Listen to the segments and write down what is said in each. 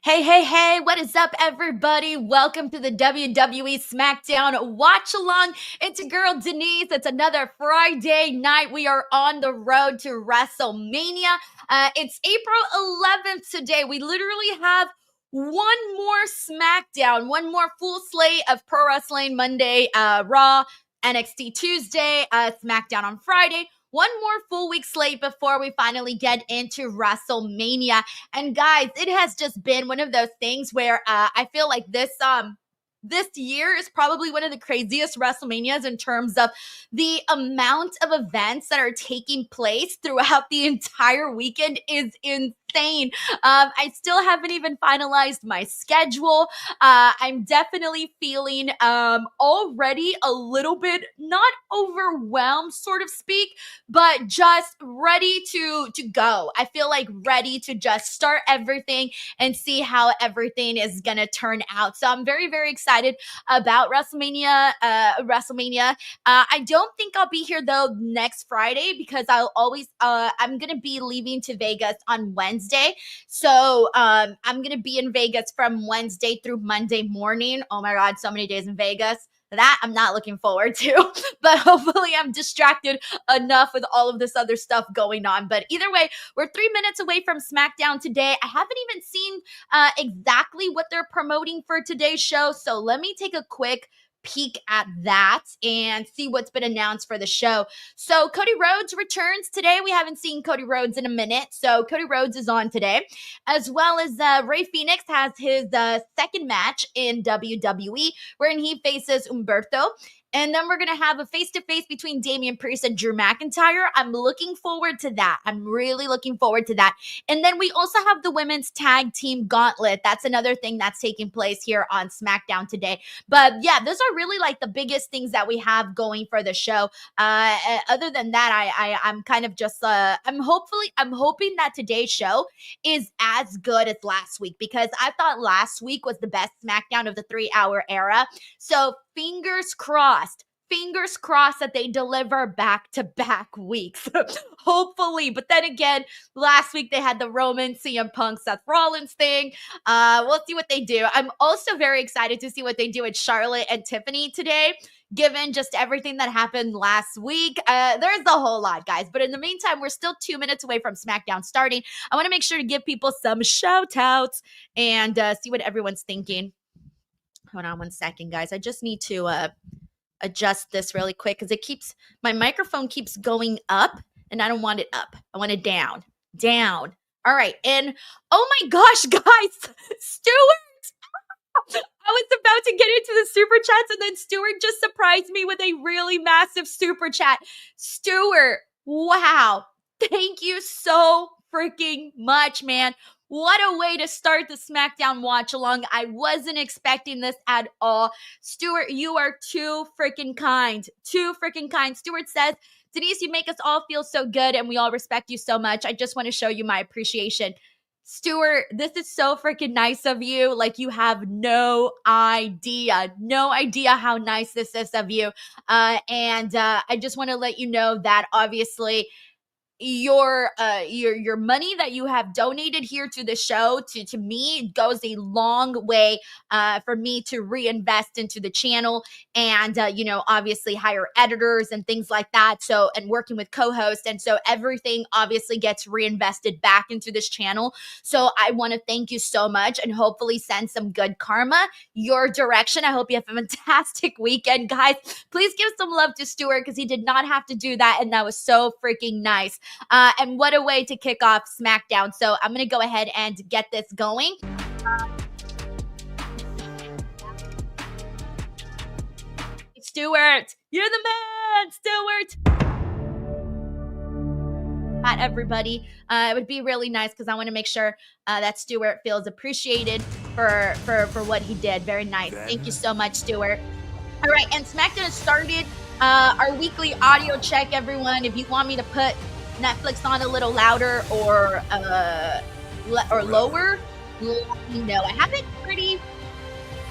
Hey, what is up, everybody? Welcome to the WWE Smackdown Watchalong. It's your girl, Denise. It's another Friday night. We are on the road to WrestleMania. It's April 11th today. We literally have one more SmackDown, one more full slate of Pro Wrestling Monday, Raw, NXT Tuesday, SmackDown on Friday. One more full week slate before we finally get into WrestleMania. And guys, it has just been one of those things where I feel like this year is probably one of the craziest WrestleManias in terms of the amount of events that are taking place throughout the entire weekend is insane. I still haven't even finalized my schedule. I'm definitely feeling already a little bit not overwhelmed, sort of speak, but just ready to go. I feel like ready to just start everything and see how everything is gonna turn out. So I'm very, very excited about WrestleMania. I don't think I'll be here though next Friday because I'm gonna be leaving to Vegas on Wednesday. So I'm gonna be in Vegas from Wednesday through Monday morning. Oh my God, so many days in Vegas. That I'm not looking forward to, but hopefully I'm distracted enough with all of this other stuff going on. But either way, we're 3 minutes away from SmackDown today. I haven't even seen exactly what they're promoting for today's show. So let me take a quick peek at that and see what's been announced for the show. So Cody Rhodes returns today. We haven't seen Cody Rhodes in a minute. So Cody Rhodes is on today, as well as Rey Fenix has his second match in WWE, wherein he faces Humberto. And then we're going to have a face-to-face between Damian Priest and Drew McIntyre. I'm looking forward to that. I'm really looking forward to that. And then we also have the women's tag team Gauntlet. That's another thing that's taking place here on SmackDown today. But yeah, those are really like the biggest things that we have going for the show. Other than that, I'm kind of just, I'm hoping that today's show is as good as last week, because I thought last week was the best SmackDown of the 3-hour era. So fingers crossed that they deliver back-to-back weeks. Hopefully. But then again, last week they had the Roman, CM Punk, Seth Rollins thing. We'll see what they do. I'm also very excited to see what they do with Charlotte and Tiffany today, given just everything that happened last week. There's a whole lot, guys. But in the meantime, we're still 2 minutes away from SmackDown starting. I want to make sure to give people some shout-outs and see what everyone's thinking. Hold on one second, guys. I just need to adjust this really quick because my microphone keeps going up and I don't want it up. I want it down. All right. And oh my gosh, guys, Stuart. I was about to get into the super chats and then Stuart just surprised me with a really massive super chat. Stuart, wow. Thank you so freaking much, man. What a way to start the SmackDown watch-along. I wasn't expecting this at all. Stuart, you are too freaking kind. Stuart says, Denise, you make us all feel so good and we all respect you so much. I just want to show you my appreciation. Stuart, this is so freaking nice of you. Like, you have no idea how nice this is of you. And I just want to let you know that obviously your money that you have donated here to the show to me goes a long way for me to reinvest into the channel and obviously hire editors and things like that, so, and working with co-hosts, and so everything obviously gets reinvested back into this channel. So I want to thank you so much and hopefully send some good karma your direction. I hope you have a fantastic weekend, guys. Please give some love to Stuart because he did not have to do that, and that was so freaking nice. And what a way to kick off SmackDown. So I'm going to go ahead and get this going. Stuart, you're the man, Stuart. At everybody, it would be really nice because I want to make sure that Stuart feels appreciated for what he did. Very nice. Thank you so much, Stuart. All right, and SmackDown has started our weekly audio check, everyone. If you want me to put Netflix on a little louder or lower, let me know. I have it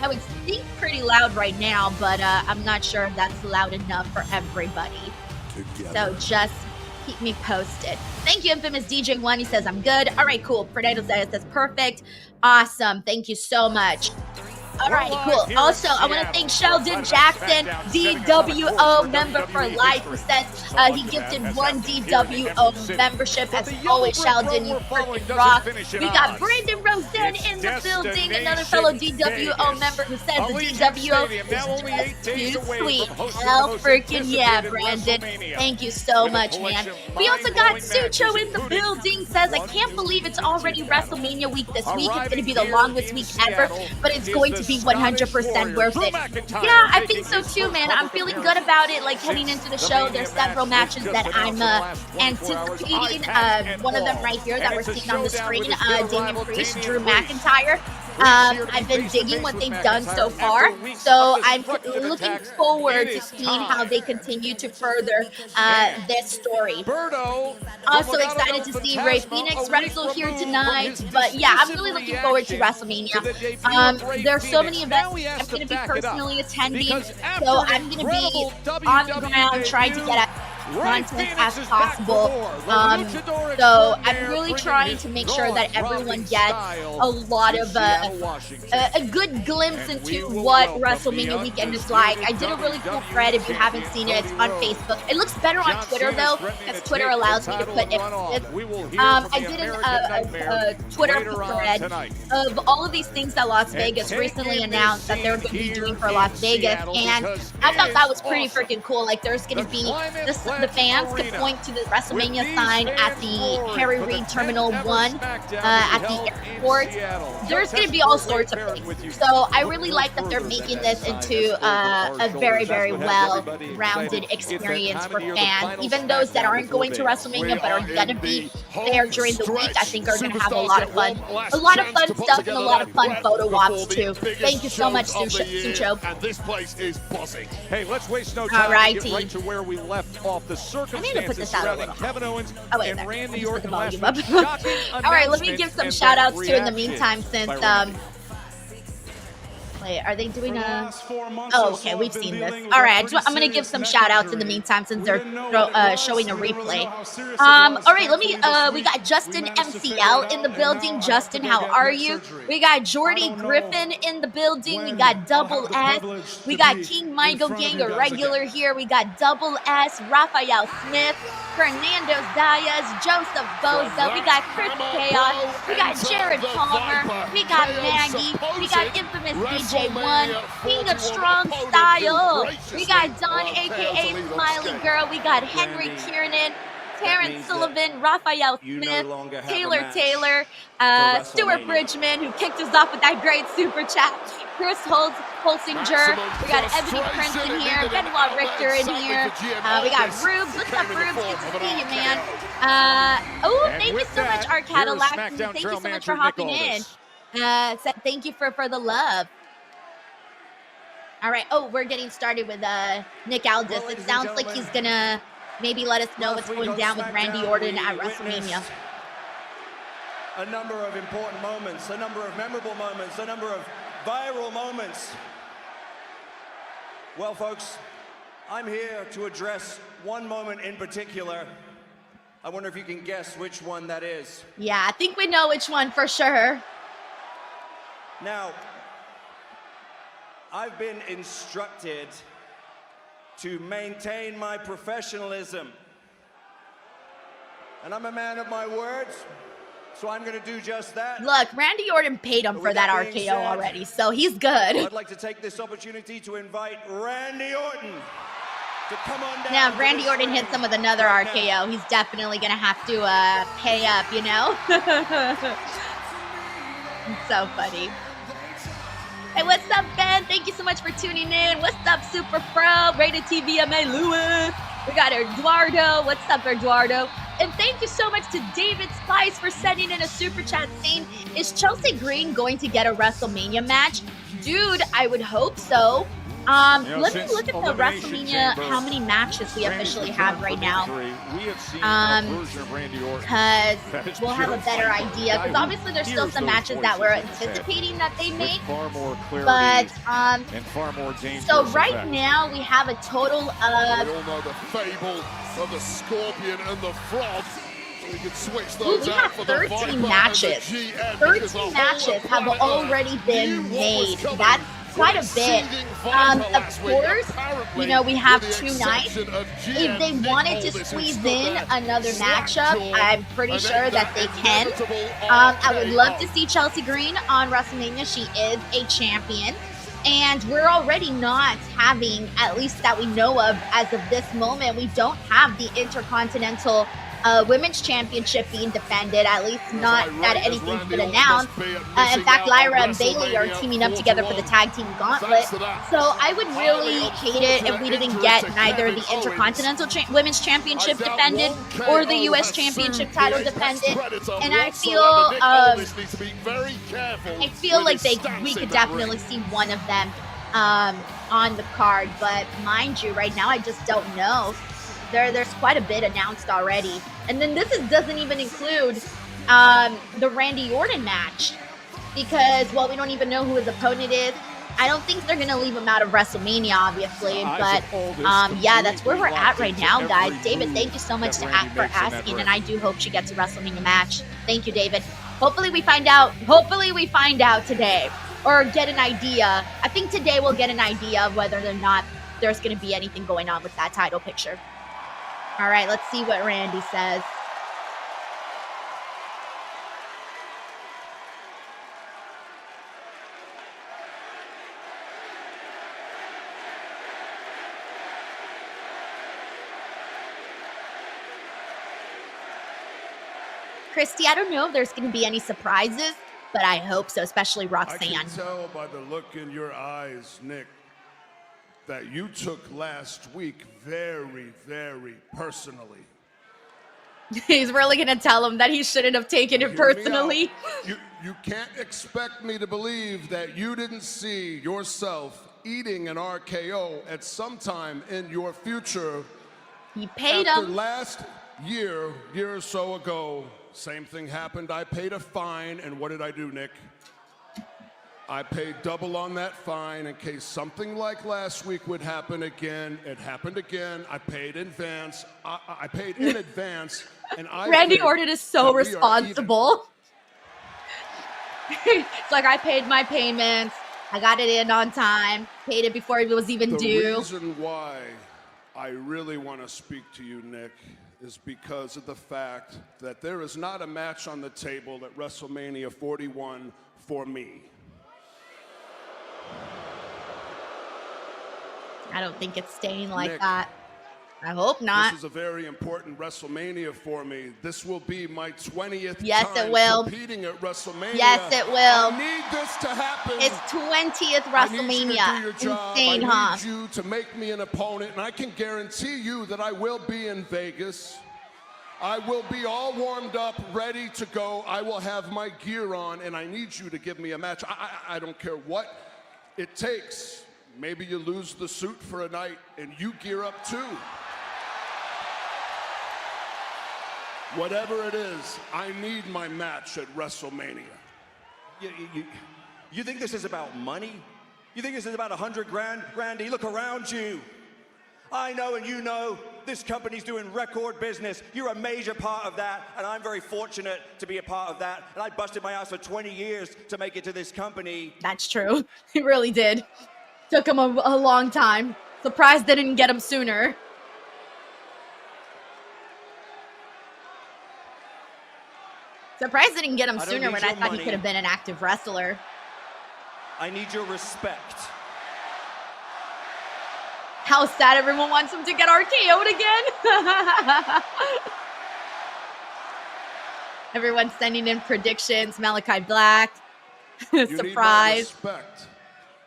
I would think pretty loud right now, but I'm not sure if that's loud enough for everybody. So just keep me posted. Thank you, Infamous DJ1. He says, I'm good. All right, cool. Fernando says, that's perfect. Awesome. Thank you so much. All right, cool. Also, I want to thank Sheldon Jackson, DWO member for life, who says he gifted 1 DWO membership. As always, Sheldon, you freaking rock. We got Brandon Roxanne in the building, another fellow DWO member who says the DWO is just too sweet. Hell freaking yeah, Brandon. Thank you so much, man. We also got Sucho in the building, says, I can't believe it's already WrestleMania week this week. It's going to be the longest week ever, but it's going to be 100% worth it. Yeah, I think so too, man. I'm feeling good about it. Like heading into the show, there's several matches that I'm anticipating. One of them right here that we're seeing on the screen, Damian Priest, Drew McIntyre. I've been digging what they've done so far, so I'm looking forward to seeing how they continue to further this story. Also excited to see Ray Phoenix wrestle here tonight, but yeah, I'm really looking forward to WrestleMania. There's so many events I'm going to be personally attending, so I'm going to be on the ground trying to get content as possible. So I'm really trying to make sure that everyone gets a lot of a good glimpse into what WrestleMania weekend is like. I did a really cool thread. If you haven't seen it, it's on Facebook. It looks better on Twitter though, because Twitter allows me to put images. I did a Twitter thread of all of these things that Las Vegas recently announced that they're going to be doing for Las Vegas, and I thought that was pretty freaking cool. Like there's going to be the fans could point to the WrestleMania sign at the Harry Reid Terminal 1 at the airport. There's going to be all sorts of things. So I really like that they're making this into a very, very well-rounded experience for fans. Even those that aren't going to WrestleMania but are going to be there during the week, I think are going to have a lot of fun. A lot of fun stuff and a lot of fun photo ops too. Thank you so much, Sucho. And this place is buzzing. Hey, let's waste no time. Get right to where we left off. The I need to put this out a little. Kevin Owens and Randy Orton last up. All right, let me give some shout outs too in the meantime, since wait, are they doing a... Oh, okay, we've seen this. All right, I'm going to give some shout-outs in the meantime since they're showing a replay. All right, let me... we got Justin MCL in the building. Justin, how are you? We got Jordy Griffin in the building. We got Double S. We got King Michael Gang, a regular here. We got Double S, Raphael Smith, Fernando Zayas, Joseph Boza. We got Chris Chaos. We got Jared Palmer. We got Maggie. We got Infamous DJ1, King of Strong Style. We got Dawn, aka Smiley Girl. We got Henry Kiernan, Terrence Sullivan, Raphael Smith, Taylor, Stuart Bridgman, who kicked us off with that great super chat. Chris Holsinger. We got Ebony Prince in here. Benoit Richter in here. We got Rubes. What's up, Rubes? Good to see you, man. Thank you so much, our Cadillac. Thank you so much for hopping in. Thank you for the love. All right. Oh, we're getting started with Nick Aldis. It sounds like he's gonna maybe let us know what's going down with Randy Orton at WrestleMania. A number of important moments, a number of memorable moments, a number of viral moments. Well, folks, I'm here to address one moment in particular. I wonder if you can guess which one that is. Yeah, I think we know which one for sure. Now, I've been instructed to maintain my professionalism. And I'm a man of my words, so I'm going to do just that. Look, Randy Orton paid him for that RKO already, so he's good. I'd like to take this opportunity to invite Randy Orton to come on down. Now, if Randy Orton hits him with another RKO, he's definitely going to have to pay up, you know? It's so funny. Hey, what's up, Ben? Thank you so much for tuning in. What's up, Super Pro? Rated TVMA Lewis. We got Eduardo. What's up, Eduardo? And thank you so much to David Spice for sending in a super chat saying, is Chelsea Green going to get a WrestleMania match? Dude, I would hope so. Let me look at the WrestleMania, how many matches we officially have right now. Because we'll have a better idea. Because obviously there's still some matches that we're anticipating that they make. But, so right now we have a total of of the Scorpion and the Frog. We can switch Ooh, those we out have for the 13 Viper matches. and the GM, 13 matches have already been made. That's quite a bit. Of course, you know, we have 2 nights. If they wanted to squeeze in another matchup, I'm pretty sure that they can. I would love to see Chelsea Green on WrestleMania. She is a champion. And we're already not having, at least that we know of as of this moment, we don't have the Intercontinental Women's Championship being defended, at least not that anything's been announced. In fact, Lyra and Bayley are teaming up together for the tag team Gauntlet. So I would really hate it if we didn't get neither the Intercontinental Women's Championship defended or the U.S. Championship title defended. And I feel like we could definitely see one of them on the card. But mind you, right now I just don't know. There's quite a bit announced already. And then this doesn't even include the Randy Orton match because, well, we don't even know who his opponent is. I don't think they're going to leave him out of WrestleMania, obviously. But, yeah, that's where we're at right now, guys. David, thank you so much for asking, and I do hope she gets a WrestleMania match. Thank you, David. Hopefully we find out today or get an idea. I think today we'll get an idea of whether or not there's going to be anything going on with that title picture. All right, let's see what Randy says. Christy, I don't know if there's going to be any surprises, but I hope so, especially Roxanne. I can tell by the look in your eyes, Nick, that you took last week very, very personally. He's really going to tell him that he shouldn't have taken it personally. You can't expect me to believe that you didn't see yourself eating an RKO at some time in your future. He paid After him. Last year or so ago, same thing happened. I paid a fine, and what did I do, Nick? I paid double on that fine in case something like last week would happen again. It happened again. I paid in advance. I paid in advance, and Randy Orton is so responsible. It's like, I paid my payments. I got it in on time. Paid it before it was even due. The reason why I really want to speak to you, Nick, is because of the fact that there is not a match on the table at WrestleMania 41 for me. I don't think it's staying like that. I hope not. This is a very important WrestleMania for me. This will be my 20th time competing at WrestleMania. Yes, it will. I need this to happen. It's 20th WrestleMania. I need you to do your job. Insane, I need you to make me an opponent, and I can guarantee you that I will be in Vegas. I will be all warmed up, ready to go. I will have my gear on, and I need you to give me a match. I don't care what it takes. Maybe you lose the suit for a night, and you gear up too. Whatever it is, I need my match at WrestleMania. You think this is about money? You think this is about 100 grand? Randy, look around you. I know and you know this company's doing record business. You're a major part of that, and I'm very fortunate to be a part of that. And I busted my ass for 20 years to make it to this company. That's true. He really did. Took him a long time. Surprised they didn't get him sooner. Surprised they didn't get him sooner when I thought he could have been an active wrestler. I need your respect. How sad everyone wants him to get RKO'd again. Everyone's sending in predictions. Malachi Black. You Surprise. need my respect.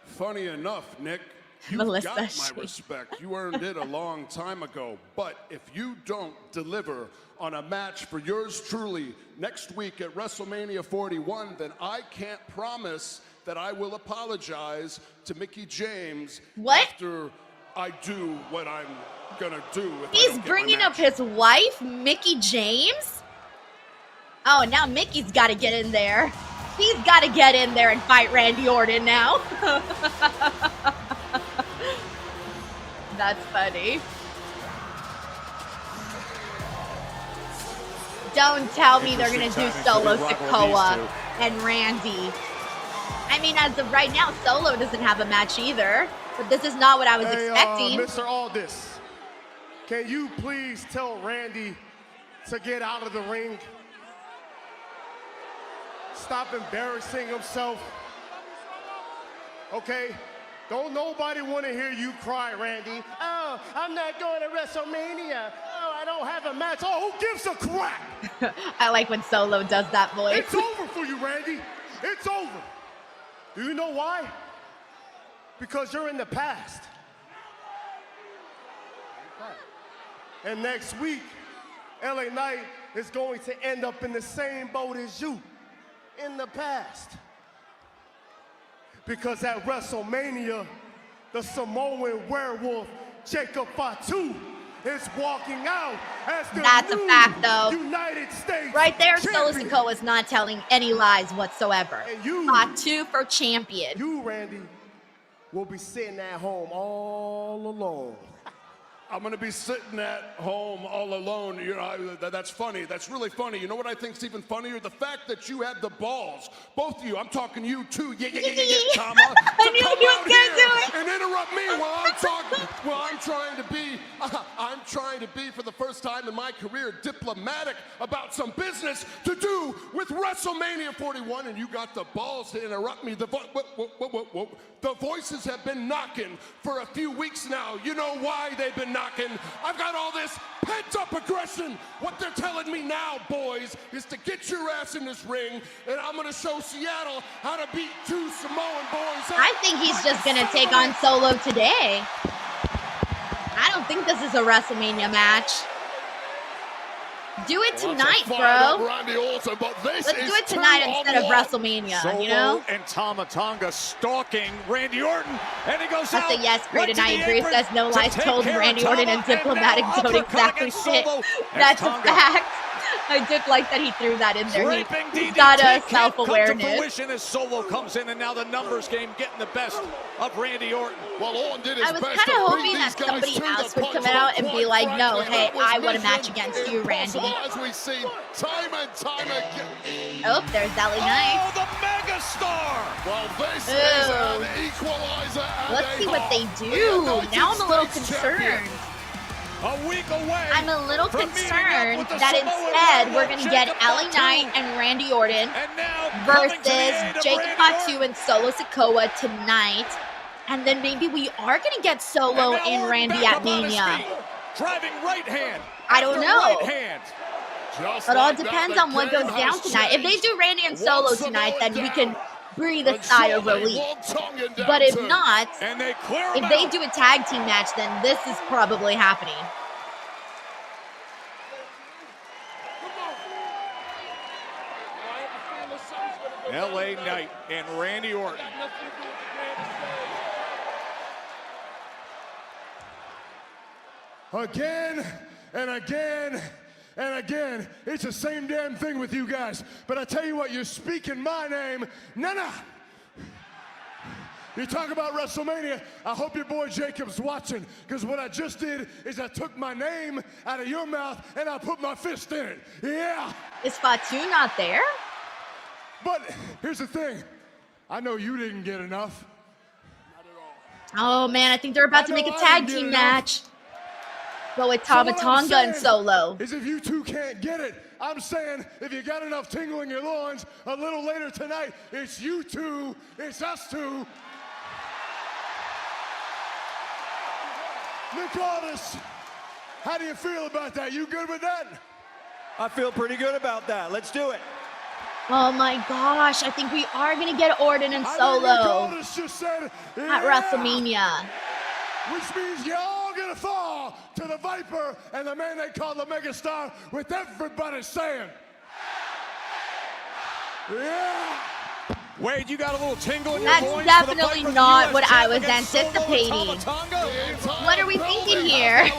Funny enough, Nick, you Melissa, got my respect. You earned it a long time ago. But if you don't deliver on a match for yours truly next week at WrestleMania 41, then I can't promise that I will apologize to Mickie James after I do what I'm gonna do. He's bringing up his wife, Mickie James? Oh, now Mickey's got to get in there. He's got to get in there and fight Randy Orton now. That's funny. Don't tell me they're going to do Solo Sikoa and Randy. I mean, as of right now, Solo doesn't have a match either. But this is not what I was expecting. Mr. Aldis, can you please tell Randy to get out of the ring? Stop embarrassing himself. Okay? Don't nobody want to hear you cry, Randy. Oh, I'm not going to WrestleMania. Oh, I don't have a match. Oh, who gives a crap? I like when Solo does that voice. It's over for you, Randy. It's over. Do you know why? Because you're in the past. And next week, LA Knight is going to end up in the same boat as you, in the past. Because at WrestleMania, the Samoan werewolf, Jacob Fatu, is walking out as the That's a fact, though. United States Right there, champion. Solo Sikoa is not telling any lies whatsoever. And you, Fatu for champion. You, Randy, will be sitting at home all alone. I'm going to be sitting at home all alone. You know, that's funny. That's really funny. You know what I think's even funnier? The fact that you had the balls, both of you. I'm talking you too. Yeah, Tama. I knew you were gonna do it. And interrupt me while I'm talking. Well, I'm trying to be for the first time in my career diplomatic about some business to do with WrestleMania 41, and you got the balls to interrupt me. The voices have been knocking for a few weeks now. You know why they've been knocking? I've got all this pent-up aggression. What they're telling me now, boys, is to get your ass in this ring, and I'm going to show Seattle how to beat two Samoan boys. I think he's just going to take on Solo today. I don't think this is a WrestleMania match. Do it tonight, bro. Let's do it tonight instead of WrestleMania, you know? And Tama Tonga stalking Randy Orton, and he goes out. That's a yes, great, and I agree. apron Says no to lies take told. care of Randy Tama, Orton and diplomatic now don't uppercut exactly against fit. Solo. That's a Tonga fact. I did like that he threw that in there. Draping He's DDT got a can't come to self-awareness. fruition as Solo comes in, and now the numbers game getting the best of Randy Orton. Well, Orton did his I was best kind of to beat hoping these that guys somebody to the else would punch, come but out and be quite like, no, frankly, hey, that was I want a match mission against you, Randy. impossible, as we've seen time and time again. Oh, there's LA Knight. Oh, the megastar! Well, this is Ooh. an equalizer. And Let's a see what they half. do. The Now I'm a little United States champion. concerned. A week away. I'm a little from meeting up concerned with the that Samoan instead we're werewolf, going to get Jacob LA Fatu. Knight and Randy Orton And now coming to the versus aid of Jacob Randy Fatu Orton. and Solo Sikoa tonight. And then maybe we are going to get Solo And now and Orton Randy back at up on his Mania. feet. Driving right hand. I don't after know. Right hand. Just It all like that, depends the on what game goes down has tonight. If they changed. do Randy and Solo One tonight, Samoan then we down. can breathe a And sigh of surely relief. one Tongan down But if to- not, And they clear him if they out. do a tag team match, then this is probably happening. LA Knight and Randy Orton. Again and again and again. It's the same damn thing with you guys. But I tell you what, you're speaking my name. Nah. You talk about WrestleMania, I hope your boy Jacob's watching, because what I just did is I took my name out of your mouth and I put my fist in it. Yeah. Is Fatu not there? But here's the thing. I know you didn't get enough. Oh man, I think they're about to make a tag team match. But with Tama So what I'm Tonga and saying Solo. is if you two can't get it, I'm saying if you got enough tingle in your loins, a little later tonight, it's you two, it's us two. Nick Aldis, how do you feel about that? You good with that? I feel pretty good about that. Let's do it. Oh my gosh, I think we are going to get Orton and I think Nick Solo Aldis just said, at yeah, WrestleMania. which means y'all gonna fall to the Viper and the man they call the Megastar with everybody saying, yeah. Wade, you got a little tingle in your That's loins definitely for the Viper, not the what US I was champ against Solo and anticipating. Tama Tonga? What are we thinking here?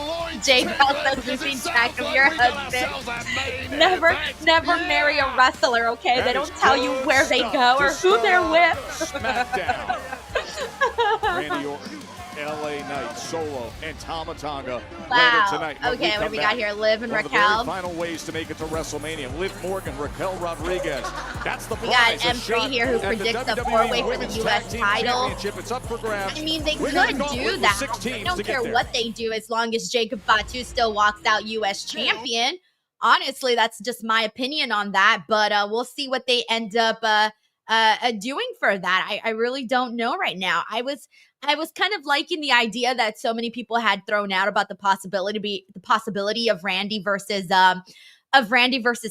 Jake also keeping track of your husband. Never marry a wrestler, okay? They don't tell you where they go or who they're with. Smackdown. Randy Orton LA Knight, Solo, and Tama Tonga Wow. later tonight. When Okay, what do we got here? Liv and one of Raquel. the very final ways to make it to WrestleMania. Liv Morgan, Raquel Rodriguez. That's the We got prize. A M3 shot here who at the predicts the WWE four-way for the Women's U.S. Tag Team title. Championship. It's up for grabs. I mean, they We're could gonna Gauntlet do with that. 6 I teams don't to get care there. what they do as long as Jacob Fatu still walks out U.S. champion. Honestly, that's just my opinion on that. But we'll see what they end up doing for that. I really don't know right now. I was kind of liking the idea that so many people had thrown out about the possibility of Randy versus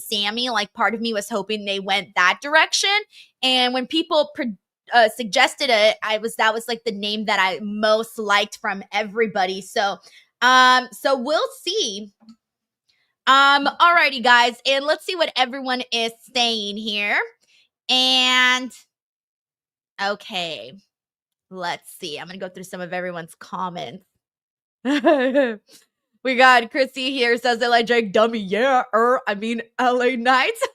Sammy. Like, part of me was hoping they went that direction. And when people suggested it, that was like the name that I most liked from everybody. So we'll see. Alrighty, guys, and let's see what everyone is saying here. And okay, let's see. I'm gonna go through some of everyone's comments. We got Chrissy here, says they like Jake dummy. Yeah, I mean LA Knights.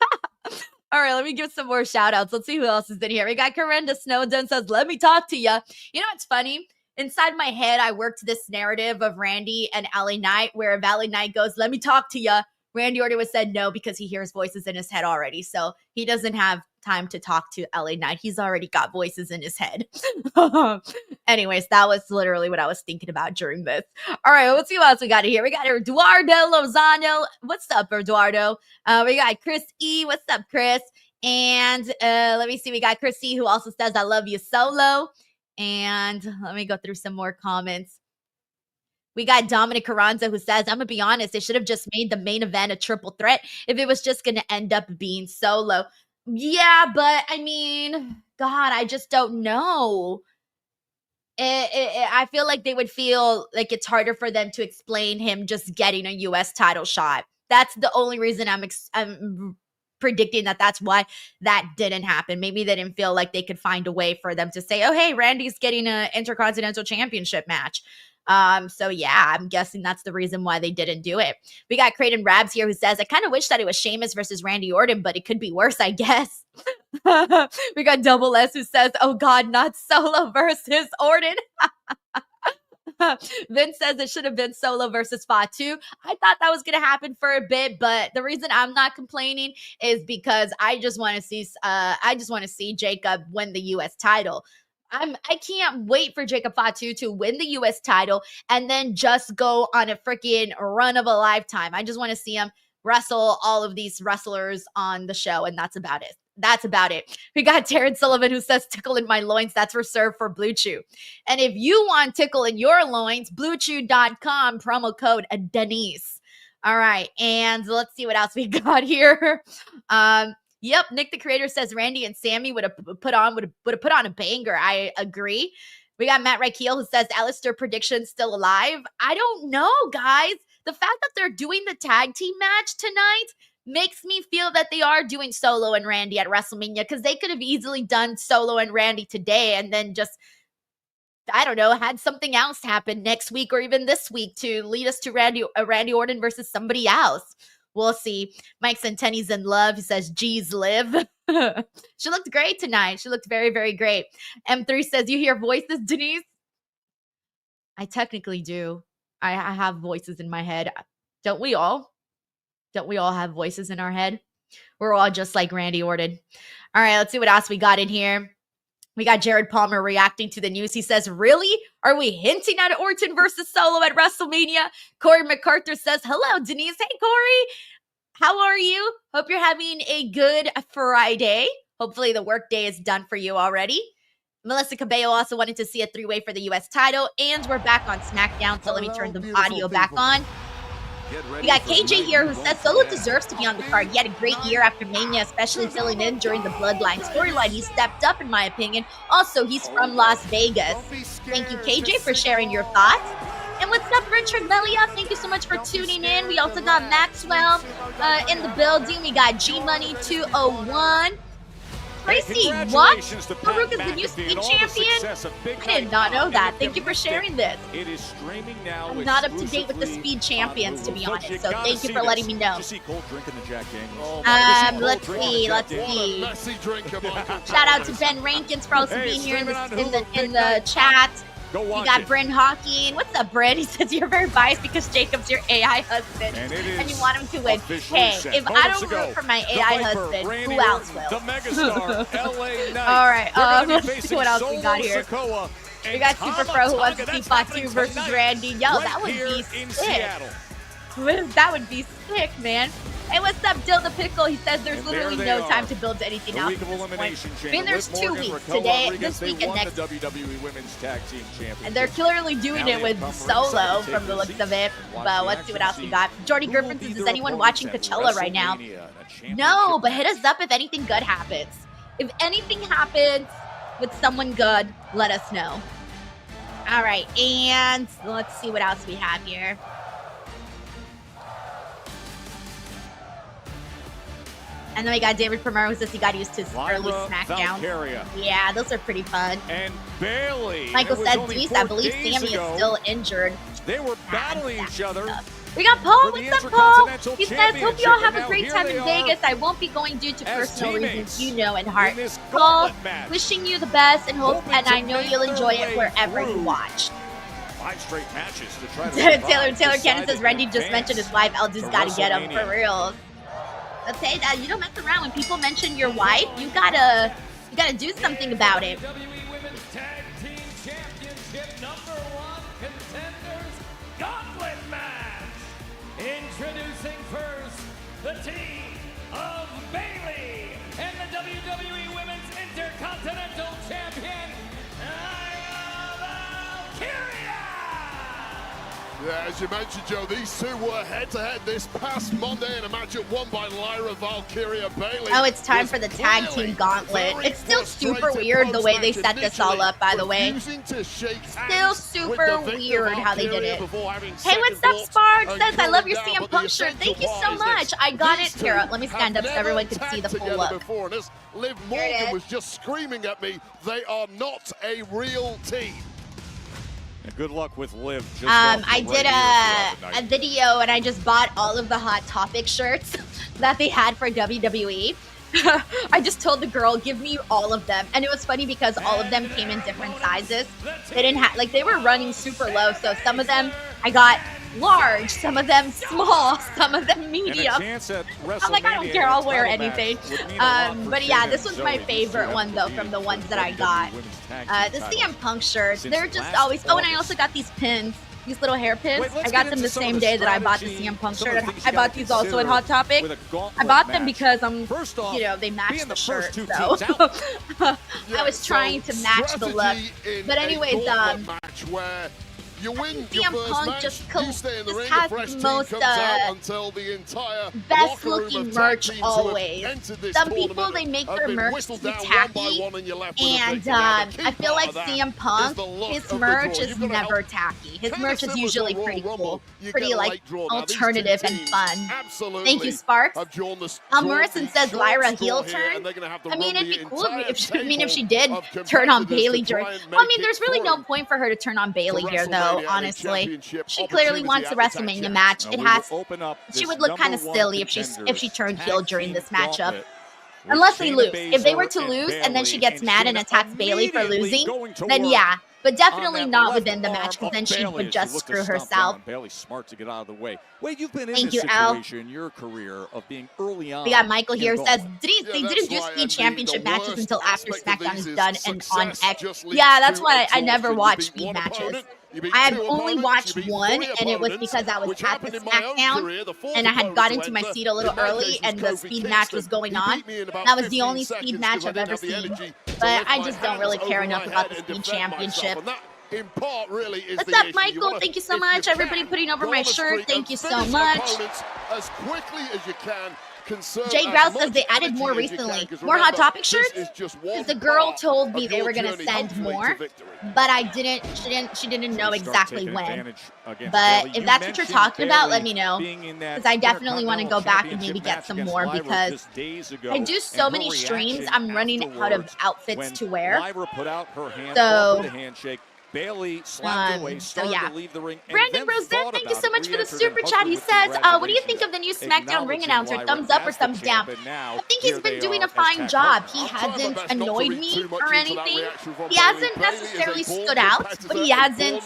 All right, let me give some more shout outs. Let's see who else is in here. We got Corinda Snowden says, let me talk to you. You know what's funny? Inside my head, I worked this narrative of Randy and LA Knight, where if LA Knight goes, let me talk to you, Randy Orton was said no because he hears voices in his head already. So he doesn't have time to talk to LA Knight. He's already got voices in his head. Anyways, that was literally what I was thinking about during this. All right, let's see what else we got here. We got Eduardo Lozano. What's up, Eduardo? We got Chris E. What's up, Chris? And let me see. We got Chris E. who also says, I love you, Solo. And let me go through some more comments. We got Dominic Carranza who says, I'm going to be honest, they should have just made the main event a triple threat if it was just going to end up being Solo. Yeah, but I mean, God, I just don't know. I feel like they would feel like it's harder for them to explain him just getting a U.S. title shot. That's the only reason I'm predicting that's why that didn't happen. Maybe they didn't feel like they could find a way for them to say, oh, hey, Randy's getting an Intercontinental Championship match. So yeah, I'm guessing that's the reason why they didn't do it. We got Creighton Rabs here who says, I kind of wish that it was Sheamus versus Randy Orton, but it could be worse, I guess. We got Double S who says, oh God, not Solo versus Orton. Vince says it should have been Solo versus Fatu. I thought that was going to happen for a bit, but the reason I'm not complaining is because I just want to see Jacob win the U.S. title. I can't wait for Jacob Fatu to win the U.S. title and then just go on a freaking run of a lifetime. I just want to see him wrestle all of these wrestlers on the show, and that's about it. That's about it. We got Terrence Sullivan who says, tickle in my loins. That's reserved for Blue Chew. And if you want tickle in your loins, BlueChew.com, promo code Denise. All right. And let's see what else we got here. Yep, Nick the Creator says Randy and Sammy would have put on a banger. I agree. We got Matt Reichel who says Alistair prediction still alive. I don't know, guys. The fact that they're doing the tag team match tonight makes me feel that they are doing Solo and Randy at WrestleMania, because they could have easily done Solo and Randy today and then just, I don't know, had something else happen next week or even this week to lead us to Randy Orton versus somebody else. We'll see. Mike Centenni's in love. He says, geez, Liv. She looked great tonight. She looked very, very great. M3 says, you hear voices, Denise? I technically do. I have voices in my head. Don't we all? Don't we all have voices in our head? We're all just like Randy Orton. All right, let's see what else we got in here. We got Jared Palmer reacting to the news. He says, really? Are we hinting at Orton versus Solo at WrestleMania? Corey MacArthur says, hello, Denise. Hey, Corey. How are you? Hope you're having a good Friday. Hopefully the work day is done for you already. Melissa Cabello also wanted to see a three-way for the U.S. title. And we're back on SmackDown, so let me turn the audio back on. We got KJ here who says Solo deserves to be on the card. He had a great year after Mania, especially filling in during the Bloodline storyline. He stepped up, in my opinion. Also, he's from Las Vegas. Thank you, KJ, for sharing your thoughts. And what's up, Richard Melia? Thank you so much for tuning in. We also got Maxwell in the building. We got G-Money 201. Tracy, what? Farouk is the new Speed Champion? I did not know that. Thank you for sharing this. It is streaming now. I'm not up to date with the Speed Champions, to be honest, so thank you for letting me know. Let's see. Shout out to Ben Rankins for also being here in the chat. Go watch You got it. Bryn Hawking. What's up, Bryn? He says you're very biased because Jacob's your AI husband. And you want him to win. Hey, set. if I Moments don't ago, root for my the AI Viper, husband, Randy who else Orton, will? The megastar, LA Knight. All right, They're gonna be let's see facing what else we Solo got here. Sikoa We and got Super Pro who wants to Tama see Tonga. Fatu That's versus tonight, Randy. Yo, right that would here be in sick. Seattle. That would be sick, man. Hey, what's up, Dill the Pickle? He says there's And literally there they no time are. to build anything The else week at of this elimination point. chamber. I mean, there's Liv 2 Morgan, weeks. Raquel Today, Rodriguez, this week, they and won next. the WWE Women's Tag Team Championship. And they're clearly doing Now it they with have come Solo ringside to from take the looks seats of it. and watch But the let's see what action else we scene. got. Jordy Who will Griffin be says, their is anyone opponents watching at Coachella right now? WrestleMania in a championship No, but hit match? us up if anything good happens. If anything happens with someone good, let us know. All right, and let's see what else we have here. And then we got David Primero who says he got used to his early Lyra SmackDowns. Valkyria Yeah, those are pretty fun. and Bailey. Michael It was said, only Denise, 4 I believe days Sammy ago, is still injured. They were Sad, battling sad each other. stuff. We got Paul. for the What's up, Paul? Intercontinental He says, hope you all Championship. have And a great now time here in they are Vegas. I won't be going due to as personal reasons, teammates you know, and heart. in this Paul, gauntlet match. wishing you the best and hope, Hoping and to I know make you'll their enjoy it way wherever you through. watch. 5 straight matches to try to Taylor survive, Cannon says, decided Randy in just mentioned his wife. Aldis to got to get him for WrestleMania. real. Let's say that you don't mess around. When people mention your wife, you gotta do something about it. WWE Women's Tag Team Championship #1 contenders Gauntlet match. Introducing first the team of Bailey and the WWE Women's Intercontinental Champion Valkyria. Yeah, as you mentioned, Joe, these two were head-to-head this past Monday in a matchup won by Lyra Valkyria Bailey. Oh, it's time for the tag team gauntlet. It's still super weird the way they set this all up, by the way. Still super weird how they did it. Hey, what's up, Spark? Says, I love your CM Punk shirt. Thank you so much. I got it. Here, let me stand up so everyone can see the full look. And as Liv Morgan was just screaming at me, they are not a real team. And good luck with Liv. Just I did a video and I just bought all of the Hot Topic shirts that they had for WWE. I just told the girl, give me all of them. And it was funny because all of them came in different sizes. They didn't have, like, they were running super low. So some of them I got large, some of them small, some of them medium. I'm like, I don't care, I'll wear anything. But yeah, this was my favorite one though from the ones that I got. The CM Punk shirts, they're just always, oh, and I also got these pins. These little hair pins. I got them the same day that I bought the CM Punk shirt. I bought these also at Hot Topic. I bought them because you know, they match the shirt. So I was trying to match the look. But anyways, You win CM your Punk match, just you stay in the ring, has the fresh the team most comes out until the entire best locker room looking of tag merch teams who have always. entered this Some people, tournament they make have their been merch whistled too down tacky, one by one and you're left with a and victory. Now, the key I feel part like of that CM is Punk, the look his of the merch draw. is You've gotta never help. tacky. His Kinda merch is similar to usually the Royal pretty Rumble, cool, you pretty get a like light draw. Now, these two alternative and teams fun. absolutely Thank you, Sparks. have drawn the Morrison says short Lyra straw heel here, turn. and they're gonna have to I mean, run it'd the be cool entire if she table did of turn on competitors Bailey to during. try and Well, I make mean, there's it really no through point for her to turn on Bailey to here, though. WrestleMania and a Honestly, championship she clearly opportunity wants a at the tag WrestleMania champs. match. It has. She She would look kind of silly if she turned heel during this matchup. Unless they lose. If they were to lose and then she gets mad and attacks Bailey for losing, then yeah. But definitely not within the match, because then she would just screw herself. Bailey's smart to get out of the way. Wait, you've been in Thank this you, Al. situation in your career of being early on. We got Michael here who says, they Yeah, didn't do that's why, speed and championship the matches worst until after aspect of SmackDown these is done and on success X. just leads Yeah, that's to why I never exhaustion. You watched beat speed one matches. opponent, you beat I have two only opponents, watched you beat one, three and it was opponents, because I was which at happened the in my own SmackDown, career. The fourth and I had opponent got to into my enter, seat a little in my early, case, and was the Kofi speed match was Kingston. going He on. beat me in about That was the 15 only speed seconds match 'cause I I've didn't ever have the seen. energy to But lift I my just don't really hands care over enough my about the head and speed defend championship. myself. And that, in part, really is What's the up, issue. Michael? You wanna, Thank you so if much. you Everybody can, putting over go my on a shirt. streak Thank and you so finish much. opponents as quickly as you can. Conserve Jay as Grouse much says they added energy more as you recently. can, 'cause More Hot remember, Topic this shirts? is just one Because the girl part told me of they your were gonna journey, send hopefully, to more, victory. but I didn't. She didn't know exactly when. But if you that's what you're talking about, let Bayley me know. being in that Because I definitely want to go back and maybe Intercontinental get some Championship more, match because just days ago, I do so and her many streams. reaction I'm running out of afterwards outfits when to wear. Lyra put out her hand, So- offered a handshake, Bailey slapped away, started to leave the ring. Brandon Rosette, thank you so much for the super chat. He says, what do you think of the new SmackDown ring announcer? Thumbs up or thumbs down? I think he's been doing a fine job. He hasn't annoyed me or anything. He hasn't necessarily stood out, but he hasn't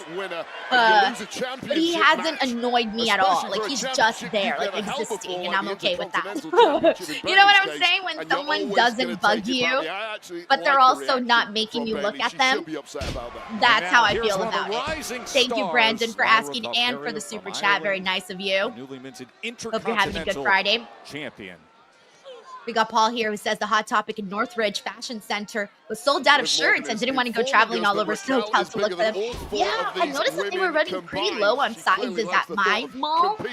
annoyed me at all. Like, he's just there, like, existing, and I'm okay with that. You know what I'm saying? When someone doesn't bug you, but they're also not making you look at them, that's how I feel about it. Thank you, Brandon, for asking and for the super chat. Very nice of you. Hope you're having a good Friday. We got Paul here who says the Hot Topic in Northridge Fashion Center was sold out of shirts and didn't want to go traveling all over SoCal to look for them. Yeah, I noticed that they were running pretty low on sizes at my mall. And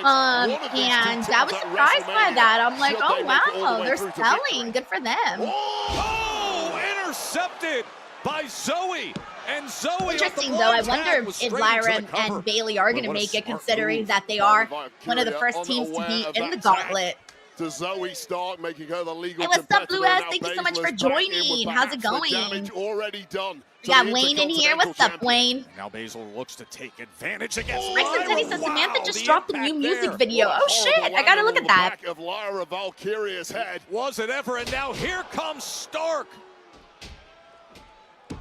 I was surprised by that. I'm like, oh, wow, they're selling. Good for them. Oh, intercepted by Zoe. And Zoe interesting, though. I wonder if Lyra and Bailey are going to make it, considering that they are one of the first teams to be in the Gauntlet. To Zoe Stark, making her the legal hey, what's up, Blue S? Thank you so much for joining. How's it going? Already done. We got Wayne in here. What's up, Wayne? Now Basil looks to take advantage against Mike Centenny says Samantha just dropped a new music video. Oh shit, I gotta look at that. Of Lyra Valkyria's head. Was it ever? And now here comes Stark.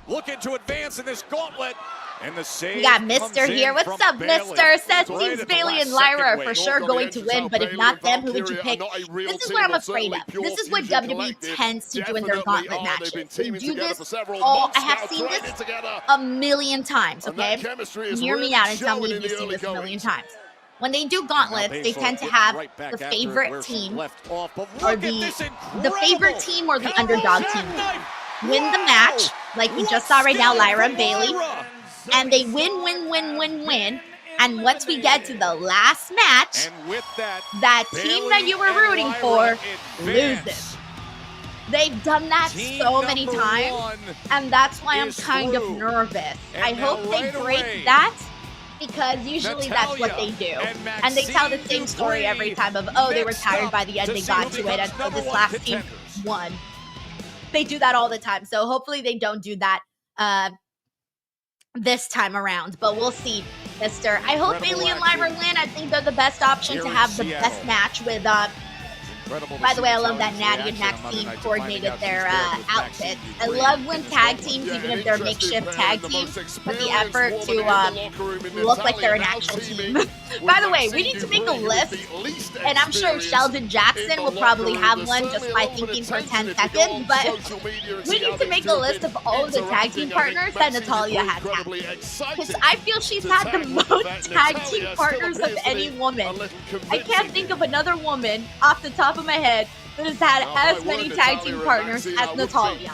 Looking to advance in this gauntlet. And the save. We got Mister here. What's up, Mister? Says seems Bailey and Lyra are for sure going to win, but if not them, who would you pick? This is what I'm afraid of. This is what WWE tends to do in their gauntlet matches. They do this all. I have seen this a million times, okay? Hear me out and tell me if you've seen this a million times. When they do gauntlets, they tend to have the favorite team or the favorite team or the underdog team win the match, like we just saw right now, Lyra and Bailey. And they win. And once we get to the last match, that team that you were rooting for loses. They've done that so many times, and that's why I'm kind of nervous. I hope they break that, because usually that's what they do. And they tell the same story every time of, oh, they were tired by the end, they got to it, and so this last team won. They do that all the time, so hopefully they don't do that this time around, but we'll see, Mister. I hope Bailey and Lyra win. I think they're the best option to have the best match with, by the way, I love that Natty and Maxine coordinated their outfits. I love when tag teams, even if they're makeshift tag teams, put the effort to look like they're an actual team. By the way, we need to make a list, and I'm sure Sheldon Jackson will probably have one just by thinking for 10 seconds, but we need to make a list of all of the tag team partners that Natalya has had. Because I feel she's had the most tag team partners of any woman. I can't think of another woman off the top of my head that has had as many tag team partners as Natalya.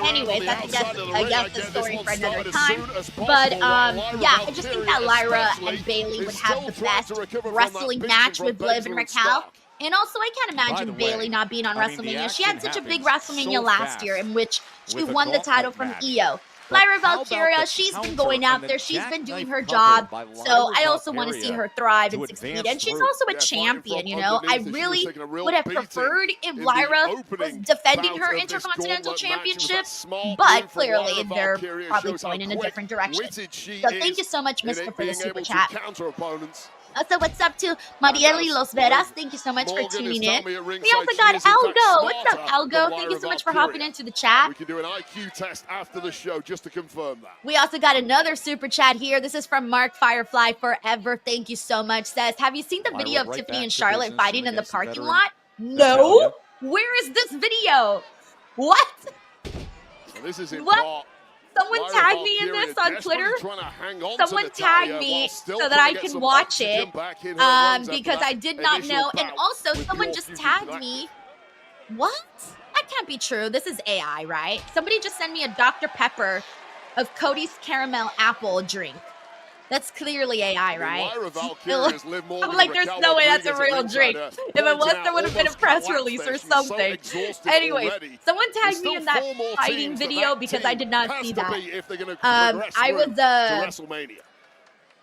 Anyways, that's I guess the story for another time. But yeah, I just think that Lyra and Bailey would have the best wrestling match with Liv and Raquel. And also, I can't imagine Bailey not being on WrestleMania. She had such a big WrestleMania last year in which she won the title from Io. Lyra Valkyria, she's been going out there. She's been doing her job. So I also want to see her thrive and succeed. And she's also a champion, you know. I really would have preferred if Lyra was defending her Intercontinental Championship. But clearly, they're probably going in a different direction. So thank you so much, Mister, for the super chat. Also, what's up to Marieli Los Veras? Thank you so much for tuning in. We also got Algo. What's up, Algo? Thank you so much for hopping into the chat. We can do an IQ test after the show just to confirm that. We also got another super chat here. This is from Mark Firefly Forever. Thank you so much. Says, have you seen the video of Tiffany and Charlotte fighting in the parking lot? No. Where is this video? What? This is what? Someone tag me in this on Twitter. Someone tag me so that I can watch it because I did not know. And also, someone just tagged me. What? That can't be true. This is AI, right? Somebody just sent me a Dr. Pepper of Cody's caramel apple drink. That's clearly AI, right? I'm like, there's no way that's a real drink. If it was, there would have been a press release or something. Anyways, someone tagged me in that fighting video because I did not see that.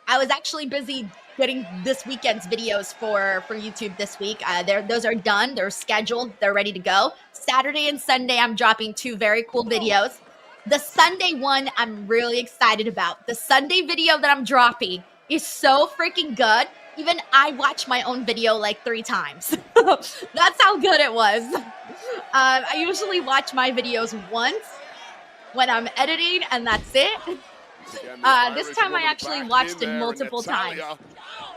I was actually busy getting this weekend's videos for YouTube this week. Those are done. They're scheduled. They're ready to go. Saturday and Sunday, I'm dropping 2 very cool videos. The Sunday one I'm really excited about. The Sunday video that I'm dropping is so freaking good. Even I watched my own video like 3 times. That's how good it was. I usually watch my videos once when I'm editing, and that's it. This time I actually watched it multiple times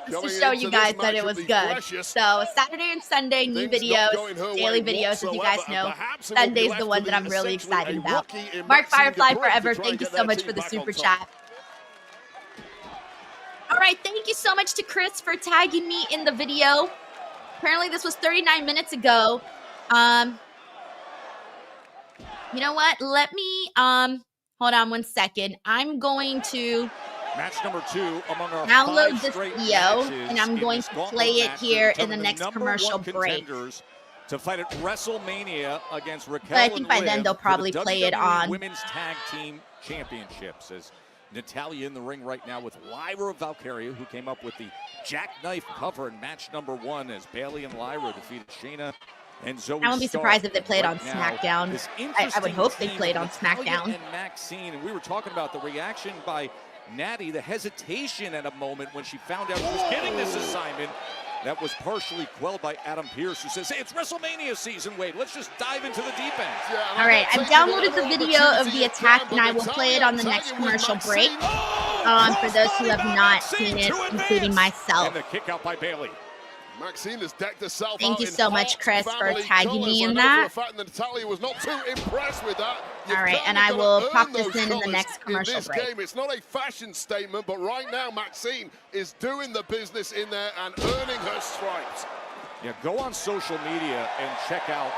just to show you guys that it was good. So Saturday and Sunday, new videos, daily videos, as you guys know. Sunday's the one that I'm really excited about. Mark Firefly Forever, thank you so much for the super chat. All right, thank you so much to Chris for tagging me in the video. Apparently this was 39 minutes ago. You know what? Let me, hold on one second. I'm going to match number 2 among our download this video, and I'm going to play it here in the next commercial break. To fight at WrestleMania against Raquel. But I think by then they'll probably play it on Women's Tag Team Championships. As Natalya in the ring right now with Lyra Valkyria, who came up with the jackknife cover in match number 1 as Bayley and Lyra defeated Shayna and Zoe I won't be Stark. surprised if they played right on now, SmackDown. I would hope they played on SmackDown. And Maxine, and we were talking about the reaction by Natty, the hesitation at a moment when she found out she was getting this assignment. That was partially quelled by Adam Pearce, who says, hey, it's WrestleMania season, Wade. Let's just dive into the deep end. All right, I've downloaded the video of the attack, and I will play it on the next commercial break for those who have not seen it, including myself. And the kick out by Bayley. Maxine has decked herself Thank out you in so much, Chris, for tagging me in that. Natalya was not too impressed with that. All right, and I will pop this in the next commercial break. Game. It's not a fashion statement, but right now Maxine is doing the business in there and earning her stripes. Yeah, go on social media and check out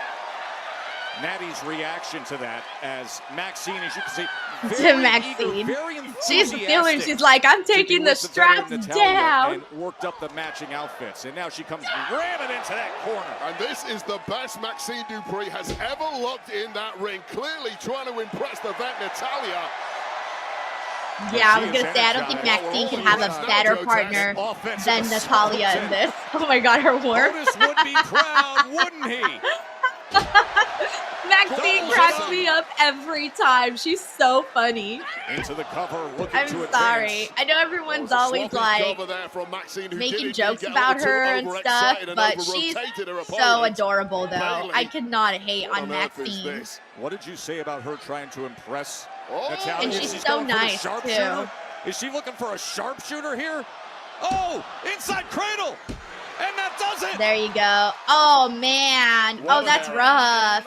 Natty's reaction to that as Maxine, as you can see, very Maxine. eager, very she's feeling, she's like, I'm taking the straps down. And worked up the matching outfits. And now she comes ramming into that corner. And this is the best Maxine Dupree has ever looked in that ring. Clearly trying to impress the vet Natalya. Yeah, I was going to say, I don't think Maxine can have a better partner than Natalya in this. Oh my God, her work. Otis would be proud, wouldn't he? Maxine cracks me up every time. She's so funny. Into the cover, looking I'm to sorry. I know everyone's always like making jokes about her and stuff, but she's so adorable though. I could not hate on Maxine. What did you say about her trying to impress Natalya? And she's so nice too. Is she looking for a sharpshooter here? Oh, inside cradle. And that does it. There you go. Oh, man. Oh, that's rough.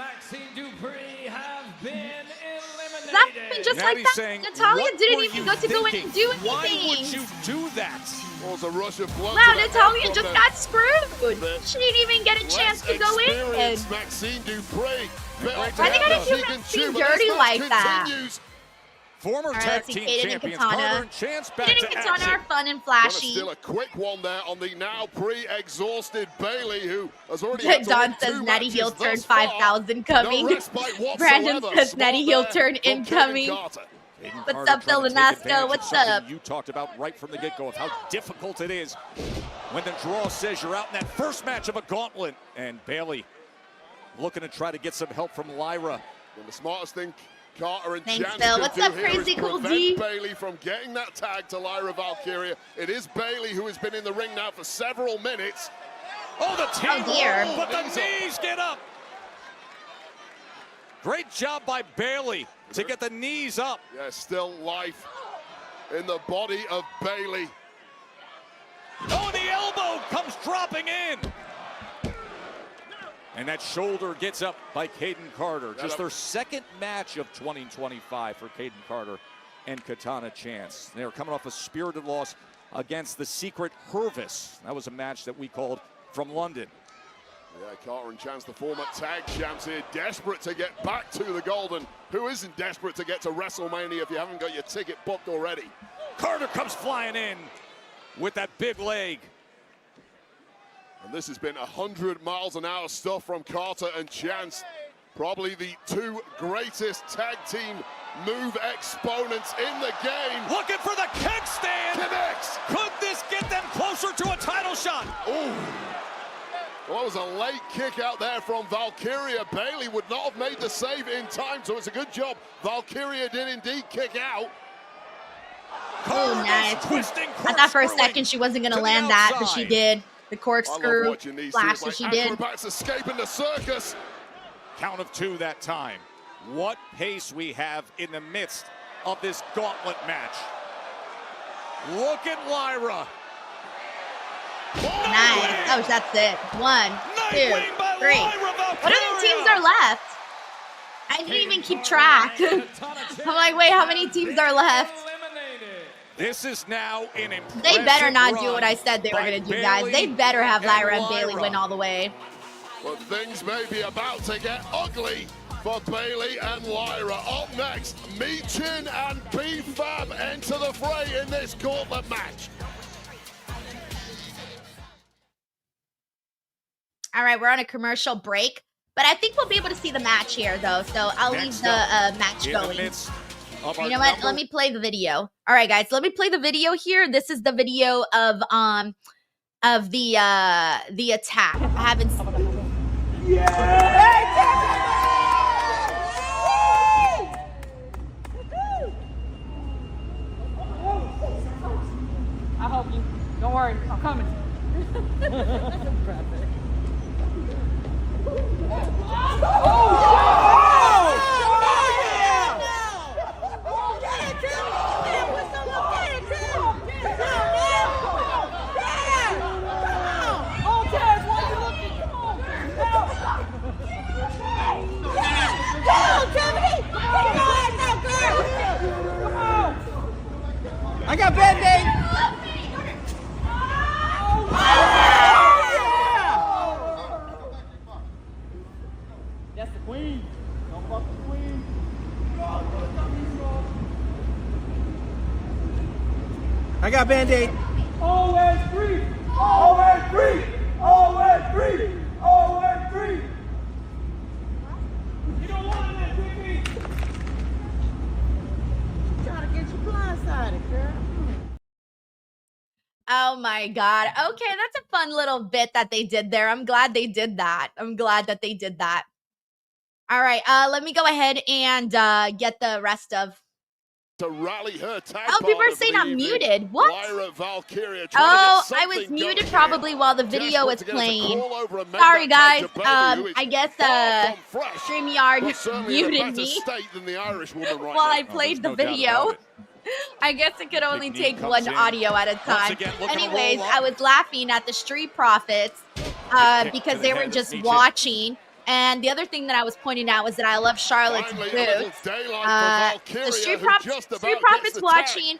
That happened just like that. Saying, Natalya didn't even go to go in and do anything. Why would you do that? Was a rush of blood. Wow, Natalya just got screwed. She didn't even get a chance to go in. Maxine Dupree. Why they gotta do Maxine dirty like that? Former tag team champions Carter and Chance back to action. Kaden and Katana are fun and flashy. Still a quick one there on the now pre-exhausted Bayley, who has already had Don says Natty heel turn 5,000 coming. Brandon says Natty heel turn incoming. What's up, Phil Lanasco? What's up? You talked about right from the get-go of how difficult it is when the draw says you're out in that first match of a gauntlet. And Bayley looking to try to get some help from Lyra. And the smartest thing Carter and Thanks, Chance Phil. What's up, Crazy Cool D? Bayley from getting that tag to Lyra Valkyria. It is Bayley who has been in the ring now for several minutes. Oh, the team, dear. But the knees get up. Great job by Bayley to get the knees up. Yeah, still life in the body of Bayley. Oh, the elbow comes dropping in. And that shoulder gets up by Caden Carter. Just their second match of 2025 for Caden Carter and Katana Chance. They were coming off a spirited loss against the Secret Hervis. That was a match that we called from London. Yeah, Carter and Chance, the former tag champs here, desperate to get back to the Golden. Who isn't desperate to get to WrestleMania if you haven't got your ticket booked already? Carter comes flying in with that big leg. And this has been 100 miles an hour stuff from Carter and Chance. Probably the two greatest tag team move exponents in the game. Looking for the kickstand. Connects. Could this get them closer to a title shot? Ooh. Well, it was a late kick out there from Valkyria. Bayley would not have made the save in time, so it's a good job. Valkyria did indeed kick out. Oh, nice. I thought for a second she wasn't going to land that, but she did. The corkscrew flash that she did. Acrobats escaping the circus. Count of 2 that time. What pace we have in the midst of this gauntlet match. Look at Lyra. Nice. Oh, that's it. 1, 2, 3. What other teams are left? I didn't even keep track. I'm like, wait, how many teams are left? This is now an impressive They better not run do what I said they were going to do, by guys. They Bayley better have Lyra and Lyra. Bayley win all the way. But things may be about to get ugly for Bayley and Lyra. Up next, Michin and B-Fab enter the fray in this gauntlet match. All right, we're on a commercial break, but I think we'll be able to see the match here, though. So I'll leave the match going. You know what? Let me play the video. All right, guys, let me play the video here. This is the video of the attack. I haven't. I hope you. Don't worry, I'm coming. I got Band-Aid. That's the queen. Don't fuck the queen. I got Band-Aid. Always free. Always free. Always free. Always free. You don't want that, Tiffany. Trying to get you blindsided, girl. Oh my God. Okay, that's a fun little bit that they did there. I'm glad they did that. I'm glad that they did that. All right, let me go ahead and get the rest of. To rally her tag People are saying I'm muted. What? Lyra Valkyria Oh, I was muted probably while the video was playing. Sorry, guys. I guess StreamYard muted me while I played the video. I guess it could only take one audio at a time. Anyways, I was laughing at the Street Profits because they were just watching. And the other thing that I was pointing out was that I love Charlotte's boots. The Street Profits watching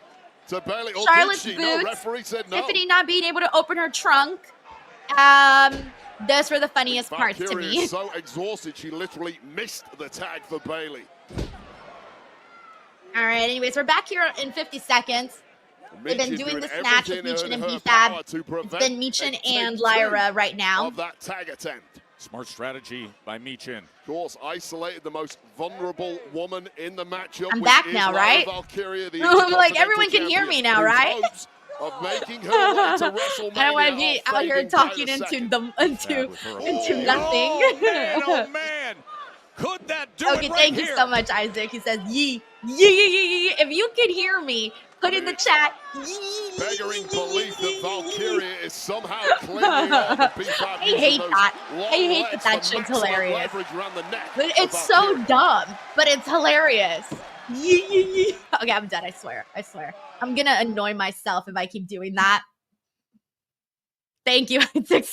Charlotte's boots. Tiffany not being able to open her trunk. Those were the funniest parts to me. Is so exhausted, she literally missed the tag for Bayley. All right, anyways, we're back here in 50 seconds. They've been doing this match with Michin and B-Fab. It's been Michin and Lyra right now. Of that tag attempt. Smart strategy by Michin. Of course, isolated the most vulnerable woman in the matchup. I'm back now, right? I'm like, everyone can hear me now, right? Of making her way to WrestleMania. I don't want to be out here talking into nothing. Oh man, oh man. Could that do okay, it right thank here? you so much, Isaac. He says, yee, yee, yee, yee. If you can hear me, put in the chat. Beggaring belief that Valkyria is somehow clinging on to B-Fab. I hate that. I hate that shit's hilarious. But it's so dumb, but it's hilarious. Okay, I'm done. I swear. I swear. I'm gonna annoy myself if I keep doing that. Thank you, Isaac.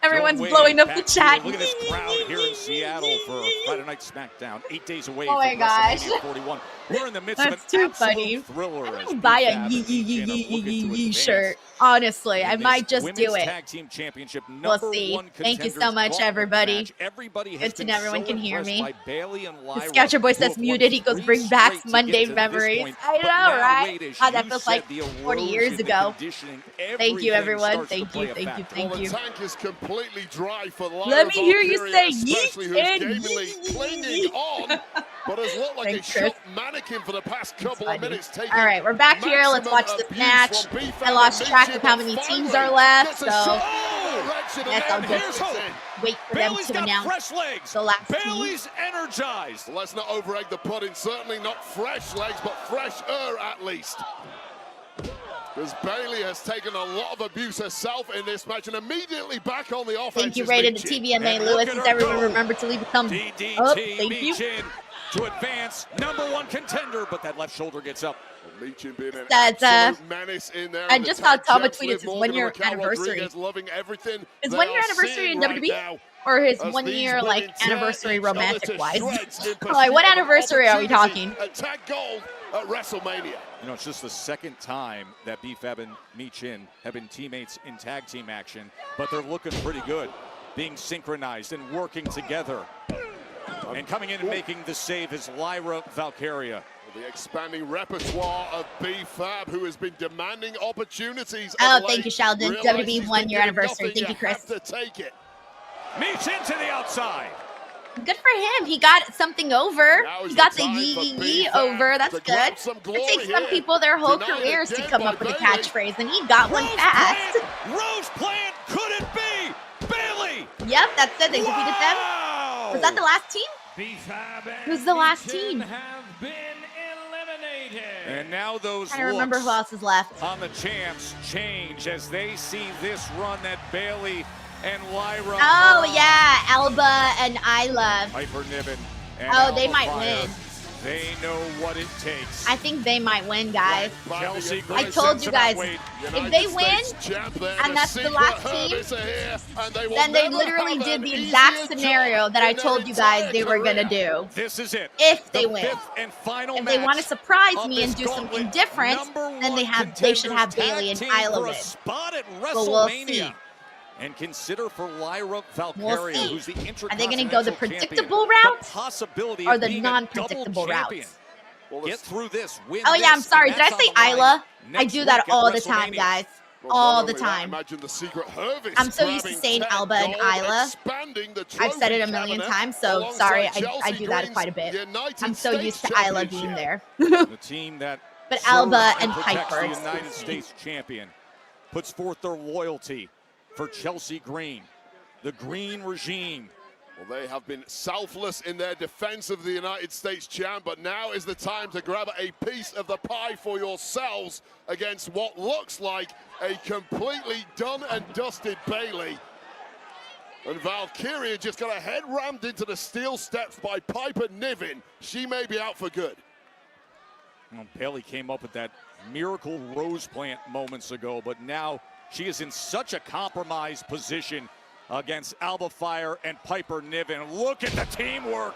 Everyone's blowing up the chat. Look at this crowd here in Seattle for Friday Night SmackDown. 8 days away Oh my from gosh. WrestleMania 41. We're in the midst That's of too an absolute funny. thriller. I as might buy a B-Fab and Michin are looking to advance shirt. Honestly, I in might this just do Women's it. Tag Team Championship We'll see. #1 Thank you so contenders much, gauntlet everybody. match. Everybody has Good to been know everyone so can hear impressed me. by Bayley and Lyra, Scoucher Boy who says have won muted. He goes, 3 bring back straight to Monday get to this memories. point. I But know, now, right? wait, as God, that you feels said, like the 40 erosion, years the ago. conditioning, Thank you, everything everyone. starts to Thank play you, a thank you, factor. thank Well, you. the tank is completely dry for Lyra Let me hear you Valkyria, say especially who's yeet and gamingly yeet. clinging on, but has looked like Thanks, a Chris. shook mannequin for the past couple of minutes. Taking All right, we're back here. Let's watch this maximum match. abuse from B-Fab I lost and track Michin, of how many but teams finally are left, gets a so shot. direction. Yes, I'll And just here's hope. wait for them Bailey's to got announce fresh legs. the last Bailey's energized. Well, let's not overegg the pudding. Certainly not fresh legs, but fresher at least. Because Bailey has taken a lot of abuse herself in this match and immediately back on the offense. Thank you, rated the TVMA, And Lewis. look at Does her everyone go. remember to leave a thumbs DDT up? Thank you. Michin to advance. #1 contender, but that left shoulder gets up. Michin being an That's, absolute menace in there. I And the just saw tag Tama champs, tweet Liv it's his Morgan 1-year and Raquel anniversary. Rodriguez loving everything His they 1-year are anniversary seeing in right WWE? now. Or his As 1 these year, women like, tear anniversary each other to romantic-wise? shreds in Like, what pursuit of anniversary are we opportunity talking? at Tag Gold at WrestleMania. You know, it's just the second time that B-Fab and Michin have been teammates in tag team action, but they're looking pretty good, being synchronized and working together. And coming in and making the save is Lyra Valkyria. The expanding repertoire of B-Fab, who has been demanding opportunities. Oh, of thank late. you, Sheldon. Realize WWE she's 1 been year given anniversary. nothing, Thank you, Chris. have to take it. Michin to the outside. Good for him. He got something over. Now is He got the the time for yee B-Fab over. That's to grab good. some It glory takes some here. people their whole Denied careers to again come by up with a Bailey. catchphrase, and he got one fast. Rose plant, could it be? Bailey. Yep, that's it. They defeated them. Wow. Was that the last team? Who's the last team? And now those I don't remember looks who else is left. on the champs change as they see this run that Bailey and Lyra. Oh, yeah. Alba and Isla. Piper Niven. And Oh, they Alba might Fire. win. They know what it takes. I think they might win, guys. Chelsea I Grayson told you guys, Wade. if they win, and that's the last team, then they literally did the exact scenario that I told you guys they were going to do. This is it. If they The win. fifth and final If they match want to surprise of me and this do something Gauntlet, different, then they should have contenders Bailey and tag team Isla for a win. spot at But we'll see. WrestleMania. And consider for Lyra Valkyria, We'll see. who's the Are they going to go the Intercontinental predictable champion, route the possibility or of the being a non-predictable double champion. route? Get through this, win Oh, yeah, I'm this, sorry. and Did I that's say on the line Isla? I next do that week at all the time, WrestleMania. guys. All the time. I'm so used to saying Alba and Isla. I've said it a million times, so sorry, I do that quite a bit. I'm so used to Isla being there. The team that But serves Alba and protects Piper, the United excuse me. States champion, puts forth their loyalty for Chelsea Green, the Green regime. Well, they have been selfless in their defense of the United States champ, but now is the time to grab a piece of the pie for yourselves against what looks like a completely done and dusted Bailey. And Valkyria just got her head rammed into the steel steps by Piper Niven. She may be out for good. Well, Bailey came up with that miracle rose plant moments ago, but now she is in such a compromised position against Alba Fire and Piper Niven. Look at the teamwork.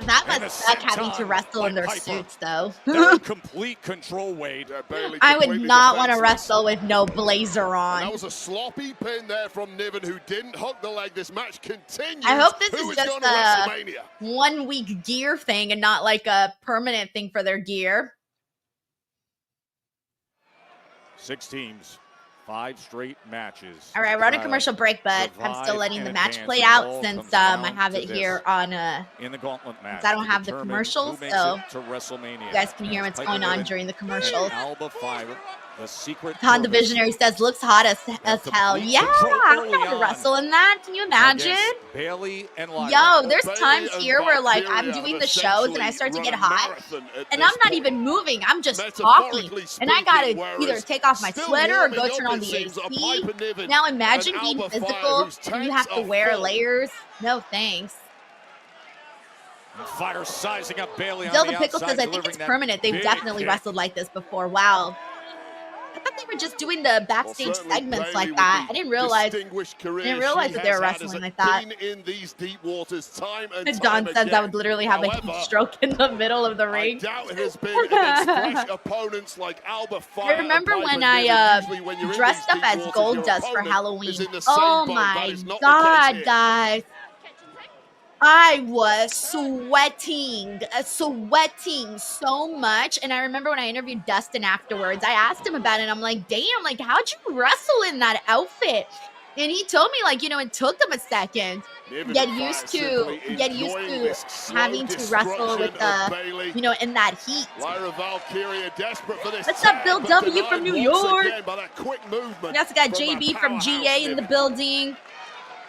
That And must the suck having to senton wrestle by in their Piper. suits, though. They're in complete control, Wade. Yeah, Bailey I would completely not want to defenseless. wrestle with no blazer And that on. was a sloppy pin there from Niven, who didn't hook the leg. This match continues. I hope this Who is going just to a WrestleMania? 1 week gear thing and not like a permanent thing for their gear. 6 teams, 5 straight matches. All right, we're on a commercial break, but I'm still survive letting and the match advance. play It out all since comes I down have to it this. here on In the Gauntlet match, I don't to have the determine commercials, who makes so it to WrestleMania. you guys can hear what's Piper going on Niven during the and commercials. Alba Fire, the secret. Con the purpose Visionary says, looks hot as hell. complete Yeah, control I'm early about to on wrestle in that. Can you imagine? against Bailey and Lyra. Yo, there's Bailey times and here where like I'm Valkyria doing have the shows and I start to essentially get run a hot. marathon at And this I'm not point. even moving. I'm just talking. Metaphorically And I speaking, gotta whereas either take off my still sweater or go warming turn up, on it the seems, are AC. Piper Niven Now imagine and being Alba Fire, physical whose and you tanks have to are wear full. layers. No thanks. Fire sizing up Bailey Still, on the the Pickle outside, says, I think delivering it's that permanent. They've big definitely kick. wrestled like this before. Wow. I thought they were just doing the backstage certainly segments Bailey like with that. the I didn't realize. distinguished career that she they were has had wrestling as like that. been in these deep waters time and And time Don says I would again. literally have a heat However, stroke in the middle of the I ring. doubt it has been against fresh opponents like Alba Fire. I remember and when Piper I Niven. Usually when you're in dressed these up deep as waters, Gold your Dust for opponent Halloween. is in the same Oh boat. my That is not the God, case here. guys. I was sweating so much. And I remember when I interviewed Dustin afterwards, I asked him about it. I'm like, damn, like, how'd you wrestle in that outfit? And he told me, like, you know, it took him a second. get used to having to wrestle with the, you know, in that heat. What's up, Bill W from New York? We also got JB from GA in the building.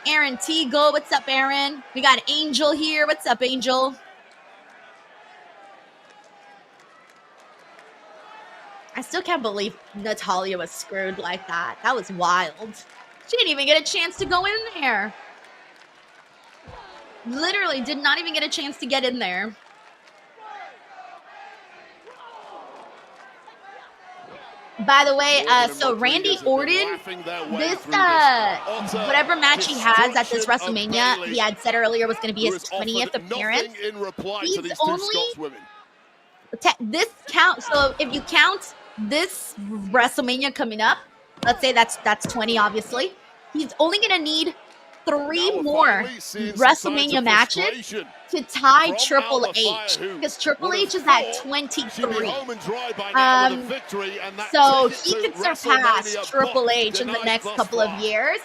Aaron Teagle, what's up, Aaron? We got Angel here. What's up, Angel? I still can't believe Natalya was screwed like that. That was wild. She didn't even get a chance to go in there. Literally did not even get a chance to get in there. By the way, so Randy Orton, this, whatever match he has at this WrestleMania, he had said earlier was going to be his 20th appearance. He's only, this count, so if you count this WrestleMania coming up, let's say that's 20, obviously, he's only going to need 3 more WrestleMania matches to tie Triple H, because Triple H is at 23. So he could surpass Triple H in the next couple of years.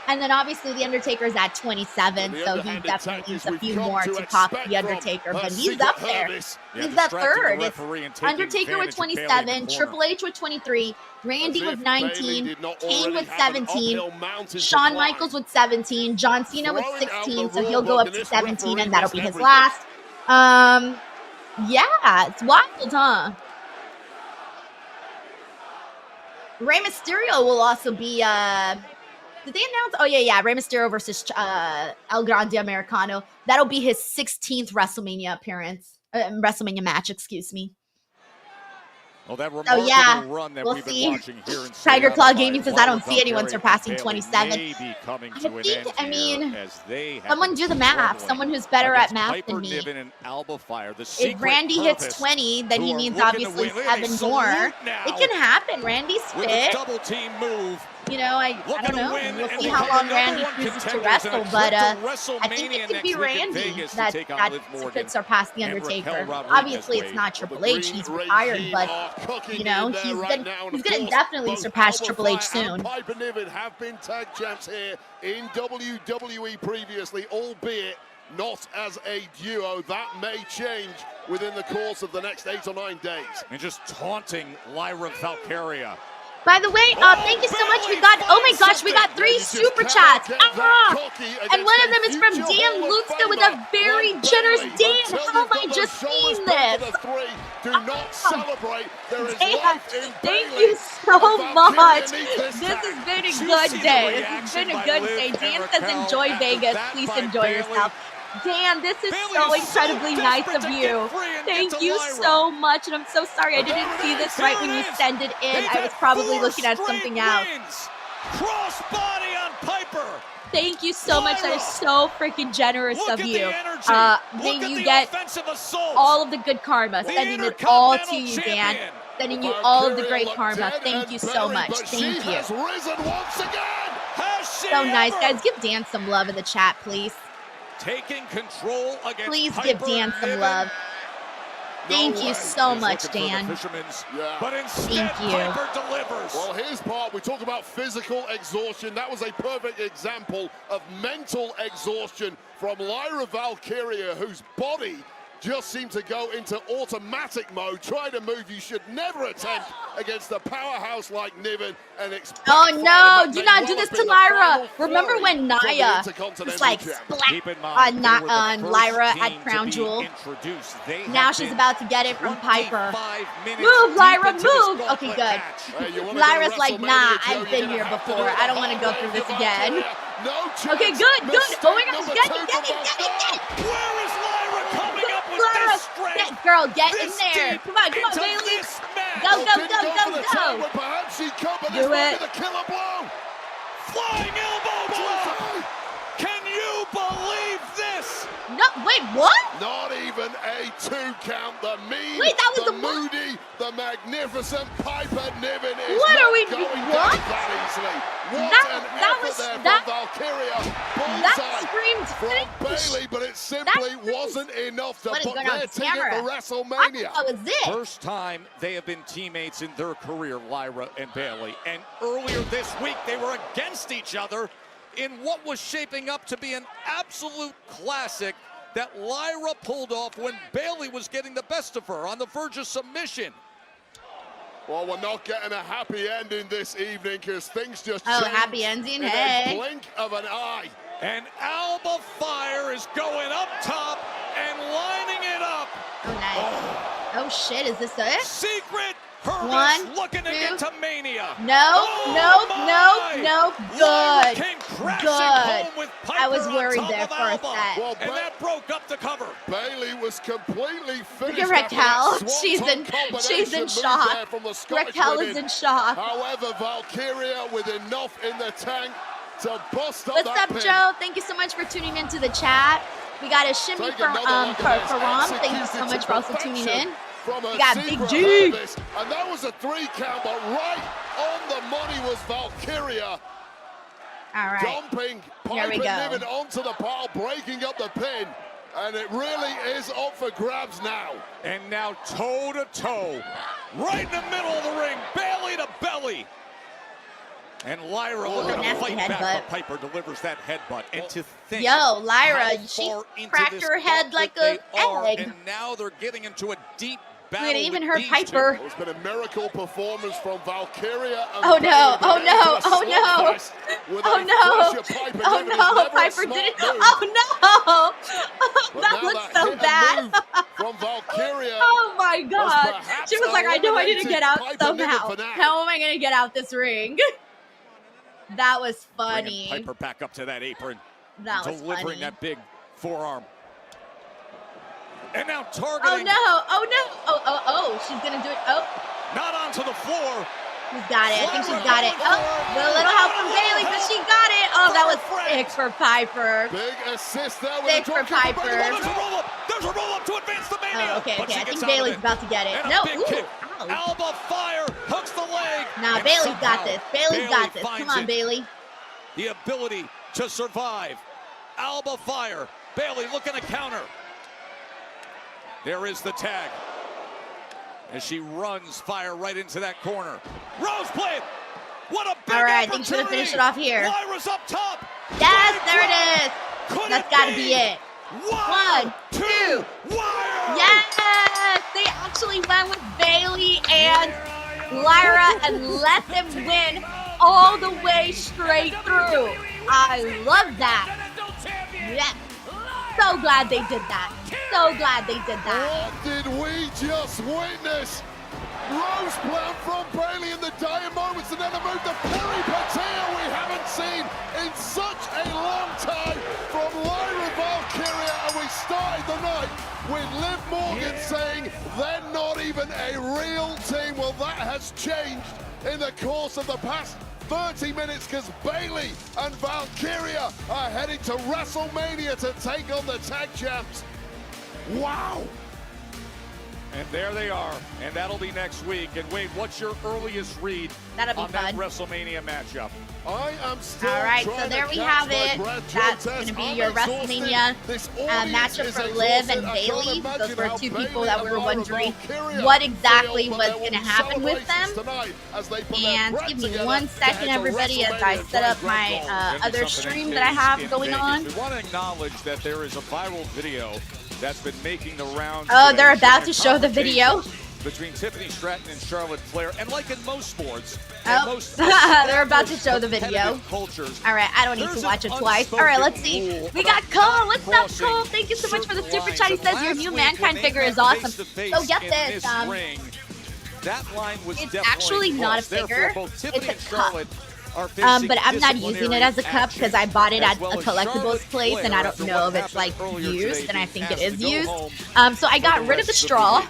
And then obviously The Undertaker is at 27, so he definitely needs a few more to top The Undertaker. But he's up there. He's at third. It's Undertaker with 27, Triple H with 23, Randy with 19, Kane with 17, Shawn Michaels with 17, John Cena with 16, so he'll go up to 17, and that'll be his last. Yeah, it's wild, huh? Rey Mysterio will also be, did they announce? Oh, yeah. Rey Mysterio versus El Grande Americano. That'll be his 16th WrestleMania appearance. WrestleMania match, excuse me. Well, that remarkable run that we've been watching here in Tiger Claw Gaming says, I don't see anyone surpassing 27. I mean, someone do the math. Someone who's better at math than me. If Randy hits 20, then he needs obviously 7 more. It can happen. Randy's fit. You know, I don't know. We'll see how long Randy chooses to wrestle, but I think it could be Randy that could surpass The Undertaker. Obviously, it's not Triple H. He's retired, but, you know, he's gonna definitely surpass Triple H soon. Piper Niven have been tag champs here in WWE previously, albeit not as a duo. That may change within the course of the next 8 or 9 days. And just taunting Lyra Valkyria. By the way, thank you so much. We got 3 super chats. And one of them is from Dan Lutska with a very generous Dan. How have I just seen this? Dan, thank you so much. This has been a good day. This has been a good day. Dan says enjoy Vegas. Please enjoy yourself. Dan, this is so incredibly nice of you. Thank you so much. And I'm so sorry I didn't see this right when you sent it in. I was probably looking at something else. Crossbody on Piper. Thank you so much. That is so freaking generous of you. May you get all of the good karma. Sending it all to you, Dan. Sending you all of the great karma. Thank you so much. Thank you. So nice, guys. Give Dan some love in the chat, please. Taking control against Please give Dan some love. Thank you so much, Dan. But thank you. Well, here's part. We talk about physical exhaustion. That was a perfect example of mental exhaustion from Lyra Valkyria, whose body just seemed to go into automatic mode, trying to move you should never attempt against a powerhouse like Niven. And oh no, do not do this to Lyra. Remember when Nia was like splat on Lyra at Crown Jewel? Now she's about to get it from Piper. Move, Lyra, move. Okay, good. Lyra's like, nah, I've been here before. I don't want to go through this again. Okay, good. Oh my gosh, get it. Where is Lyra coming up with this strength? Girl, get in there. Come on, Bailey. Go. Do it. Flying elbow drop. Can you believe this? No, wait, what? Not even a 2 count. The mean, wait, that was the moody, the magnificent Piper Niven is what not are we going doing? down that easily. That screamed from Bailey, but it simply wasn't enough to put their ticket for WrestleMania. That was it. First time they have been teammates in their career, Lyra and Bailey. And earlier this week, they were against each other in what was shaping up to be an absolute classic that Lyra pulled off when Bayley was getting the best of her on the verge of submission. Well, we're not getting a happy ending this evening because things just Oh, changed happy ending, in hey. a blink of an eye. And Alba Fire is going up top and lining it up. Oh, nice. Oh, shit. Is this it? Secret Hermes One, looking to get to Mania. No, no, my! no. Lyra Good. came crashing Good. home with Piper I was on worried top there of for a Alba. sec. Well, And that broke up the cover. Bayley was completely finished. Look at Raquel. after that she's swanton in combination shock. move there from the Scottish Raquel women. is in shock. However, Valkyria with enough in the tank to bust up What's that up, pin. Joe? Thank you so much for tuning into the chat. We got a shimmy Take from another look at this. Ram. Thank you so Executed much to for also tuning perfection in. from a We got secret Big G. Hermes. And that was a 3 count, but right on the money was Valkyria. All right. Dumping Here we Piper go. Niven onto the pile, breaking up the pin. And it really is up for grabs now. And now toe to toe, right in the middle of the ring, Bayley to belly. And Lyra looking to nasty fight back, headbutt. but Piper delivers that headbutt. And to think, Yo, Lyra, how she far into cracked this her head gauntlet like they a are, egg. and now they're getting into a deep battle. Look at even with her these Piper. two. It's been a miracle performance from Valkyria. And Oh, no. Bayley, Oh, but no. into a Oh, no. slugfest with Oh a no! flash of Piper Oh Niven is no! never a Piper smart did it! move. Oh no! But That now looks that so hit and bad. move from Valkyria. Oh my god! perhaps She was like, "I know I need to get out eliminated Piper Niven somehow. for now. How am I gonna get out this ring?" That was Bringing funny. Piper back up to that apron, That was delivering funny. that big forearm. And now Oh targeting, no! Oh no! Oh! She's gonna do it. Oh, not onto the floor. she's got it. I think she's got it. Oh, with a little help from Bayley, but she got it. Oh, that was sick for Piper. Big assist there with Sick the for drop kick. Piper. There's a roll up. There's a roll up to advance the Mania. Oh, okay, But okay. she I gets think out of Bayley's it. about to get it. And a No, big ooh, kick. ow. Alba Fire hooks the leg. Nah, and Bailey's got somehow this. Bailey's got this. finds Come on, it. Bayley. The ability to survive. Alba Fire. Bayley looking to counter. There is the tag. As she runs Fire right into that corner. Rose play it. What a big All right, I think she's gonna finish it off here. Lyra's up top. Yes, Big there it drop. is. Could That's it gotta be it. Wire. One, 2. Wire. Yes, they actually went with Bayley and Lyra and let them win all the way straight through. I love that. Yes. So glad they did that. So glad they did that. What did we just witness? Rose plan from Bayley in the dire moments, and then a move to peripateia we haven't seen in such a long time from Lyra Valkyria, and we started the night with Liv Morgan saying they're not even a real team. Well, that has changed in the course of the past 30 minutes because Bayley and Valkyria are heading to WrestleMania to take on the tag champs. Wow. And there they are, and that'll be next week. And Wade, what's your earliest read That'll be on that fun. WrestleMania matchup? I am still All right, so trying there to we catch have my it. breath. That's Joe going to says, be "I'm your exhausted. WrestleMania This audience matchup is for Liv and exhausted. I can't Bayley. imagine Those were how two people Bayley that and we were Lyra wondering Valkyria what exactly feel, but was there will going to be happen with them. celebrations tonight as they put their And bread give me together 1 to second, head to everybody, as I WrestleMania set up Grand my Goal. Gonna be other something stream in that I have Vegas. going on. We want to acknowledge that there is a viral video that's been making the rounds. Oh, today, they're about showing to show the video. between Tiffany Stratton and Charlotte Flair, and like in most sports, Oh, and most they're about to show the video. competitive cultures, All right, I don't need there's to watch it an twice. All right, let's see. unspoken We rule got Cole. What's up, crossing Cole? Thank you so much for the certain super chat. He lines. says your And new last week, Mankind when they figure is met awesome. face-to-face So get in this. ring, that line was It's definitely actually not a crossed. Therefore, figure. both Tiffany It's a and cup. Charlotte are facing But I'm not using it as a cup because I bought it as at well a as collectibles Charlotte place, and I Flair don't after know what if it's like happened earlier used, today, and I being think it asked is to go used. home So I for got the rid of the rest straw.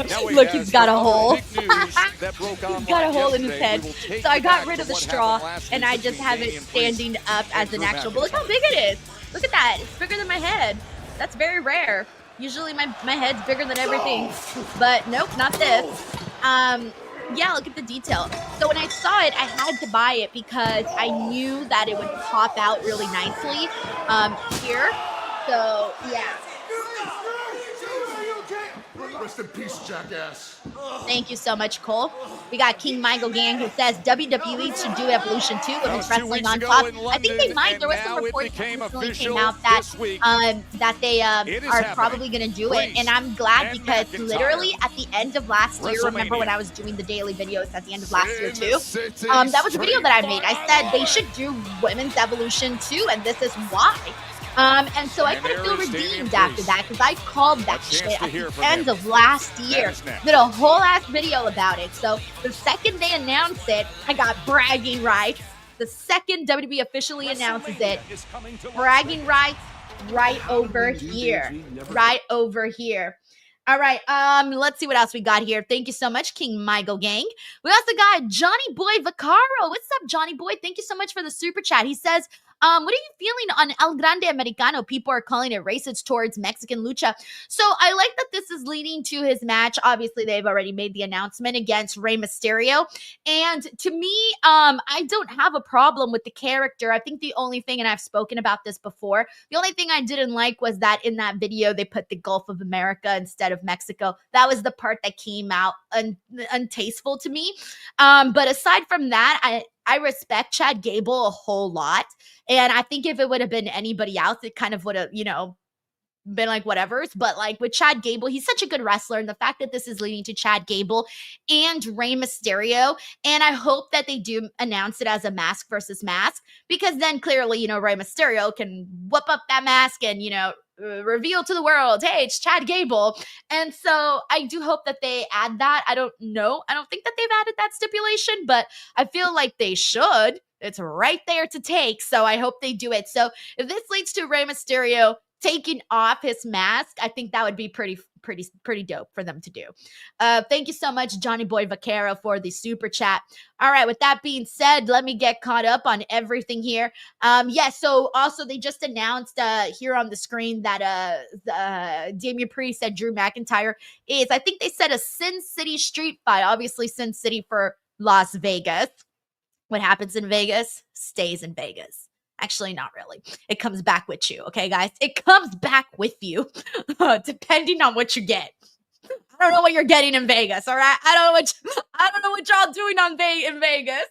Now we Look, have he's got a some hole. big news that broke He's got a online hole in his yesterday. head. We will take So I you got back rid to of the what straw, happened last and week I just between have it Damian Priest standing up as and an Drew actual. But look how McIntyre. big it is. Look at that. It's bigger than my head. That's very rare. Usually my head's bigger than everything. But nope, not this. Yeah, look at the detail. So when I saw it, I had to buy it because I knew that it would pop out really nicely here. So, yeah. Rest in peace, jackass. Thank you so much, Cole. We got King Michael Gang who says WWE should do Evolution 2 with his wrestling on top. I think they might. There was some reports that recently came out that that they are probably going to do it, and I'm glad because literally at the end of last year, remember when I was doing the daily videos at the end of last year too? That was a video that I made. I said they should do Women's Evolution 2, and this is why. And so I kind of feel redeemed after that because I called that shit at the end of last year. Did a whole ass video about it. So the second they announced it, I got bragging rights. The second WWE officially announces it, bragging rights right over here. Right over here. All right, let's see what else we got here. Thank you so much, King Michael Gang. We also got Johnny Boy Vaccaro. What's up, Johnny Boy? Thank you so much for the super chat. He says, what are you feeling on El Grande Americano? People are calling it racist towards Mexican lucha. So I like that this is leading to his match. Obviously, they've already made the announcement against Rey Mysterio. And to me, I don't have a problem with the character. I think the only thing, and I've spoken about this before, the only thing I didn't like was that in that video, they put the Gulf of America instead of Mexico. That was the part that came out untasteful to me. But aside from that, I respect Chad Gable a whole lot. And I think if it would have been anybody else, it kind of would have, been like whatever's. But like with Chad Gable, he's such a good wrestler. And the fact that this is leading to Chad Gable and Rey Mysterio, and I hope that they do announce it as a mask versus mask, because then clearly, Rey Mysterio can whip up that mask and, reveal to the world, hey, it's Chad Gable. And so I do hope that they add that. I don't know. I don't think that they've added that stipulation, but I feel like they should. It's right there to take. So I hope they do it. So if this leads to Rey Mysterio taking off his mask, I think that would be pretty dope for them to do. Thank you so much, Johnny Boy Vaccaro, for the super chat. All right, with that being said, let me get caught up on everything here. So also they just announced here on the screen that Damian Priest said Drew McIntyre is, I think they said, a Sin City street fight. Obviously, Sin City for Las Vegas. What happens in Vegas stays in Vegas. Actually, not really. It comes back with you, okay, guys? It comes back with you, depending on what you get. I don't know what you're getting in Vegas, all right? I don't know what y'all doing in Vegas.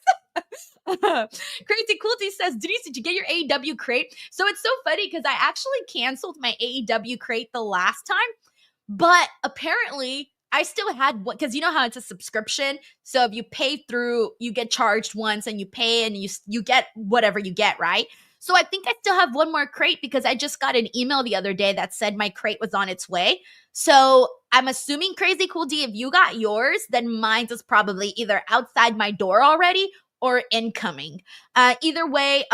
Crazy Coolty says, Denise, did you get your AEW crate? So it's so funny because I actually canceled my AEW crate the last time, but apparently I still had one, because you know how it's a subscription. So if you pay through, you get charged once, and you pay and you get whatever you get, right? So I think I still have one more crate because I just got an email the other day that said my crate was on its way. So I'm assuming, Crazy Cool D, if you got yours, then mine is probably either outside my door already or incoming. Either way,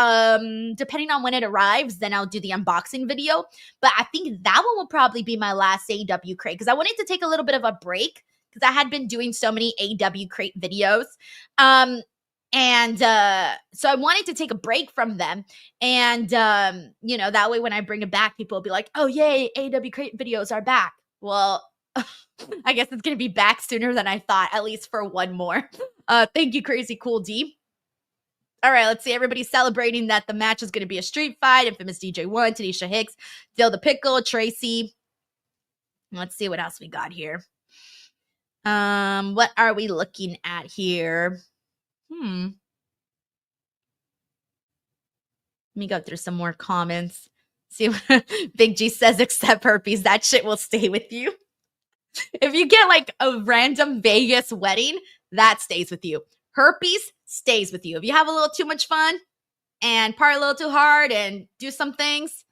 depending on when it arrives, then I'll do the unboxing video. But I think that one will probably be my last AEW crate because I wanted to take a little bit of a break because I had been doing so many AEW crate videos. So I wanted to take a break from them. And, that way when I bring it back, people will be like, oh, yay, AEW crate videos are back. Well, I guess it's going to be back sooner than I thought, at least for one more. Thank you, Crazy Cool D. All right, let's see. Everybody's celebrating that the match is going to be a street fight. Infamous DJ1, Tanisha Hicks, Dill the Pickle, Tracy. Let's see what else we got here. What are we looking at here? Let me go through some more comments. See what Big G says, except herpes. That shit will stay with you. If you get like a random Vegas wedding, that stays with you. Herpes stays with you. If you have a little too much fun and party a little too hard and do some things,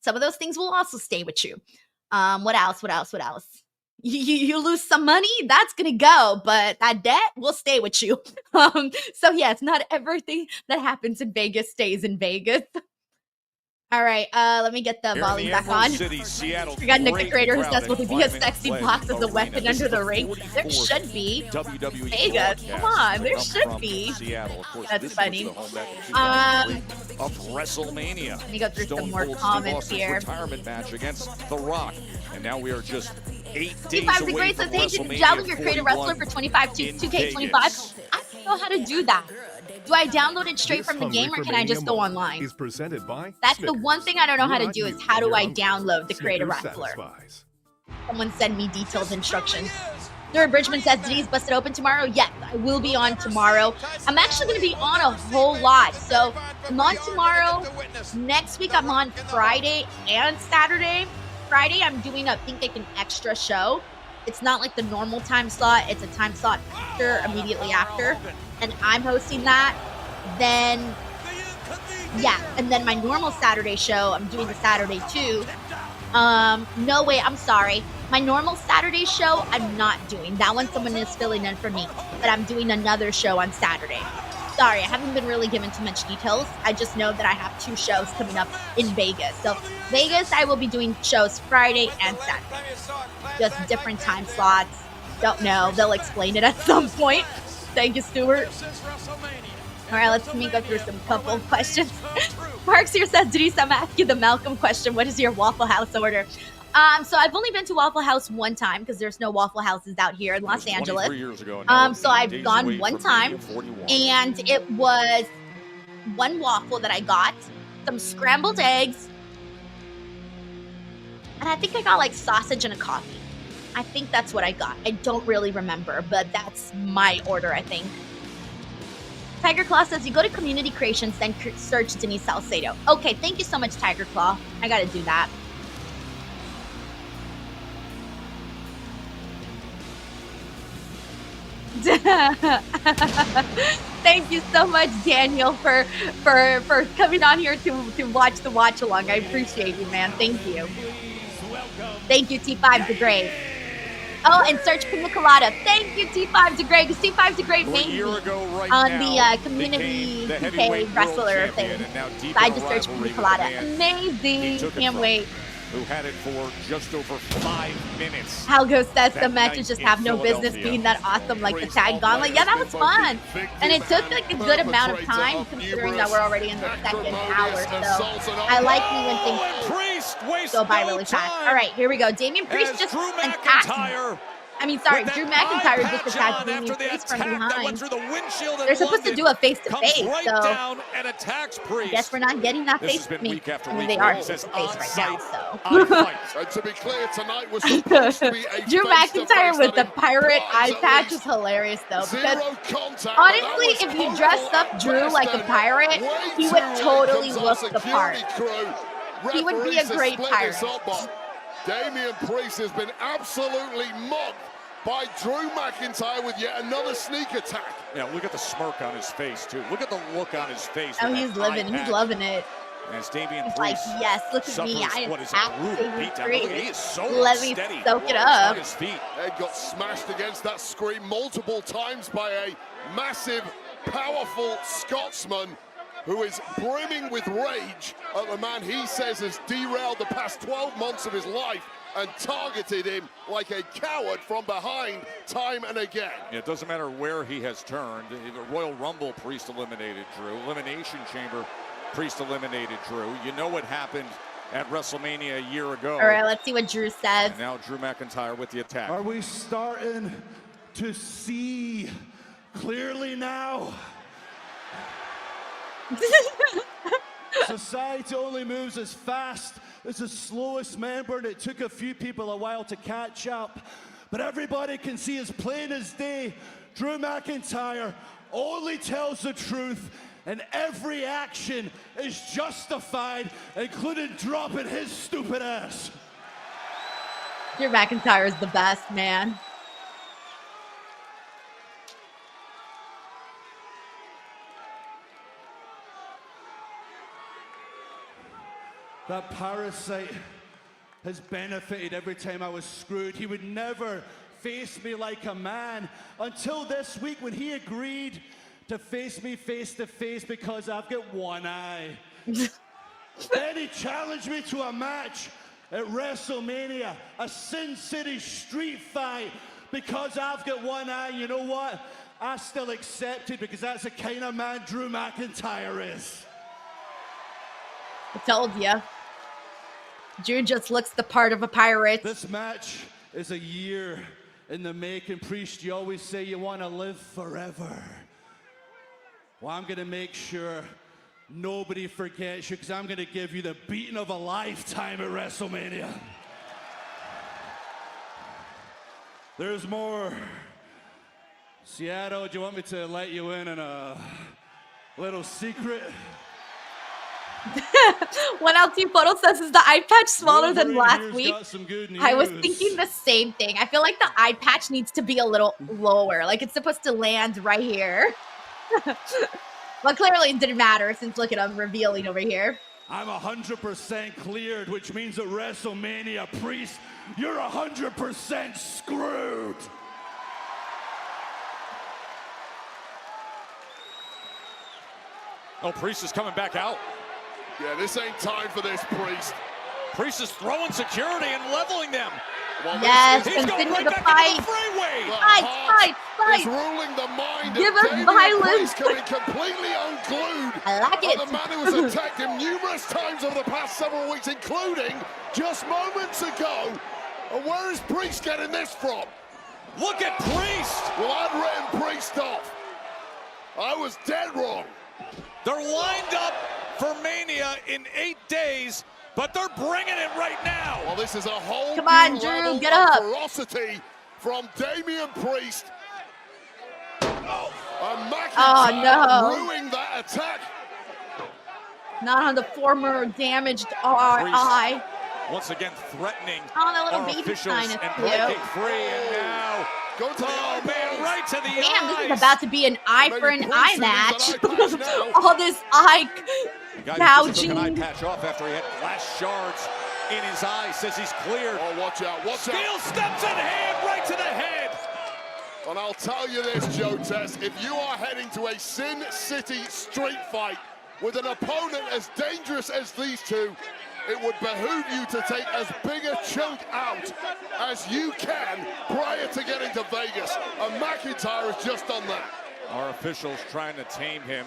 some of those things will also stay with you. What else? You lose some money, that's going to go, but that debt will stay with you. So yes, not everything that happens in Vegas stays in Vegas. All right, let me get the volume back on. We got Nick the Creator who says, will there be a sexy box as a weapon under the ring? There should be. Vegas, come on, there should be. That's funny. Of WrestleMania. Let me go through some more comments here. Retirement match against The Rock, and now we are just 8 days away Great from says, hey, did WrestleMania download your Creator 41 Wrestler for 2K25? I don't know how to do that. Do I download it straight from the game or can I just go online? That's the one thing I don't know how to do is how do I download the Creator Wrestler? Someone send me detailed instructions. Stuart Bridgman says, Denise busted open tomorrow. Yes, I will be on tomorrow. I'm actually going to be on a whole lot. So I'm on tomorrow. Next week, I'm on Friday and Saturday. Friday, I'm doing, I think, like an extra show. It's not like the normal time slot. It's a time slot immediately after. And I'm hosting that. Then, yeah. And then my normal Saturday show, I'm doing the Saturday too. No, wait, I'm sorry. My normal Saturday show, I'm not doing. That one someone is filling in for me. But I'm doing another show on Saturday. Sorry, I haven't been really given too much details. I just know that I have 2 shows coming up in Vegas. So Vegas, I will be doing shows Friday and Saturday. Just different time slots. Don't know. They'll explain it at some point. Thank you, Stuart. All right, let me go through some couple of questions. Marks here says, Denise, I'm asking the Malcolm question. What is your Waffle House order? So I've only been to Waffle House one time because there's no Waffle Houses out here in Los Angeles. Years ago, so I've gone one time, and it was 1 waffle that I got, some scrambled eggs, and I think I got like sausage and a coffee. I think that's what I got. I don't really remember, but that's my order, I think. Tiger Claw says, you go to Community Creations, then search Denise Salcedo. Okay, thank you so much, Tiger Claw. I gotta do that. Thank you so much, Daniel, for coming on here to watch the watch along. I appreciate you, man. Thank you. Thank you, T5 the Great. Oh, and search Pina Colada. Thank you, T5 the Great, because T5 the Great made me on the community PK wrestler thing. So I just searched Pina Colada. Amazing. Can't wait. Who had it for just over 5 minutes. Halgo says the matches just have no business being that awesome, like the tag gauntlet. Yeah, that was fun. And it took like a good amount of time, considering that we're already in the 2nd hour. So I like me when things go by really fast. All right, here we go. Damian Priest just attacked. Drew McIntyre just attacked Damian Priest from behind. They're supposed to do a face-to-face, so I guess we're not getting that face-to-face. I mean, they are face-to-face right now, so. And to be clear, tonight was supposed to be a Drew McIntyre with the pirate eye patch is hilarious, though, because honestly, if you dressed up Drew like a pirate, he would totally look the part. He would be a great pirate. Damian Priest has been absolutely mocked by Drew McIntyre with yet another sneak attack. Yeah, look at the smirk on his face, too. Look at the look on his face. Oh, he's living. He's loving it. As Damian He's Priest like, yes, look at me. I attacked Damian Priest. He is so Let me steady. soak it up. His feet. Ed got smashed against that screen multiple times by a massive, powerful Scotsman who is brimming with rage at the man he says has derailed the past 12 months of his life and targeted him like a coward from behind time and again. Yeah, it doesn't matter where he has turned. The Royal Rumble, Priest eliminated Drew. Elimination Chamber, Priest eliminated Drew. You know what happened at WrestleMania a year ago. All right, let's see what Drew says. And now Drew McIntyre with the attack. Are we starting to see clearly now? Society only moves as fast as the slowest member, and it took a few people a while to catch up. But everybody can see as plain as day, Drew McIntyre only tells the truth, and every action is justified, including dropping his stupid ass. Drew McIntyre is the best, man. That parasite has benefited every time I was screwed. He would never face me like a man until this week when he agreed to face me face to face because I've got one eye. Then he challenged me to a match at WrestleMania, a Sin City street fight because I've got one eye. You know what? I still accept it because that's the kind of man Drew McIntyre is. I told you. Drew just looks the part of a pirate. This match is a year in the making. Priest, you always say you want to live forever. Well, I'm going to make sure nobody forgets you because I'm going to give you the beating of a lifetime at WrestleMania. There's more. Seattle, do you want me to let you in on a little secret? One LT photo says, is the eye patch smaller than Wolverine last here's week? got some good I was news. thinking the same thing. I feel like the eye patch needs to be a little lower. Like it's supposed to land right here. But clearly it didn't matter since look at him revealing over here. I'm 100% cleared, which means at WrestleMania, Priest, you're 100% screwed. Oh, Priest is coming back out. Yeah, this ain't time for this, Priest. Priest is throwing security and leveling them. Well, Yes, He's going continue right the back fight. into the freeway. Fight. Is ruling the mind Give of us Damian violence. Priest coming completely unglued. I like by it. the man who has attacked him numerous times over the past several weeks, including just moments ago. And where is Priest getting this from? Look at Priest. Well, I'd written Priest off. I was dead wrong. They're lined up for Mania in 8 days, but they're bringing it right now. Well, this is a whole Come on, new Drew, level get of up. ferocity from Damian Priest. And McIntyre Oh, no. ruining that attack. Not on the former damaged eye. Once again threatening Oh, that little our baby officials sign is and cute. breaking free, and now Go to the oh man, eyeballs. right to the Damn, eyes. this is about to be an eye Maybe for an Priest eye needs match. an eye patch now. All this eye The guy who just took an eye gouging. patch off after he had glass shards in his eye says he's cleared. Oh, watch out, watch Steel out. steps in hand, right to the head. And I'll tell you this, Joe Tess, if you are heading to a Sin City street fight with an opponent as dangerous as these two, it would behoove you to take as big a chunk out as you can prior to getting to Vegas. And McIntyre has just done that. Our officials trying to tame him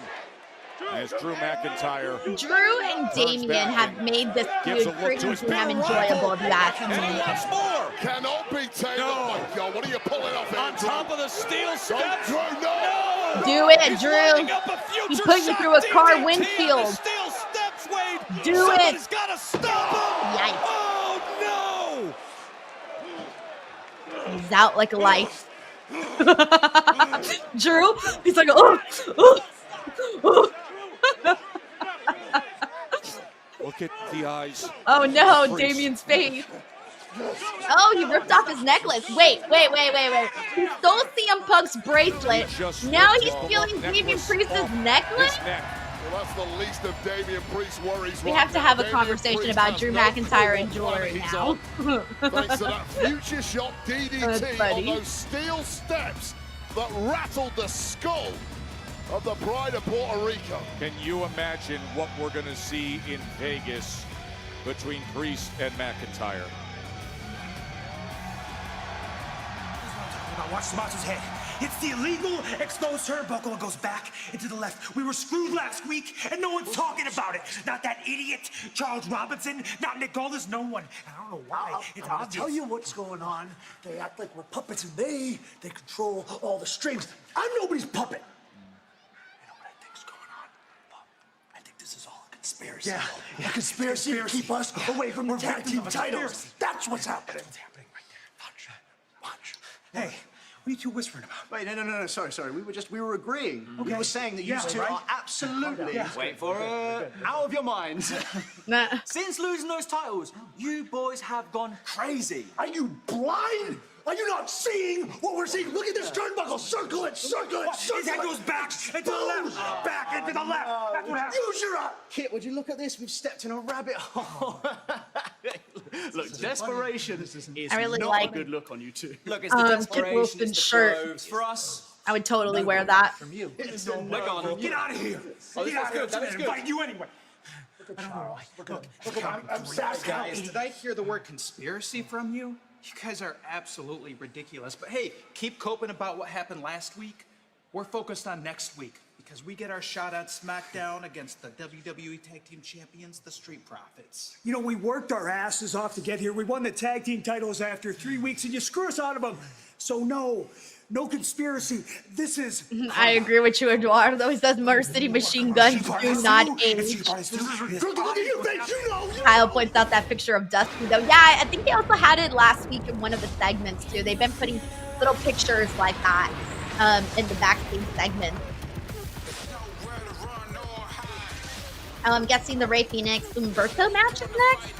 as Drew McIntyre Drew and Damian have made this gives feud a look pretty to his damn big enjoyable, if you ask and he me. wants more. Cannot be tamed. No. Oh my God, what are you pulling off here, On top of the steel Don't, steps. Drew, no! Do it, He's Drew. lining up a future He put you shot through a car DDT on the windshield. steel steps, Wade. Do Somebody's it. got to stop him. Yikes. Oh no! He's out like a light. Drew, he's like, oh. Look at the eyes. Oh no, Priest. Damian's face. Oh, he ripped off his necklace. Wait. He stole CM Punk's bracelet. Now he's stealing Damian Priest's necklace? His neck. Well, that's the least of Damian Priest's worries. We right have to now. have a Damian conversation Priest about has Drew no McIntyre clue and what jewelry he's now. on. Thanks to that future shot That's DDT funny. on those steel steps that rattled the skull of the Pride of Puerto Rico. Can you imagine what we're going to see in Vegas between Priest and McIntyre? Watch the monster's head. It's the illegal exposed turnbuckle that goes back into the left. We were screwed last week, and no one's talking about it. Not that idiot Charles Robinson, not Nick Aldis, no one. And I don't know why. It's I'll obvious. tell you what's going on. They act like we're puppets, and they control all the strings. I'm nobody's puppet. You know what I think's going on? I think this is all a conspiracy. Yeah, a conspiracy to keep us away from the tag team titles. That's what's happening. It's happening right there. Watch. Hey, what are you two whispering about? Wait, no, sorry. We were agreeing. We were saying that you Yeah, two right. are absolutely, wait for it, out of your minds. Nah. Since losing those titles, you boys have gone crazy. Are you blind? Are you not seeing what we're seeing? Look at this turnbuckle. Circle it. His head goes back into the left. Back into the left. That's what happened. Use your eye. Kit, would you look at this? We've stepped in a rabbit hole. Look, desperation is I really not like a good look on you two. Look, it's the Kip desperation, Wilson's it's the shirt. clothes. For us, I would totally wear that. It's a no. get out of here. Get out of here. I'm inviting you anyway. I'm sad, Guys, did I hear the word conspiracy from you? You guys are absolutely ridiculous. But hey, keep coping about what happened last week. We're focused on next week because we get our shot at SmackDown against the WWE Tag Team Champions, the Street Profits. You know, we worked our asses off to get here. We won the tag team titles after 3 weeks, and you screw us out of them. So no conspiracy. This is... I agree with you, Eduardo. He says Mercy Machine Guns do not age. Kyle points out that picture of Dusty, though. Yeah, I think they also had it last week in one of the segments, too. They've been putting little pictures like that in the backstage segment. I'm guessing the Rey Fenix Berto match is next.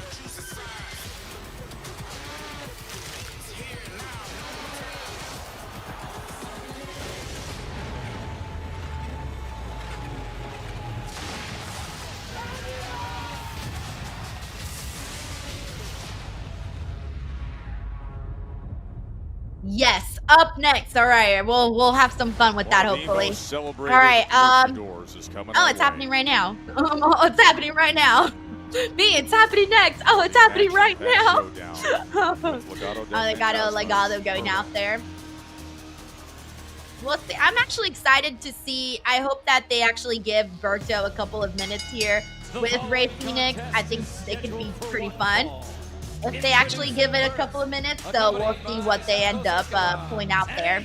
Yes, up next. All right, we'll have some fun with that, hopefully. All right. It's happening right now. It's happening right now. Me, it's happening next. Oh, it's happening right now. They got a Legado going out there. We'll see. I'm actually excited to see. I hope that they actually give Berto a couple of minutes here with Rey Fenix. I think they could be pretty fun if they actually give it a couple of minutes, so we'll see what they end up pulling out there.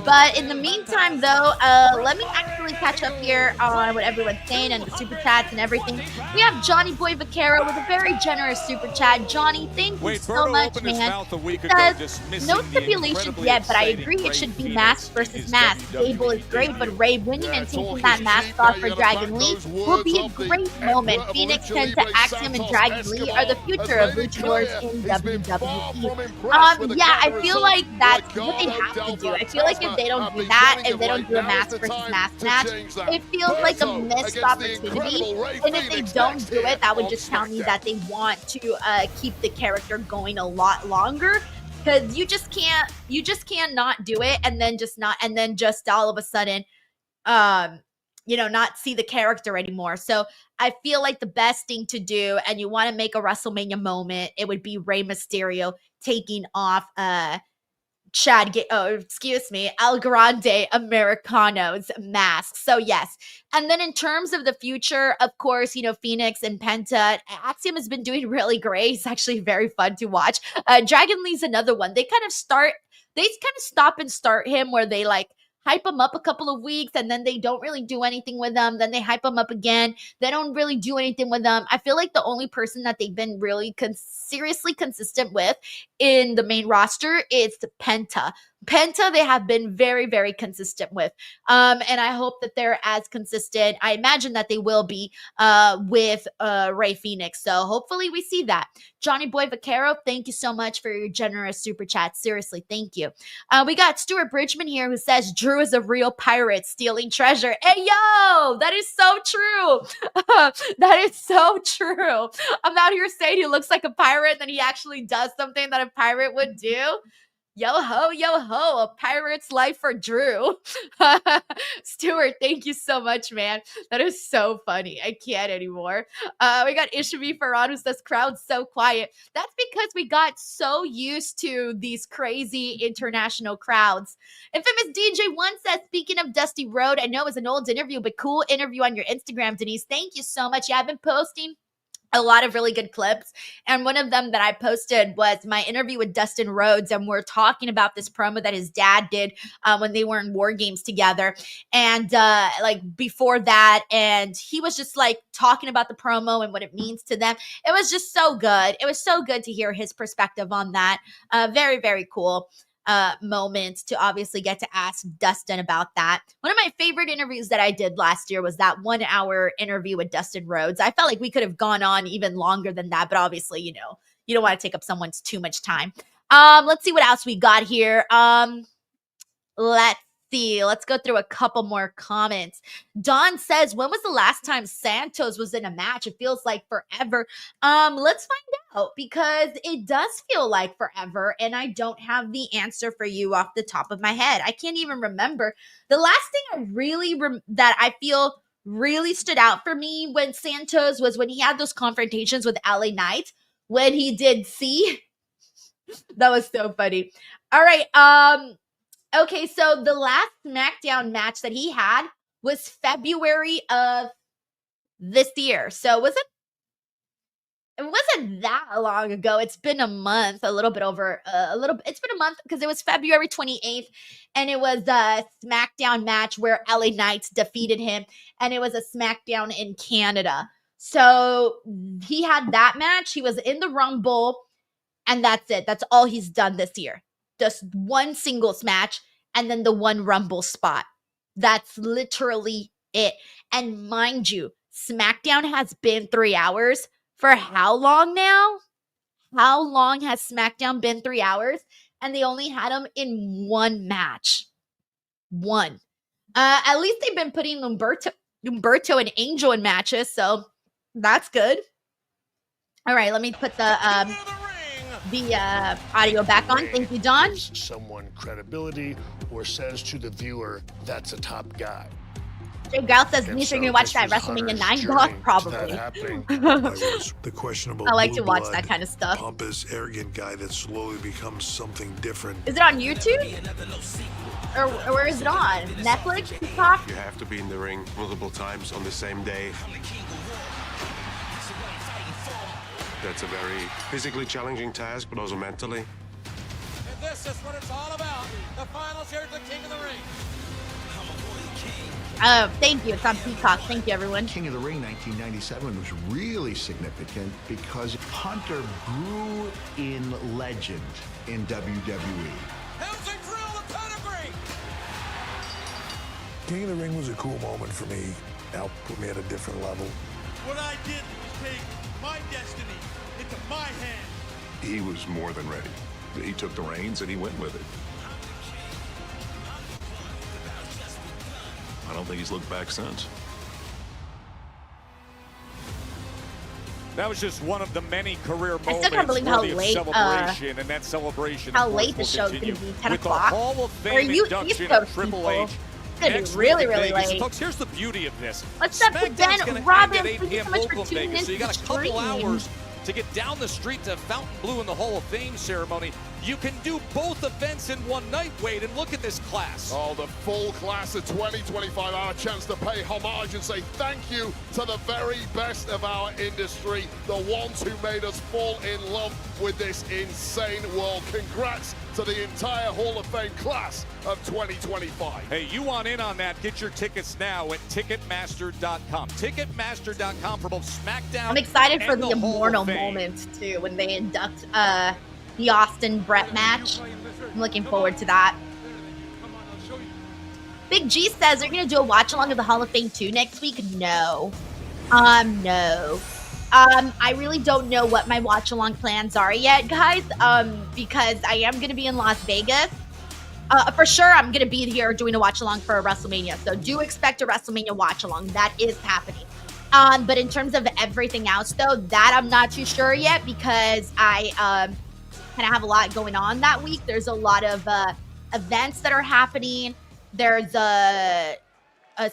But in the meantime, though, let me actually catch up here on what everyone's saying and the super chats and everything. We have Johnny Boy Vaquero with a very generous super chat. Johnny, thank you so much, man. Says, no stipulations yet, but I agree it should be mask versus mask. Gable is great, but Rey winning and taking that mask off for Dragon Lee will be a great moment. Phoenix, Penta, Axiom, and Dragon Lee are the future of luchadors in WWE. Yeah, I feel like that's what they have to do. I feel like if they don't do that, if they don't do a mask versus mask match, it feels like a missed opportunity. And if they don't do it, that would just tell me that they want to keep the character going a lot longer. Because you just can't not do it and then just all of a sudden not see the character anymore. So I feel like the best thing to do, and you want to make a WrestleMania moment, it would be Rey Mysterio taking off El Grande Americano's mask. So yes. And then in terms of the future, of course, Phoenix and Penta, Axiom has been doing really great. It's actually very fun to watch. Dragon Lee's another one. They kind of stop and start him where they hype him up a couple of weeks and then they don't really do anything with them. Then they hype him up again. They don't really do anything with them. I feel like the only person that they've been really seriously consistent with in the main roster is Penta. Penta, they have been very, very consistent with. And I hope that they're as consistent. I imagine that they will be with Rey Fenix. So hopefully we see that. Johnny Boy Vaquero, thank you so much for your generous super chat. Seriously, thank you. We got Stuart Bridgman here who says Drew is a real pirate stealing treasure. Hey, yo, that is so true. That is so true. I'm out here saying he looks like a pirate, then he actually does something that a pirate would do. Yo ho, a pirate's life for Drew. Stuart, thank you so much, man. That is so funny. I can't anymore. We got Ishabi Farhan who says, crowd's so quiet. That's because we got so used to these crazy international crowds. Infamous DJ1 says, speaking of Dusty Rhodes, I know it was an old interview, but cool interview on your Instagram, Denise. Thank you so much. Yeah, I've been posting a lot of really good clips. And one of them that I posted was my interview with Dustin Rhodes. And we're talking about this promo that his dad did when they were in War Games together. And before that, and he was just talking about the promo and what it means to them. It was just so good. It was so good to hear his perspective on that. Very, very cool moment to obviously get to ask Dustin about that. One of my favorite interviews that I did last year was that 1 hour interview with Dustin Rhodes. I felt like we could have gone on even longer than that, but obviously, you don't want to take up someone's too much time. Let's see what else we got here. Let's see. Let's go through a couple more comments. Don says, when was the last time Santos was in a match? It feels like forever. Let's find out, because it does feel like forever, and I don't have the answer for you off the top of my head. I can't even remember. The last thing I really that I feel really stood out for me when Santos was when he had those confrontations with LA Knight, when he did C. That was so funny. All right. Okay, so the last SmackDown match that he had was February of this year. So it wasn't that long ago. It's been a month, a little bit over it's been a month because it was February 28th and it was a SmackDown match where LA Knights defeated him and it was a SmackDown in Canada. So he had that match. He was in the Rumble and that's it. That's all he's done this year. Just one singles match and then the one Rumble spot. That's literally it. And mind you, SmackDown has been 3 hours for how long now? How long has SmackDown been 3 hours? And they only had him in one match. One. At least they've been putting Berto and Angel in matches, so that's good. All right, let me put the audio back on. Thank you, Don. Someone credibility or says to the viewer, that's a top guy. Jay Grout says, Denise, you're going to watch that WrestleMania 9 block? Probably. The questionable I like to watch that kind of stuff. Pompous, arrogant guy that slowly becomes something different. Is it on YouTube? Or where is it on? Netflix? TikTok? You have to be in the ring multiple times on the same day. That's a very physically challenging task, but also mentally. And this is what it's all about. The finals here at the King of the Ring. Thank you. It's on Peacock. Thank you, everyone. King of the Ring 1997 was really significant because Hunter grew in legend in WWE. How's it drill the pedigree? King of the Ring was a cool moment for me. Now put me at a different level. What I did was take my destiny into my hands. He was more than ready. He took the reins and he went with it. I don't think he's looked back since. That was just one of the many career moments. I still can't believe how late, celebration, and that celebration, how late the show's going to be, 10 o'clock. Or you East Coast people. It's going to be really, really late. Folks, here's the beauty of this. What's up to Ben, Robin? Thank you so much for tuning in so you got a couple hours to get down the street to Fontainebleau in the Hall of Fame ceremony. You can do both events in one night, Wade, and look at this class. Oh, the full class of 2025, our chance to pay homage and say thank you to the very best of our industry, the ones who made us fall in love with this insane world. Congrats to the entire Hall of Fame class of 2025. Hey, you want in on that? Get your tickets now at Ticketmaster.com. Ticketmaster.com for both SmackDown. I'm excited for the Hall immortal of Fame. moment, too, when they induct the Austin Brett match. I'm looking forward to that. Big G says they're gonna do a watch along of the Hall of Fame 2 next week. No. No. I really don't know what my watch along plans are yet, guys. Because I am gonna be in Las Vegas. For sure, I'm gonna be here doing a watch along for a WrestleMania. So do expect a WrestleMania watch along. That is happening. But in terms of everything else, though, that I'm not too sure yet because I kind of have a lot going on that week. There's a lot of events that are happening. There's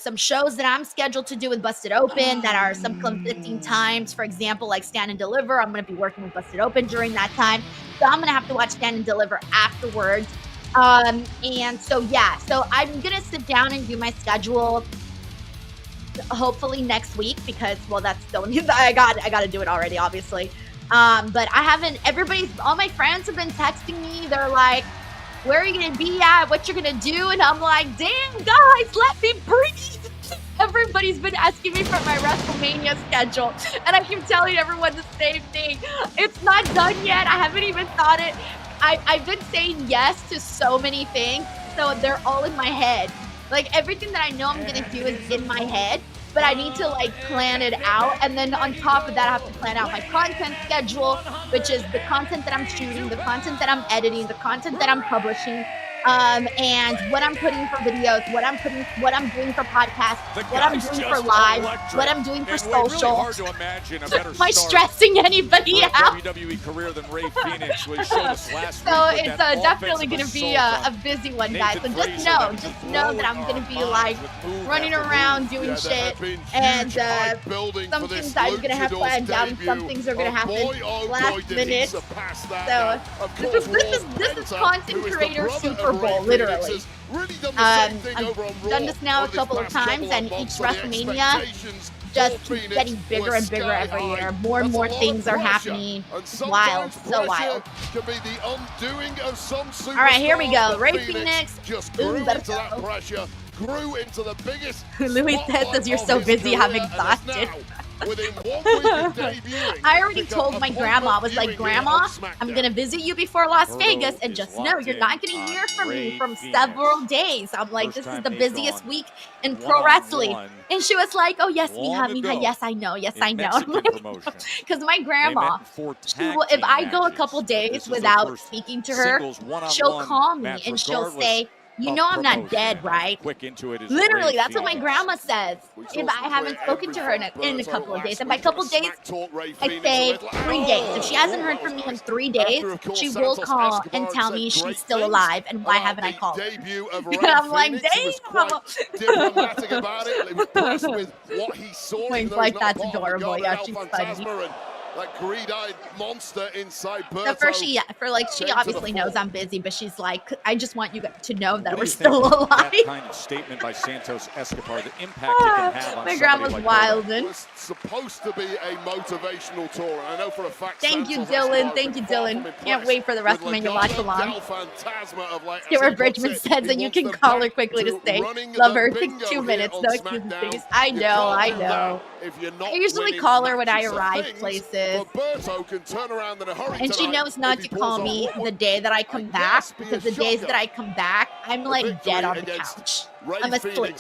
some shows that I'm scheduled to do with Busted Open that are some conflicting times. For example, like Stand and Deliver. I'm going to be working with Busted Open during that time. So I'm going to have to watch Stand and Deliver afterwards. And so, yeah. So I'm going to sit down and do my schedule hopefully next week because, well, that's still, I got to do it already, obviously. But I haven't, all my friends have been texting me. They're like, where are you going to be at? What you're going to do? And I'm like, damn, guys, let me breathe. Everybody's been asking me for my WrestleMania schedule. And I keep telling everyone the same thing. It's not done yet. I haven't even thought it. I've been saying yes to so many things. So they're all in my head. Like everything that I know I'm going to do is in my head. But I need to like plan it out. And then on top of that, I have to plan out my content schedule, which is the content that I'm shooting, the content that I'm editing, the content that I'm publishing, and what I'm putting for videos, what I'm doing for podcasts, what I'm doing for live, what I'm doing for social. Really hard to imagine a better Am I stressing anybody out? WWE career than Ray Phoenix was showed us last so week. it's definitely going to be a busy one, guys. So just know that I'm going to be like running around doing shit, and some things I'm going to have planned out, and some things are going to happen last minute. So this is content creator super adorable, literally. I've done this now a couple of times, and each WrestleMania just keeps getting bigger and bigger every year. More and more things are happening. It's wild, so wild. All right, here we go. Rey Fenix. Ooh, Berto. Grew into the biggest Louis says you're so busy, I'm exhausted. I already told my grandma, I was like, Grandma, I'm going to visit you before Las Vegas, and just know you're not going to hear from me from several days. I'm like, this is the busiest week in pro wrestling. And she was like, oh, yes, mija, yes, I know, yes, I know. Because my grandma, if I go a couple days without speaking to her, she'll call me and she'll say, you know I'm not dead, right? Literally, that's what my grandma says. If I haven't spoken to her in a couple of days. And by couple of days, I say 3 days. If she hasn't heard from me in 3 days, she will call and tell me she's still alive and why haven't I called her. I'm like, damn. Wayne's like, that's adorable. Yeah, she's funny. That greed-eyed monster inside Berto. At first, she obviously knows I'm busy, but she's like, I just want you to know that we're still alive. That kind of statement by Santos Escobar, the impact it can have on my grandma's like wildin'. It's supposed to be a motivational tour, and I know for a fact. Thank you, Dylan. Thank you, Dylan. Can't wait for the Wrestlemania watch-along. Stuart Bridgman says that you can call her quickly to stay. Love her. Take 2 minutes. No excuses, please. I know. I usually call her when I arrive places. And she knows not to call me the day that I come back, because the days that I come back, I'm like dead on the couch. I'm asleep.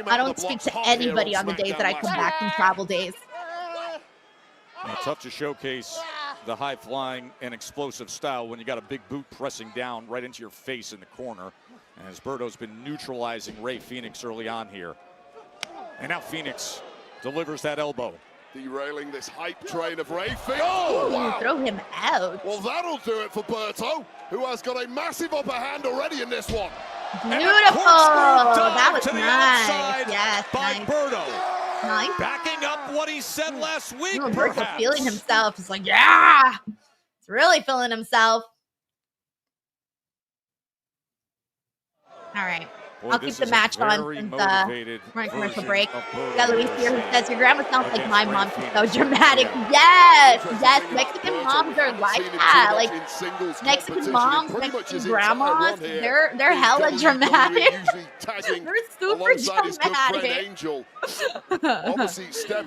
I don't speak to anybody on the days that I come back from travel days. Tough to showcase the high-flying and explosive style when you got a big boot pressing down right into your face in the corner. As Berto's been neutralizing Rey Fenix early on here. And now Fenix delivers that elbow. Derailing this hype train of Rey Fenix. Oh, wow. Throw him out. Well, that'll do it for Berto, who has got a massive upper hand already in this one. Beautiful. That was nice. Yes, by nice. Berto. Nice. Backing up what he said last week, Berto feeling himself. He's like, yeah. He's really feeling himself. All right. Boy, I'll keep the match on since we're in commercial break. We got Luis here who says, your grandma sounds like my mom. She's so dramatic. Yes, Mexican moms are like that. Like Mexican moms, Mexican grandmas, they're hella dramatic. They're super dramatic.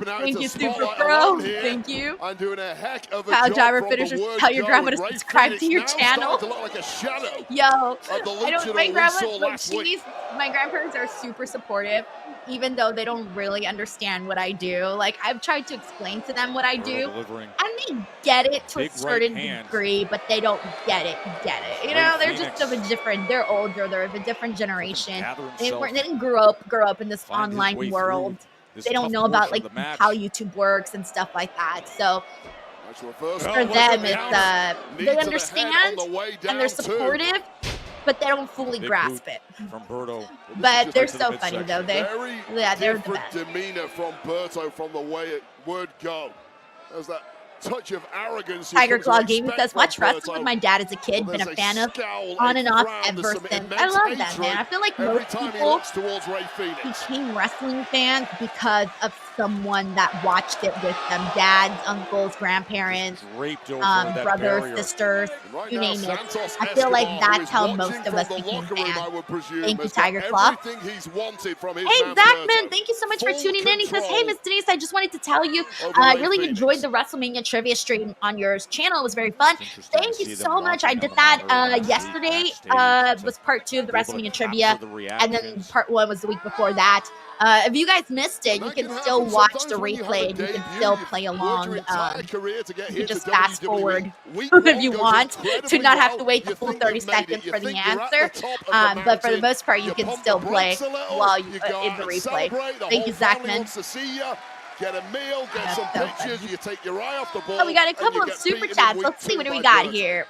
Thank you, Super Pro. Thank you. I'm doing a heck of a Kyle job Driver from Finishers, the word tell your go, grandma to Rey subscribe Fenix to your now channel. starting to look like a shadow Yo, of the my grandma, last week. my grandparents are super supportive, even though they don't really understand what I do. Like, I've tried to explain to them what I do, and they get it to a certain degree, but they don't get it. You know, they're just of a different, they're older, they're of a different generation. They didn't grow up in this online world. They don't know about like how YouTube works and stuff like that. So for them, it's they understand and they're supportive, but they don't fully grasp it. From Berto. But they're so funny though. They're the best. Demeanor from Berto from the way it would go. There's that touch of arrogance. Tiger Claw Gaming says, watch wrestling with my dad as a kid, been a fan of on and off ever since. I love that, man. I feel like most people became wrestling fans because of someone that watched it with them. Dads, uncles, grandparents, brothers, sisters, you name it. I feel like that's how most of us became fans. Thank you, Tiger Claw. Hey, Zachman, thank you so much for tuning in. He says, hey, Miss Denise, I just wanted to tell you, I really enjoyed the WrestleMania trivia stream on your channel. It was very fun. Thank you so much. I did that yesterday. Was part 2 of the WrestleMania trivia, and then part 1 was the week before that. If you guys missed it, you can still watch the replay and you can still play along. You can just fast forward if you want to not have to wait the full 30 seconds for the answer. But for the most part, you can still play while you in the replay. Thank you, Zachman. Get a meal, get some pictures, you take your eye off the ball. Oh, we got a couple of super chats. Let's see what do we got here.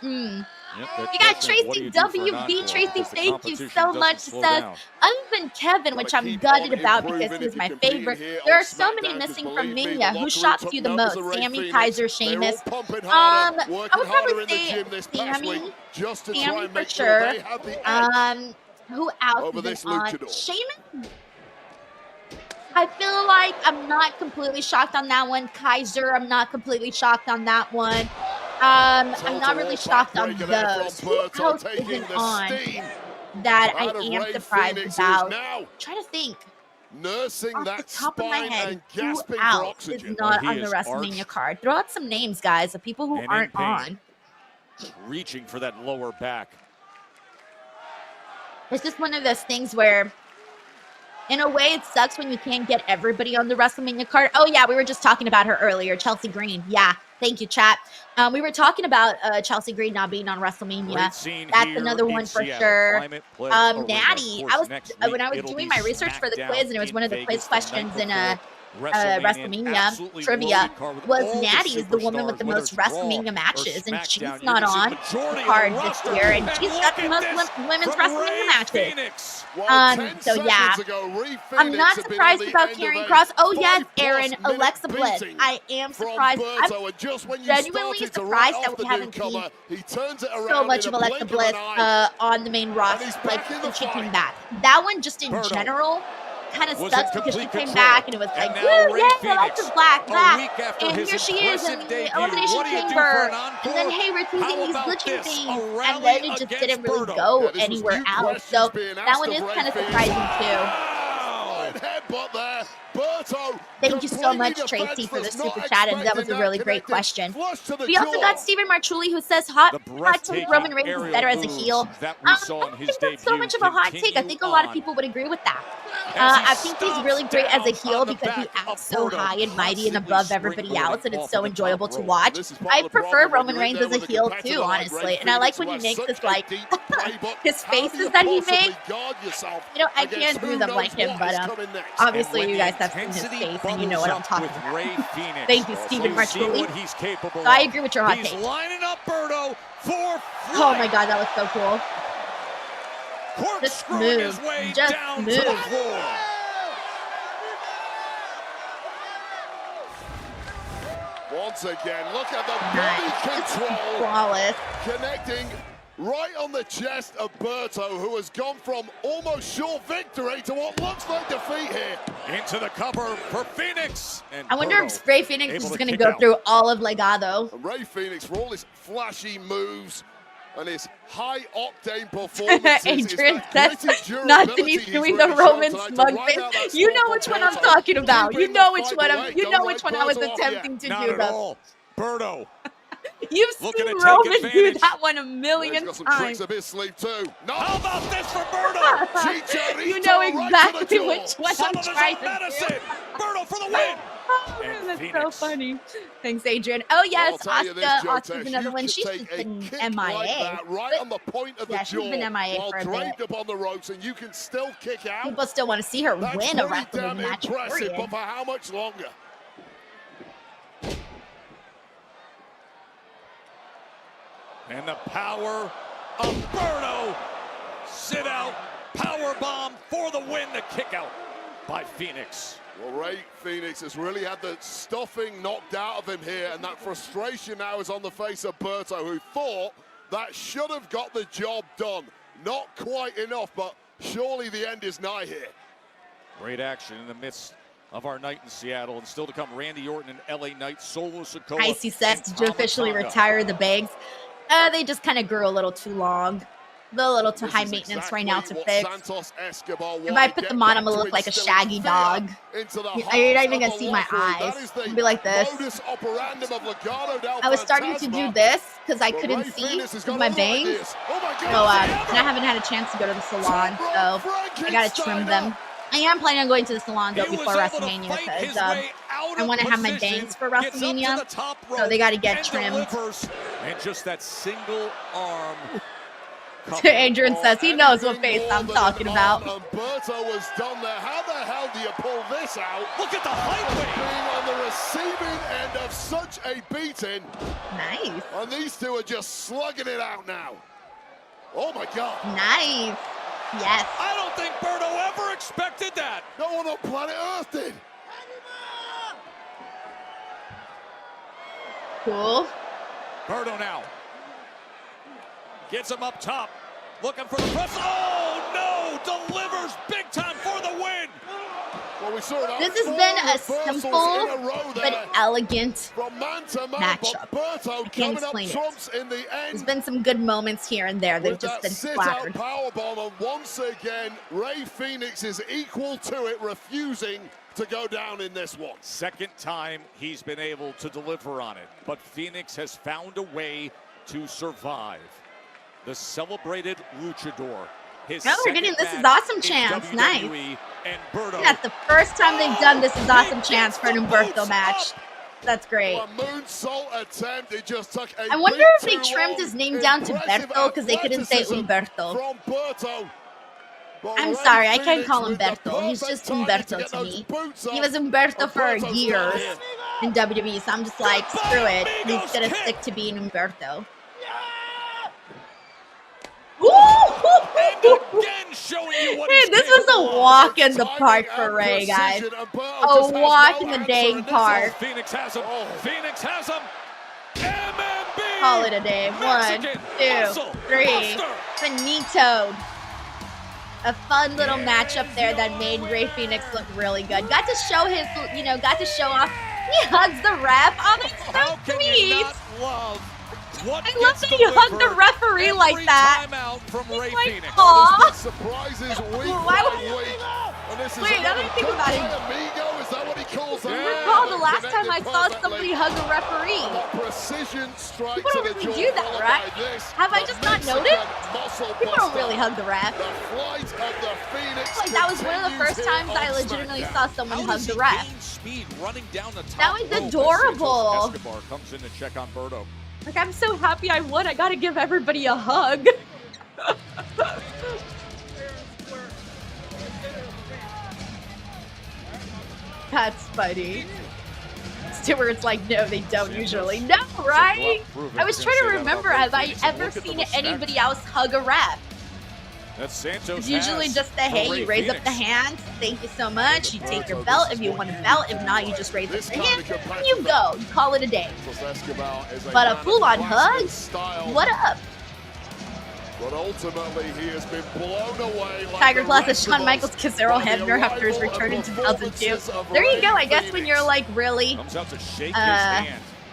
You got Tracy WB. Tracy, thank you so much. Says, other than Kevin, which I'm gutted about because he was my favorite, there are so many missing from Mania. Who shocks you the most? Sammy, Kaiser, Sheamus. I would probably say Sammy for sure. Who else is on? Sheamus? I feel like I'm not completely shocked on that one. Kaiser, I'm not completely shocked on that one. I'm not really shocked on those. Who else isn't on that I am surprised about? Try to think. Nursing off that the top of my head, who else is not on the WrestleMania card? Throw out some names, guys, of people who aren't on. Reaching for that lower back. It's just one of those things where, in a way, it sucks when you can't get everybody on the WrestleMania card. Oh, yeah, we were just talking about her earlier, Chelsea Green. Yeah, thank you, chat. We were talking about Chelsea Green not being on WrestleMania. That's another one for sure. Natty, when I was doing my research for the quiz, and it was one of the quiz questions in WrestleMania trivia, was Natty is the woman with the most WrestleMania matches, and she's not on the card this year, and she's got the most women's WrestleMania matches. So yeah, I'm not surprised about Karrion Kross. Oh yes, Aaron, Alexa Bliss. I am surprised. I'm genuinely surprised that we haven't seen so much of Alexa Bliss on the main roster like since she came back. That one just in general kind of sucks because she came back and it was like, woo, yeah, Alexa's back, and here she is in the Elimination Chamber, and then hey, we're teasing these glitching things, and then it just didn't really go anywhere else. So that one is kind of surprising too. Thank you so much, Tracy, for the super chat, and that was a really great question. We also got Stephen Marchulli, who says hot take Roman Reigns is better as a heel. I don't think that's so much of a hot take. I think a lot of people would agree with that. I think he's really great as a heel because he acts so high and mighty and above everybody else, and it's so enjoyable to watch. I prefer Roman Reigns as a heel too, honestly, and I like when he makes this like his faces that he makes. You know, I can't do them like him, but obviously you guys have seen his face and you know what I'm talking about. Thank you, Stephen Marchulli. So I agree with your hot take. Oh my god, that was so cool. Just move. Just move. Once again, look at the body control. Flawless. Connecting right on the chest of Berto, who has gone from almost sure victory to what looks like defeat here. Into the cover for Phoenix. And I wonder if Rey Fenix is going to go through all of Legado. And Rey Fenix, for all his flashy moves and his high-octane performances, Adrian says, not Denise doing the Roman smug face. You know which one I'm talking about. You know which one I was attempting to do, though. Berto. You've seen Roman do that one a million got some times. tricks up his sleeve too. No. How about this for Berto? You know exactly which one I'm trying to do. Berto for the win. Oh, that's so funny. Thanks, Adrian. Oh yes, Asuka's another one. She's just been MIA. Right on the point of the she's been MIA for a bit. Up on the ropes, and you can still kick out. People still want to see her win a WrestleMania match. But for how much longer? And the power of Berto. Sit out. Power bomb for the win. The kick out by Phoenix. Well, Rey Fenix has really had the stuffing knocked out of him here, and that frustration now is on the face of Berto, who thought that should have got the job done. Not quite enough, but surely the end is nigh here. Great action in the midst of our night in Seattle, and still to come, Randy Orton and LA Knight, Solo Sikoa. Icy says to officially retire the Bangs. They just kind of grew a little too long. A little too high maintenance right now to fix. If I put them on, I'm going to look like a shaggy dog. You're not even going to see my eyes. I'll be like this. I was starting to do this because I couldn't see with my bangs. So, and I haven't had a chance to go to the salon, so I got to trim them. I am planning on going to the salon though before WrestleMania because I want to have my bangs for WrestleMania, so they got to get trimmed. And just that single arm Adrian says he knows what face I'm talking about. And Berto was done there. How the hell do you pull this out? Look at the height. Being on the receiving end of such a beating. Nice. And these two are just slugging it out now. Oh my God. Nice. Yes. I don't think Berto ever expected that. No one on planet Earth did. Cool. Berto now. Gets him up top. Looking for the press. Oh, no. Delivers big time for the win. Well, we saw that. This has been a simple but elegant matchup. I can't explain it. There's been some good moments here and there. They've just been flattered. Powerbomb, and once again, Rey Fenix is equal to it, refusing to go down in this one. Second time he's been able to deliver on it, but Fenix has found a way to survive. The celebrated luchador. Oh, we're getting This Is Awesome chance. Nice. That's the first time they've done This Is Awesome chance for an Umberto match. That's great. I wonder if they trimmed his name down to Berto because they couldn't say Umberto. I'm sorry, I can't call him Berto. He's just Umberto to me. He was Umberto for years in WWE, so I'm just like, screw it. He's gonna stick to being Umberto. Hey, this was a walk in the park for Rey, guys. A walk in the dang park. Phoenix has him. Phoenix has him. Call it a day. 1, 2, 3. Finito. A fun little matchup there that made Rey Fenix look really good. Got to show his, got to show off. He hugs the ref. Oh, that's so sweet. I love that he hugged the referee like that. He's like, aw. Wait, now that I think about it, I recall the last time I saw somebody hug a referee. People don't really do that, right? Have I just not noticed? People don't really hug the ref. Like that was one of the first times I legitimately saw someone hug the ref. That was adorable. Escobar comes in to check on Berto. Like, I'm so happy I won. I gotta give everybody a hug. That's funny. Stewart's like, no, they don't usually. No, right? I was trying to remember, have I ever seen anybody else hug a ref? That's Santos. It's usually just the, hey, you raise up the hands. Thank you so much. You take your belt if you want a belt. If not, you just raise up your hands and you go. You call it a day. But a full-on hug? What up? But ultimately, he has been blown away. Tiger Class says Shawn Michaels kissed Errol Hebner after his return in 2002. There you go. I guess when you're like really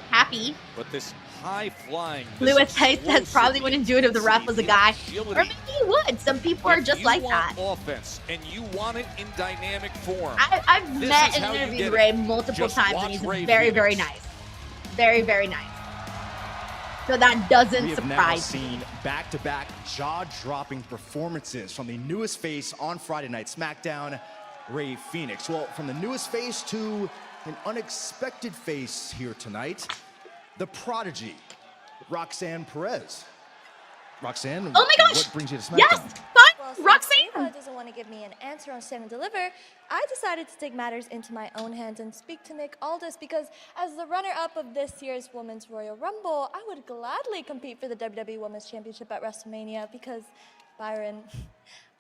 happy. But this high-flying Lewis says probably wouldn't do it if the ref was a guy. Or maybe he would. Some people are just like that. Offense and you want it in dynamic form. I've met and interviewed Rey multiple times, and he's very, very nice. Very, very nice. So that doesn't surprise me. We have now seen back-to-back jaw-dropping performances from the newest face on Friday Night SmackDown, Rey Fenix. Well, from the newest face to an unexpected face here tonight, the prodigy, Roxanne Perez. Roxanne, oh my gosh! What brings you to SmackDown? Yes, fine, Roxanne. Doesn't want to give me an answer on Stand and Deliver. I decided to take matters into my own hands and speak to Nick Aldis because as the runner-up of this year's Women's Royal Rumble, I would gladly compete for the WWE Women's Championship at Wrestlemania because, Byron,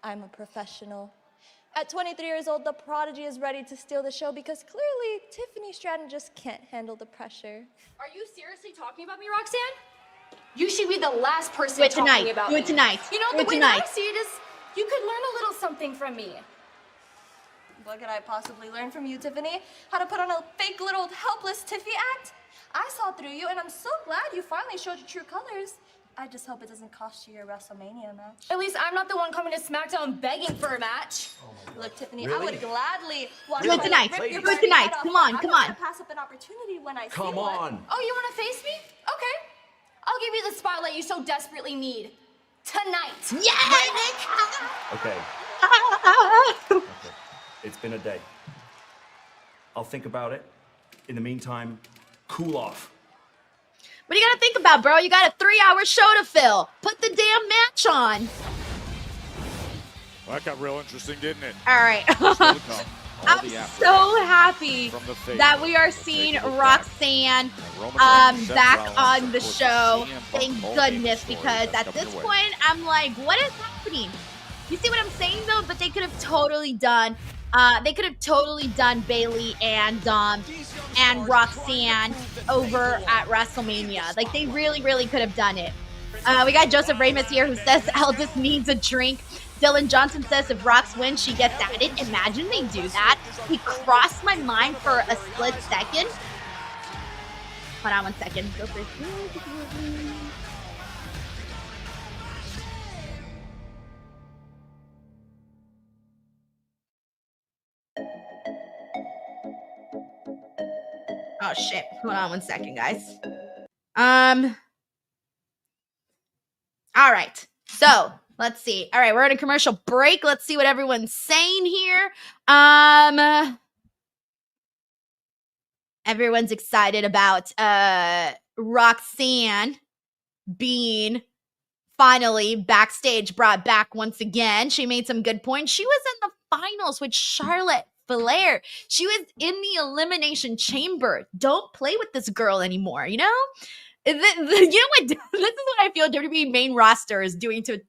I'm a professional. At 23 years old, the prodigy is ready to steal the show because clearly Tiffany Stratton just can't handle the pressure. Are you seriously talking about me, Roxanne? You should be the last person Do it talking tonight. about Do me. it tonight. You know, Do the it way tonight. that I see it is you could learn a little something from me. What could I possibly learn from you, Tiffany? How to put on a fake little helpless Tiffy act? I saw through you, and I'm so glad you finally showed your true colors. I just hope it doesn't cost you your WrestleMania match. At least I'm not the one coming to SmackDown begging for a match. Look, Tiffany, I would gladly watch Do it tonight. Do it tonight. Come on, come on. I'm not gonna pass up an opportunity when I see Come one. on. Oh, you want to face me? Okay. I'll give you the spotlight you so desperately need. Tonight. Yeah! Okay. It's been a day. I'll think about it. In the meantime, cool off. What do you gotta think about, bro? You got a 3-hour show to fill. Put the damn match match on. Well, that got real interesting, didn't it? All right. I'm so happy that we are seeing Roxanne back on the show. Thank goodness, because at this point, I'm like, what is happening? You see what I'm saying, though? But they could have totally done Bayley and Roxanne over at WrestleMania. Like, they really, really could have done it. We got Joseph Ramos here who says Aldis needs a drink. Dylan Johnson says if Rox wins, she gets added. Imagine they do that. He crossed my mind for a split second. Hold on one second. Go for Oh shit. Hold on one second, guys. All right. So let's see. All right, we're at a commercial break. Let's see what everyone's saying here. Everyone's excited about Roxanne being finally backstage, brought back once again. She made some good points. She was in the finals with Charlotte Flair. She was in the Elimination Chamber. Don't play with this girl anymore, you know? You know what? This is what I feel WWE main roster is doing to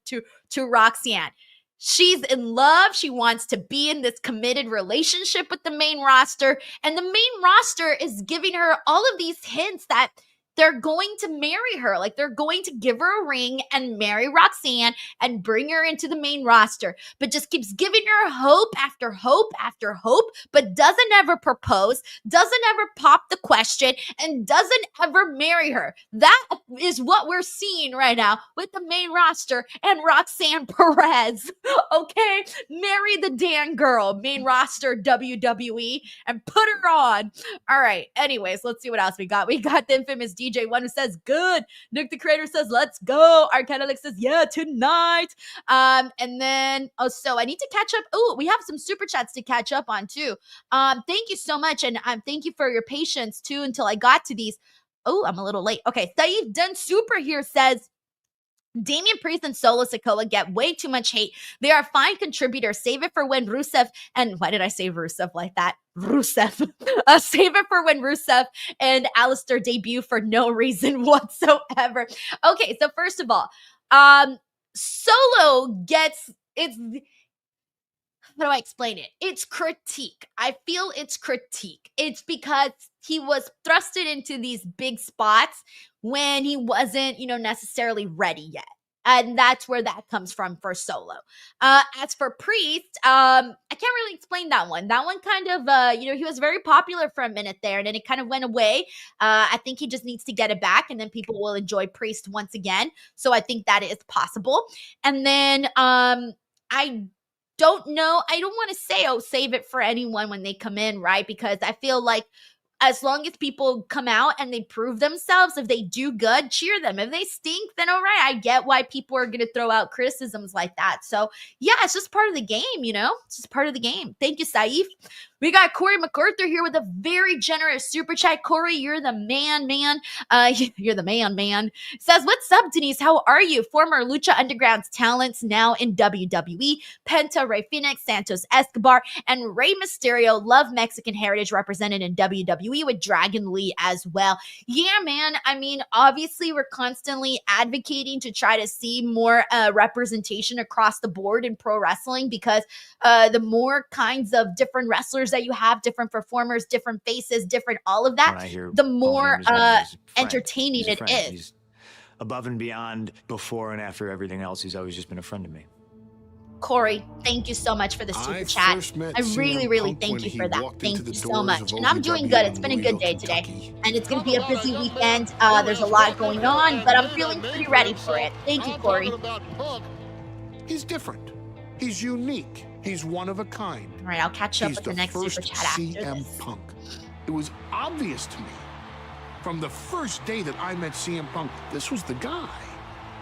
Roxanne. She's in love. She wants to be in this committed relationship with the main roster. And the main roster is giving her all of these hints that they're going to marry her. Like, they're going to give her a ring and marry Roxanne and bring her into the main roster, but just keeps giving her hope after hope after hope, but doesn't ever propose, doesn't ever pop the question, and doesn't ever marry her. That is what we're seeing right now with the main roster and Roxanne Perez. Okay? Marry the damn girl, main roster WWE, and put her on. All right. Anyways, let's see what else we got. We got the infamous DJ1 who says, good. Nick the Creator says, let's go. Arcadic says, yeah, tonight. And then, so I need to catch up. Oh, we have some super chats to catch up on too. Thank you so much. And thank you for your patience too until I got to these. Oh, I'm a little late. Okay. Saeed Done Super here says, Damian Priest and Solo Sikoa get way too much hate. They are fine contributors. Save it for when Rusev and why did I say Rusev like that? Rusev. Save it for when Rusev and Alistair debut for no reason whatsoever. Okay, so first of all, Solo gets it's. How do I explain it? It's critique. I feel it's critique. It's because he was thrusted into these big spots when he wasn't, necessarily ready yet. And that's where that comes from for Solo. As for Priest, I can't really explain that one. That one kind of, he was very popular for a minute there, and then it kind of went away. I think he just needs to get it back, and then people will enjoy Priest once again. So I think that is possible. And then I don't know. I don't want to say, save it for anyone when they come in, right? Because I feel like as long as people come out and they prove themselves, if they do good, cheer them. If they stink, then all right. I get why people are going to throw out criticisms like that. So yeah, it's just part of the game, It's just part of the game. Thank you, Saif. We got Corey MacArthur here with a very generous super chat. Corey, you're the man. You're the man. Says, what's up, Denise? How are you? Former Lucha Underground's talents now in WWE. Penta, Rey Fenix, Santos Escobar, and Rey Mysterio love Mexican heritage represented in WWE with Dragon Lee as well. Yeah, man. I mean, obviously, we're constantly advocating to try to see more representation across the board in pro wrestling because the more kinds of different wrestlers that you have, different performers, different faces, different all of that, the more entertaining it is. He's above and beyond before and after everything else. He's always just been a friend to me. Corey, thank you so much for the super chat. I really, really thank you for that. Thank you so much. And I'm doing good. It's been a good day today. And it's going to be a busy weekend. There's a lot going on, but I'm feeling pretty ready for it. Thank you, Corey. He's different. He's unique. He's one of a kind. All right, I'll catch up with the next super chat after CM Punk. It was obvious to me from the first day that I met CM Punk, this was the guy.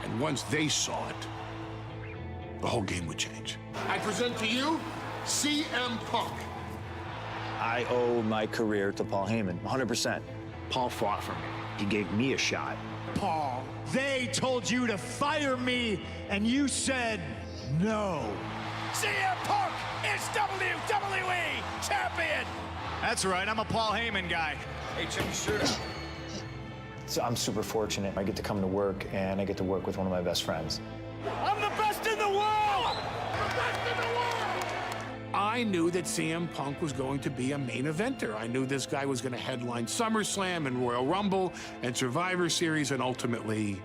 And once they saw it, the whole game would change. I present to you CM Punk. I owe my career to Paul Heyman, 100%. Paul fought for me. He gave me a shot. Paul They told you to fire me, and you said no. CM Punk is WWE champion. That's right, I'm a Paul Heyman guy. Hey, check your shirt out. So I'm super fortunate. I get to come to work, and I get to work with one of my best friends. I'm the best in the world! The best in the world! I knew that CM Punk was going to be a main eventer. I knew this guy was going to headline SummerSlam and Royal Rumble and Survivor Series and ultimately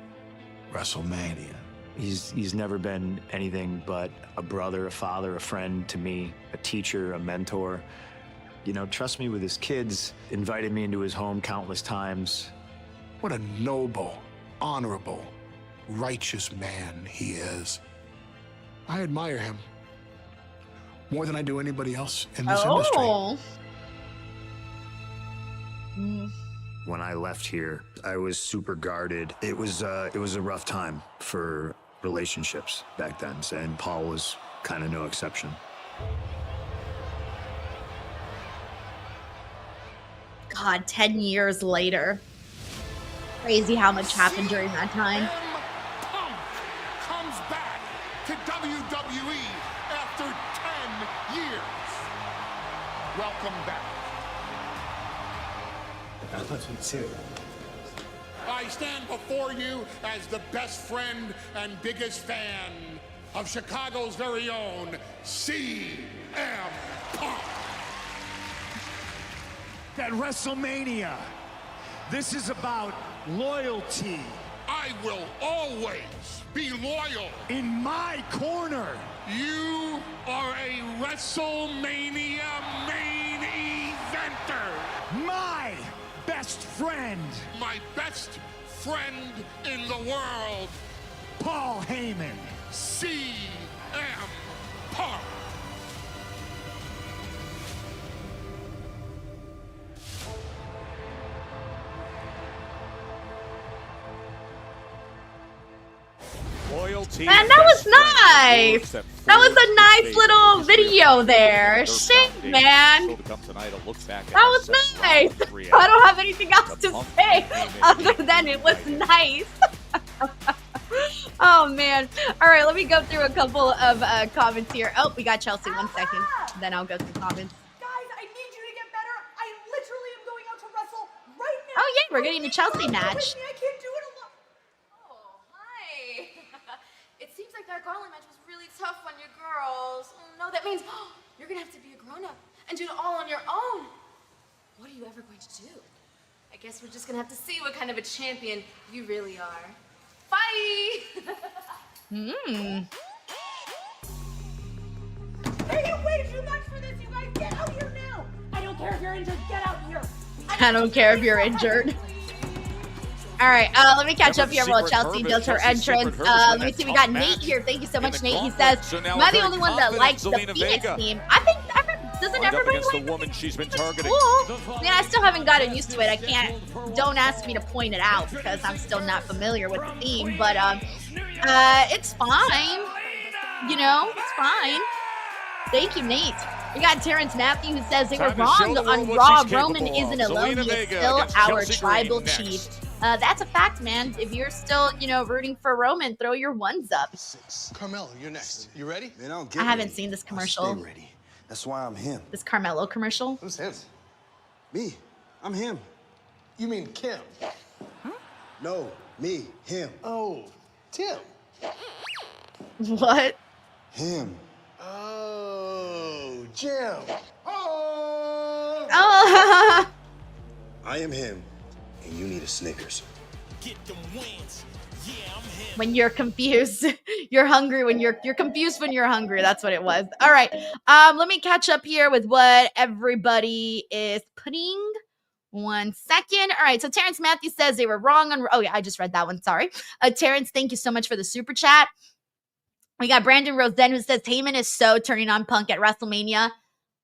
WrestleMania. He's never been anything but a brother, a father, a friend to me, a teacher, a mentor. You know, trust me with his kids, invited me into his home countless times. What a noble, honorable, righteous man he is. I admire him more than I do anybody else in this industry. When I left here, I was super guarded. It was a rough time for relationships back then, and Paul was kind of no exception. God, 10 years later. Crazy how much happened during that time. Punk comes back to WWE after 10 years. Welcome back. I stand before you as the best friend and biggest fan of Chicago's very own CM Punk. At WrestleMania, this is about loyalty. I will always be loyal. In my corner. You are a WrestleMania main eventer. My best friend. My best friend in the world. Paul Heyman. CM Punk. Loyalty. Man, that was nice. That was a nice little video there. Shit, man. That was nice. I don't have anything else to say other than it was nice. Oh, man. All right, let me go through a couple of comments here. Oh, we got Chelsea. 1 second. Then I'll go through comments. Guys, I need you to get better. I literally am going out to wrestle right now. Oh, yeah, we're getting a Chelsea match. I can't do it alone. Oh, hi. It seems like that Gauntlet match was really tough on you girls. Oh, no, that means you're going to have to be a grown-up and do it all on your own. What are you ever going to do? I guess we're just going to have to see what kind of a champion you really are. Bye! Hey, you way too much for this, you guys. Get out here now. I don't care if you're injured. Get out here. I don't care if you're injured. All right, let me catch up here while Chelsea does her entrance. Let me see, we got Nate here. Thank you so much, Nate. He says, am I the only one that likes the Phoenix theme? I think, doesn't everybody like the woman she's been targeting? Cool. Yeah, I still haven't gotten used to it. I can't, don't ask me to point it out because I'm still not familiar with the theme, but it's fine. You know, it's fine. Thank you, Nate. We got Terrence Matthew who says they were wrong on Raw. Roman isn't alone. He is still our tribal chief. That's a fact, man. If you're still, you know, rooting for Roman, throw your ones up. Carmelo, you're next. You ready? Man, I haven't seen this commercial. Stay ready. That's why I'm him. This Carmelo commercial? Who's him? Me. I'm him. You mean Kim? Huh? No, me, him. Oh, Tim. What? Him. Oh, Jim. Oh. Oh. I am him, and you need a Snickers. Get them wins. Yeah, I'm him. When you're confused, you're hungry. When you're confused when you're hungry. That's what it was. All right. Let me catch up here with what everybody is putting. 1 second. All right. So Terrence Matthews says they were wrong on. Oh yeah, I just read that one. Sorry. Terrence, thank you so much for the super chat. We got Brandon Rosen who says Heyman is so turning on Punk at WrestleMania.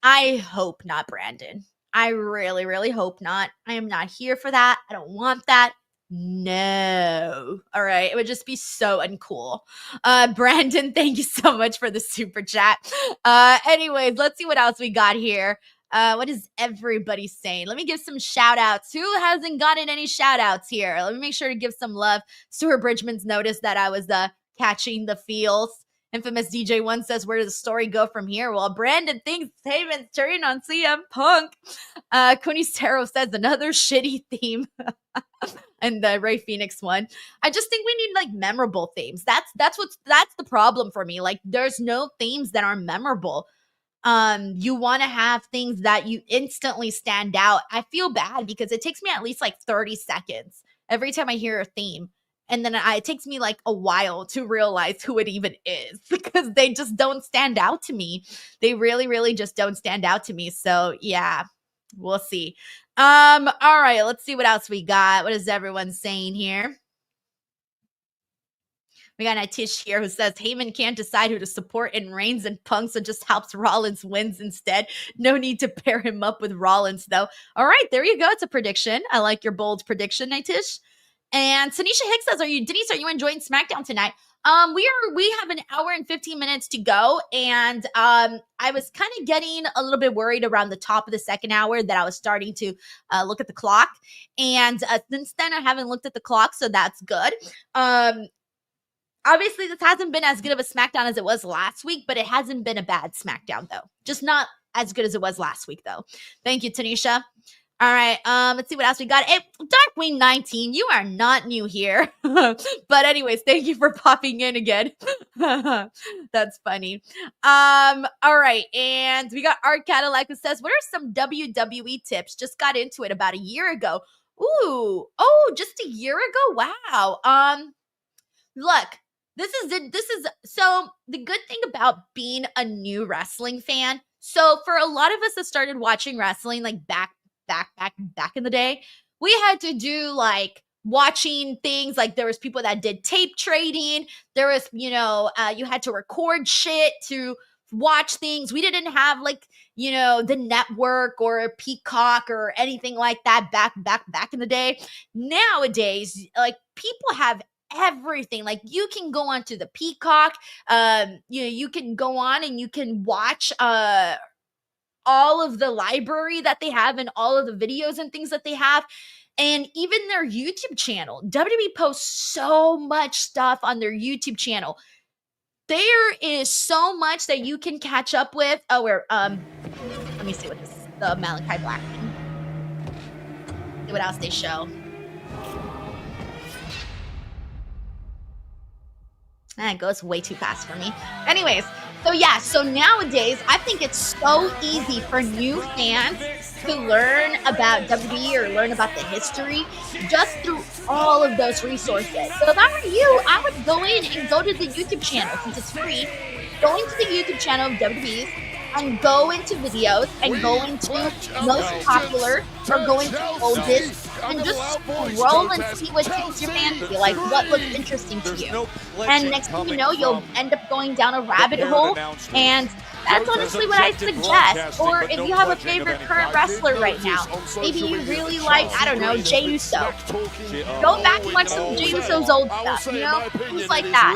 I hope not, Brandon. I really, really hope not. I am not here for that. I don't want that. No. All right. It would just be so uncool. Brandon, thank you so much for the super chat. Anyways, let's see what else we got here. What is everybody saying? Let me give some shout outs. Who hasn't gotten any shout outs here? Let me make sure to give some love. Stuart Bridgman's noticed that I was catching the feels. Infamous DJ1 says, where does the story go from here? Well, Brandon thinks Heyman's turning on CM Punk. Cooney Stero says, another shitty theme. And the Ray Phoenix one. I just think we need like memorable themes. That's the problem for me. Like, there's no themes that are memorable. You want to have things that you instantly stand out. I feel bad because it takes me at least like 30 seconds every time I hear a theme. And then it takes me like a while to realize who it even is because they just don't stand out to me. They really, really just don't stand out to me. So yeah, we'll see. All right, let's see what else we got. What is everyone saying here? We got Atish here who says Heyman can't decide who to support in Reigns and Punk, so just helps Rollins wins instead. No need to pair him up with Rollins, though. All right, there you go. It's a prediction. I like your bold prediction, Atish. And Tanisha Hicks says, Denise, are you enjoying SmackDown tonight? We have an hour and 15 minutes to go, and I was kind of getting a little bit worried around the top of the second hour that I was starting to look at the clock, and since then I haven't looked at the clock, so that's good. Obviously, this hasn't been as good of a SmackDown as it was last week, but it hasn't been a bad SmackDown, though. Just not as good as it was last week, though. Thank you, Tanisha. All right, let's see what else we got. Hey, Darkwing 19, you are not new here. But anyways, thank you for popping in again. That's funny. All right, and we got Art Cadillac who says, what are some WWE tips? Just got into it about a year ago. Ooh, oh, just a year ago? Wow. Look, this is so the good thing about being a new wrestling fan. So for a lot of us that started watching wrestling like back in the day, we had to do like watching things like there was people that did tape trading. There was, you had to record shit to watch things. We didn't have like, the network or a Peacock or anything like that back in the day. Nowadays, like people have everything. Like you can go onto the Peacock, you can go on and you can watch all of the library that they have and all of the videos and things that they have, and even their YouTube channel. WWE posts so much stuff on their YouTube channel. There is so much that you can catch up with. Oh, let me see what this is, the Malachi Black thing. See what else they show. It goes way too fast for me. Anyways, so nowadays, I think it's so easy for new fans to learn about WWE or learn about the history just through all of those resources. So if I were you, I would go in and go to the YouTube channel since it's free. Go into the YouTube channel of WWE's and go into videos and go into most popular or go into oldest and just scroll and see what takes your fancy, like what looks interesting to you. And next thing you know, you'll end up going down a rabbit hole, and that's honestly what I suggest. Or if you have a favorite current wrestler right now, maybe you really like, I don't know, Jey Uso. Go back and watch some Jey Uso's old stuff, things like that.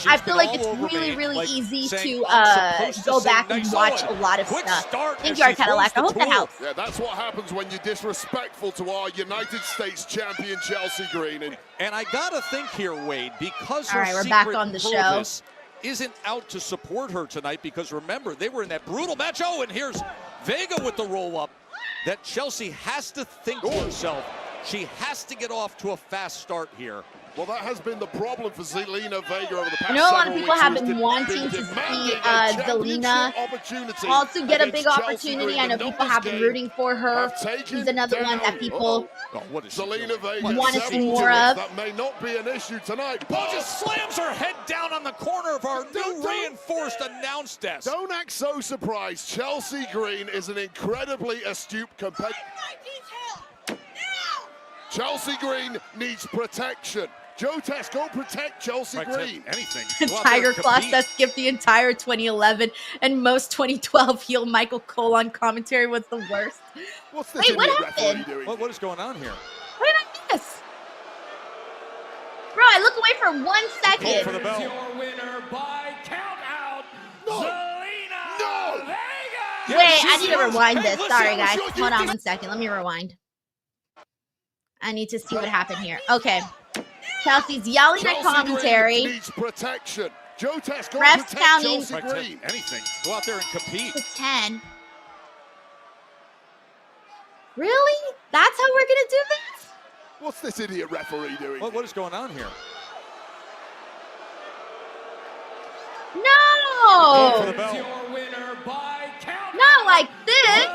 I feel like it's really, really easy to go back and watch a lot of stuff. Thank you, Art Cadillac. I hope that helps. Yeah, that's what happens when you're disrespectful to our United States champion, Chelsea Green. And I gotta think here, Wade, because all right, we're back on the show. Isn't out to support her tonight, because remember, they were in that brutal match. Oh, and here's Vega with the roll-up. That Chelsea has to think to herself, she has to get off to a fast start here. Well, that has been the problem for Zelina Vega over the past I know a lot of several people weeks. have been wanting to see Zelina also get a big opportunity. I know people have been rooting for her. She's another one that people want to see more of. That may not be an issue tonight. Oh, just slams her head down on the corner of our new reinforced announce desk. Don't act so surprised. Chelsea Green is an incredibly astute competitor. Chelsea Green needs protection. Joe Test, go protect Chelsea Green. Anything. Tiger Claw says skip the entire 2011 and most 2012 heel Michael Cole on commentary was the worst. What's this? Wait, what happened? What is going on here? What did I miss? Bro, I look away for 1 second. Call for the bell. Your winner by count out, Zelina Vega. Wait, I need to rewind this. Sorry, guys. Hold on 1 second. Let me rewind. I need to see what happened here. Okay. Chelsea's yelling at commentary. Needs protection. Joe Test, go Refs protect counting. Chelsea Green. Anything. Go out there and compete. To 10. Really? That's how we're going to do this? What's this idiot referee doing? What is going on here? No! Not like this.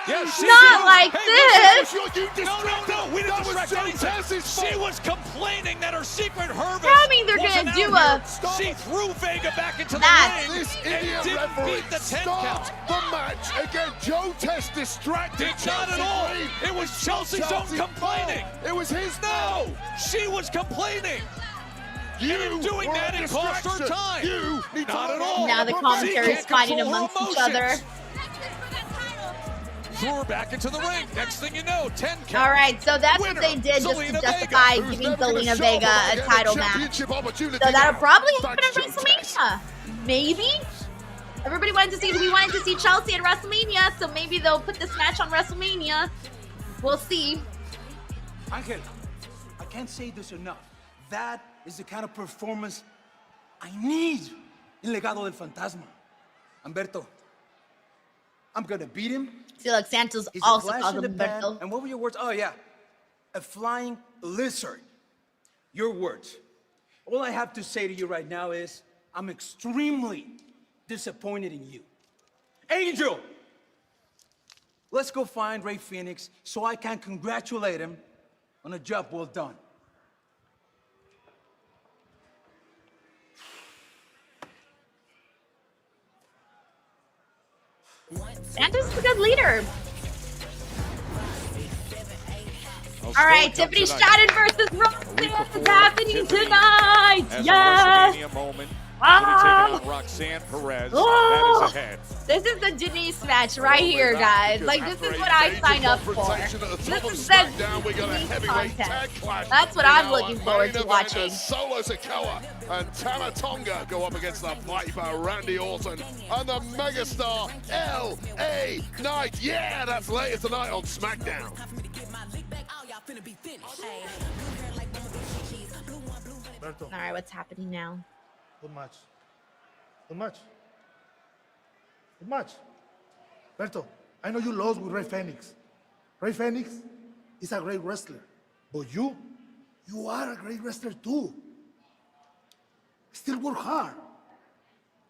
Yes, Not like this. No, we didn't distract anything. She was complaining that her secret Hervis I mean, they're going to do a... She threw Vega back into the That. ring This and idiot didn't referee beat the 10 count. stopped the match again. Joe Test distracted Not at all. Green. It was Chelsea's own complaining. It was his No, she was complaining. You doing were that a and cost her distraction. time. You need Not to at all. Now the commentary's fighting amongst each other. Threw her back into the ring. Next thing you know, 10 count. All right, so that's what they did just to Zelina justify Vega, giving Zelina Vega a title match. So that'll probably happen at WrestleMania. Maybe. We wanted to see Chelsea at WrestleMania, so maybe they'll put this match on WrestleMania. We'll see. Angel, I can't say this enough. That is the kind of performance I need in Legado del Fantasma. Humberto, I'm gonna beat him. See, look, Santos He's a also flash called in the him pan. Berto. And what were your words? Oh, yeah. A flying lizard. Your words. All I have to say to you right now is I'm extremely disappointed in you. Angel! Let's go find Rey Fénix so I can congratulate him on a job well done. Santos is a good leader. All right, Tiffany Stratton versus Roxanne is happening tonight. As Yes. a WrestleMania moment. Wow. Taking on Roxanne Perez. Oh. That is ahead. This is the Denise match right here, guys. Like, this is what I sign up for. This is the Denise content. That's what I'm looking forward to watching. Solo Sikoa and Tama Tonga go up against the Piper, Randy Orton, and the megastar L.A. Knight. Yeah, that's later tonight on SmackDown. All right, what's happening now? Good match. Good match. Good match. Berto, I know you lost with Rey Fénix. Rey Fénix is a great wrestler. But you are a great wrestler too. Still work hard.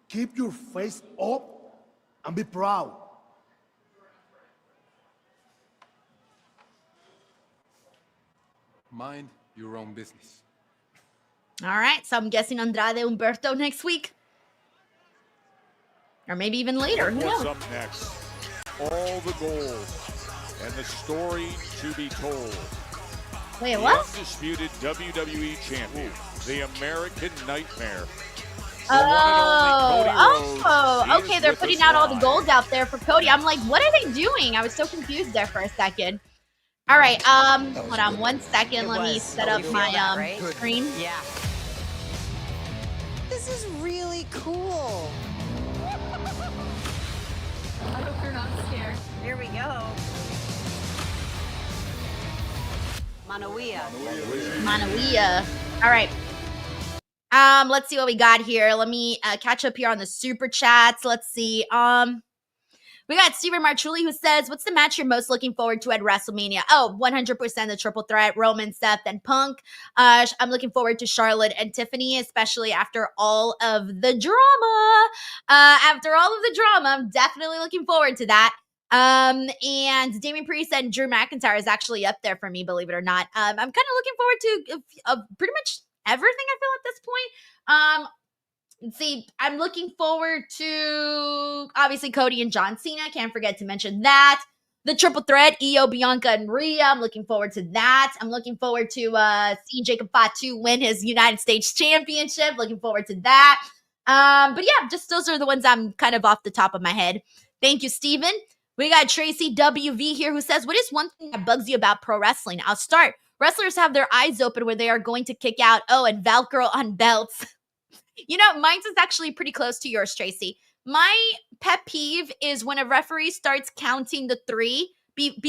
Keep your face up and be proud. Mind your own business. All right, so I'm guessing Andrade Humberto next week. Or maybe even later. Who What's knows? up next? All the goals and the story to be told. Wait, The what? undisputed WWE champion, the American Nightmare. Okay, they're putting out all the gold out there for Cody. I'm like, what are they doing? I was so confused there for a second. All right, hold on 1 second. Let me set up my screen. Yeah. This is really cool. I hope you're not scared. Here we go. Manawia. All right. Let's see what we got here. Let me catch up here on the super chats. Let's see. We got Steven Marchulli who says, what's the match you're most looking forward to at WrestleMania? Oh, 100% the triple threat, Roman, Seth, and Punk. I'm looking forward to Charlotte and Tiffany, especially after all of the drama. I'm definitely looking forward to that. And Damian Priest and Drew McIntyre is actually up there for me, believe it or not. I'm kind of looking forward to pretty much everything, I feel, at this point. Let's see, I'm looking forward to, obviously, Cody and John Cena. Can't forget to mention that. The triple threat, Io, Bianca, and Rhea. I'm looking forward to that. I'm looking forward to seeing Jacob Fatu win his United States Championship. Looking forward to that. But yeah, just those are the ones I'm kind of off the top of my head. Thank you, Steven. We got Tracy WV here who says, what is one thing that bugs you about pro wrestling? I'll start. Wrestlers have their eyes open when they are going to kick out. Oh, and Valkyrie on belts. You know, mine's is actually pretty close to yours, Tracy. My pet peeve is when a referee starts counting the three,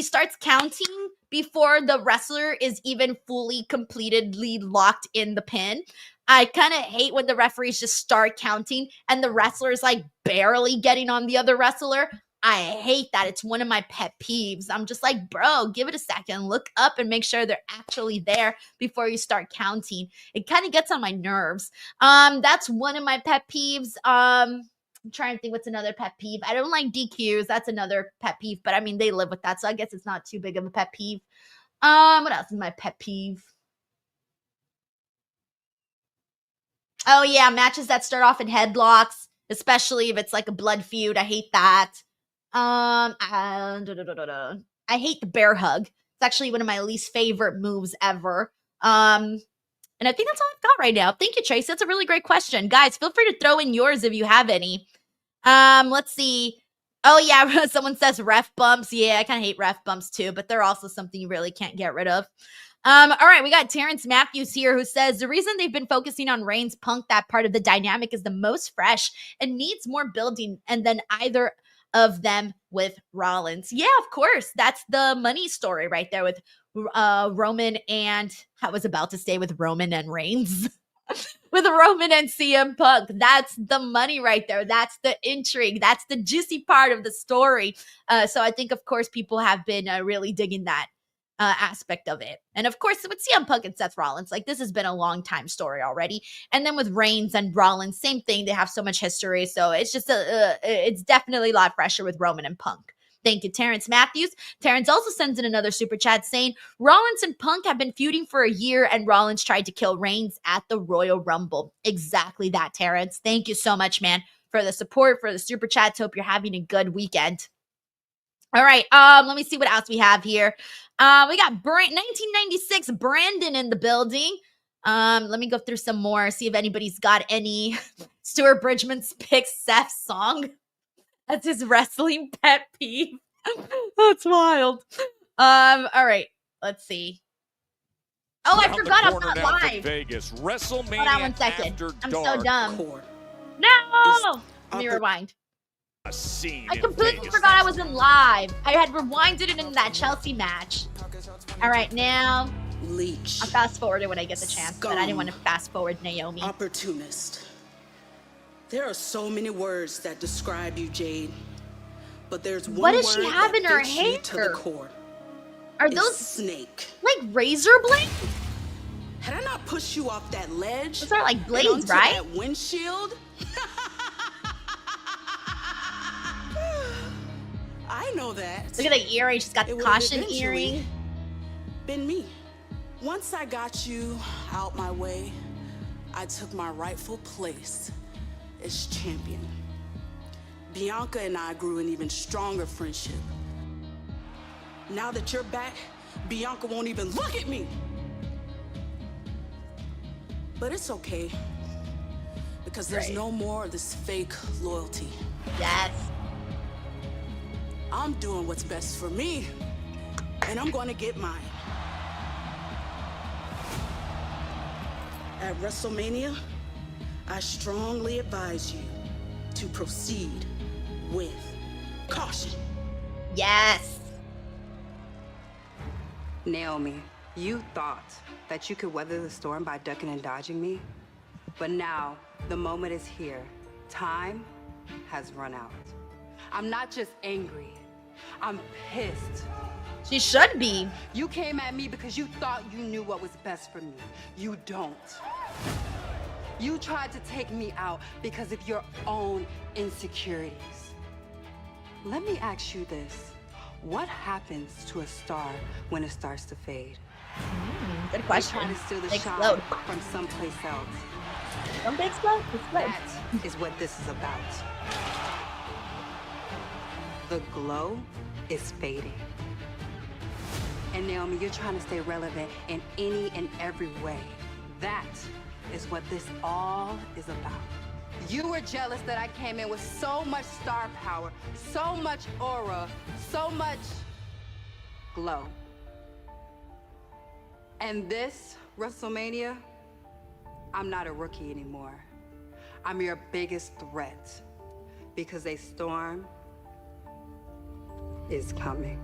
starts counting before the wrestler is even fully completedly locked in the pin. I kind of hate when the referees just start counting and the wrestler is like barely getting on the other wrestler. I hate that. It's one of my pet peeves. I'm just like, bro, give it a second. Look up and make sure they're actually there before you start counting. It kind of gets on my nerves. That's one of my pet peeves. I'm trying to think what's another pet peeve. I don't like DQs. That's another pet peeve, but I mean, they live with that, so I guess it's not too big of a pet peeve. What else is my pet peeve? Oh yeah, matches that start off in headlocks, especially if it's like a blood feud. I hate that. I hate the bear hug. It's actually one of my least favorite moves ever. And I think that's all I've got right now. Thank you, Trace. That's a really great question. Guys, feel free to throw in yours if you have any. Let's see. Oh yeah, someone says ref bumps. Yeah, I kind of hate ref bumps too, but they're also something you really can't get rid of. All right, we got Terrence Matthews here who says the reason they've been focusing on Reigns Punk, that part of the dynamic is the most fresh and needs more building, and then either of them with Rollins. Yeah, of course. That's the money story right there with Roman and I was about to stay with Roman and Reigns. With Roman and CM Punk. That's the money right there. That's the intrigue. That's the juicy part of the story. So I think, of course, people have been really digging that aspect of it. And of course, with CM Punk and Seth Rollins, like this has been a long time story already. And then with Reigns and Rollins, same thing. They have so much history. So it's just it's definitely a lot fresher with Roman and Punk. Thank you, Terrence Matthews. Terrence also sends in another super chat saying, Rollins and Punk have been feuding for a year and Rollins tried to kill Reigns at the Royal Rumble. Exactly that, Terrence. Thank you so much, man, for the support, for the super chats. Hope you're having a good weekend. All right, let me see what else we have here. We got 1996 Brandon in the building. Let me go through some more, see if anybody's got any. Stuart Bridgman's pick Seth's song. That's his wrestling pet peeve. That's wild. All right. Let's see. Oh, I forgot I'm not live. Vegas, WrestleMania. Hold on 1 second. I'm so dumb. No! Let me rewind. I completely forgot I wasn't live. I had rewinded it in that Chelsea match. All right, now. Leech. I'll fast forward it when I get the chance, but I didn't want to fast forward Naomi. Opportunist. There are so many words that describe you, Jade. But there's one what does word she have that in her fits you hair? to the core. Are It's those snake? Like razor blades? Had I not pushed you off that ledge? Those are like blades, and onto right? That windshield. I know that. Look at the earring. She's got the caution earring. Been me. Once I got you out my way, I took my rightful place as champion. Bianca and I grew an even stronger friendship. Now that you're back, Bianca won't even look at me. But it's okay, because there's no more of this fake loyalty. Yes. I'm doing what's best for me, and I'm going to get mine. At WrestleMania, I strongly advise you to proceed with caution. Yes. Naomi, you thought that you could weather the storm by ducking and dodging me, but now the moment is here. Time has run out. I'm not just angry, I'm pissed. She should be. You came at me because you thought you knew what was best for me. You don't. You tried to take me out because of your own insecurities. Let me ask you this. What happens to a star when it starts to fade? Good question. They try to steal the shine Explode. from someplace else. Don't they explode? Explode. That is what this is about. The glow is fading. And Naomi, you're trying to stay relevant in any and every way. That is what this all is about. You were jealous that I came in with so much star power, so much aura, so much glow. And this WrestleMania, I'm not a rookie anymore. I'm your biggest threat. because a storm is coming.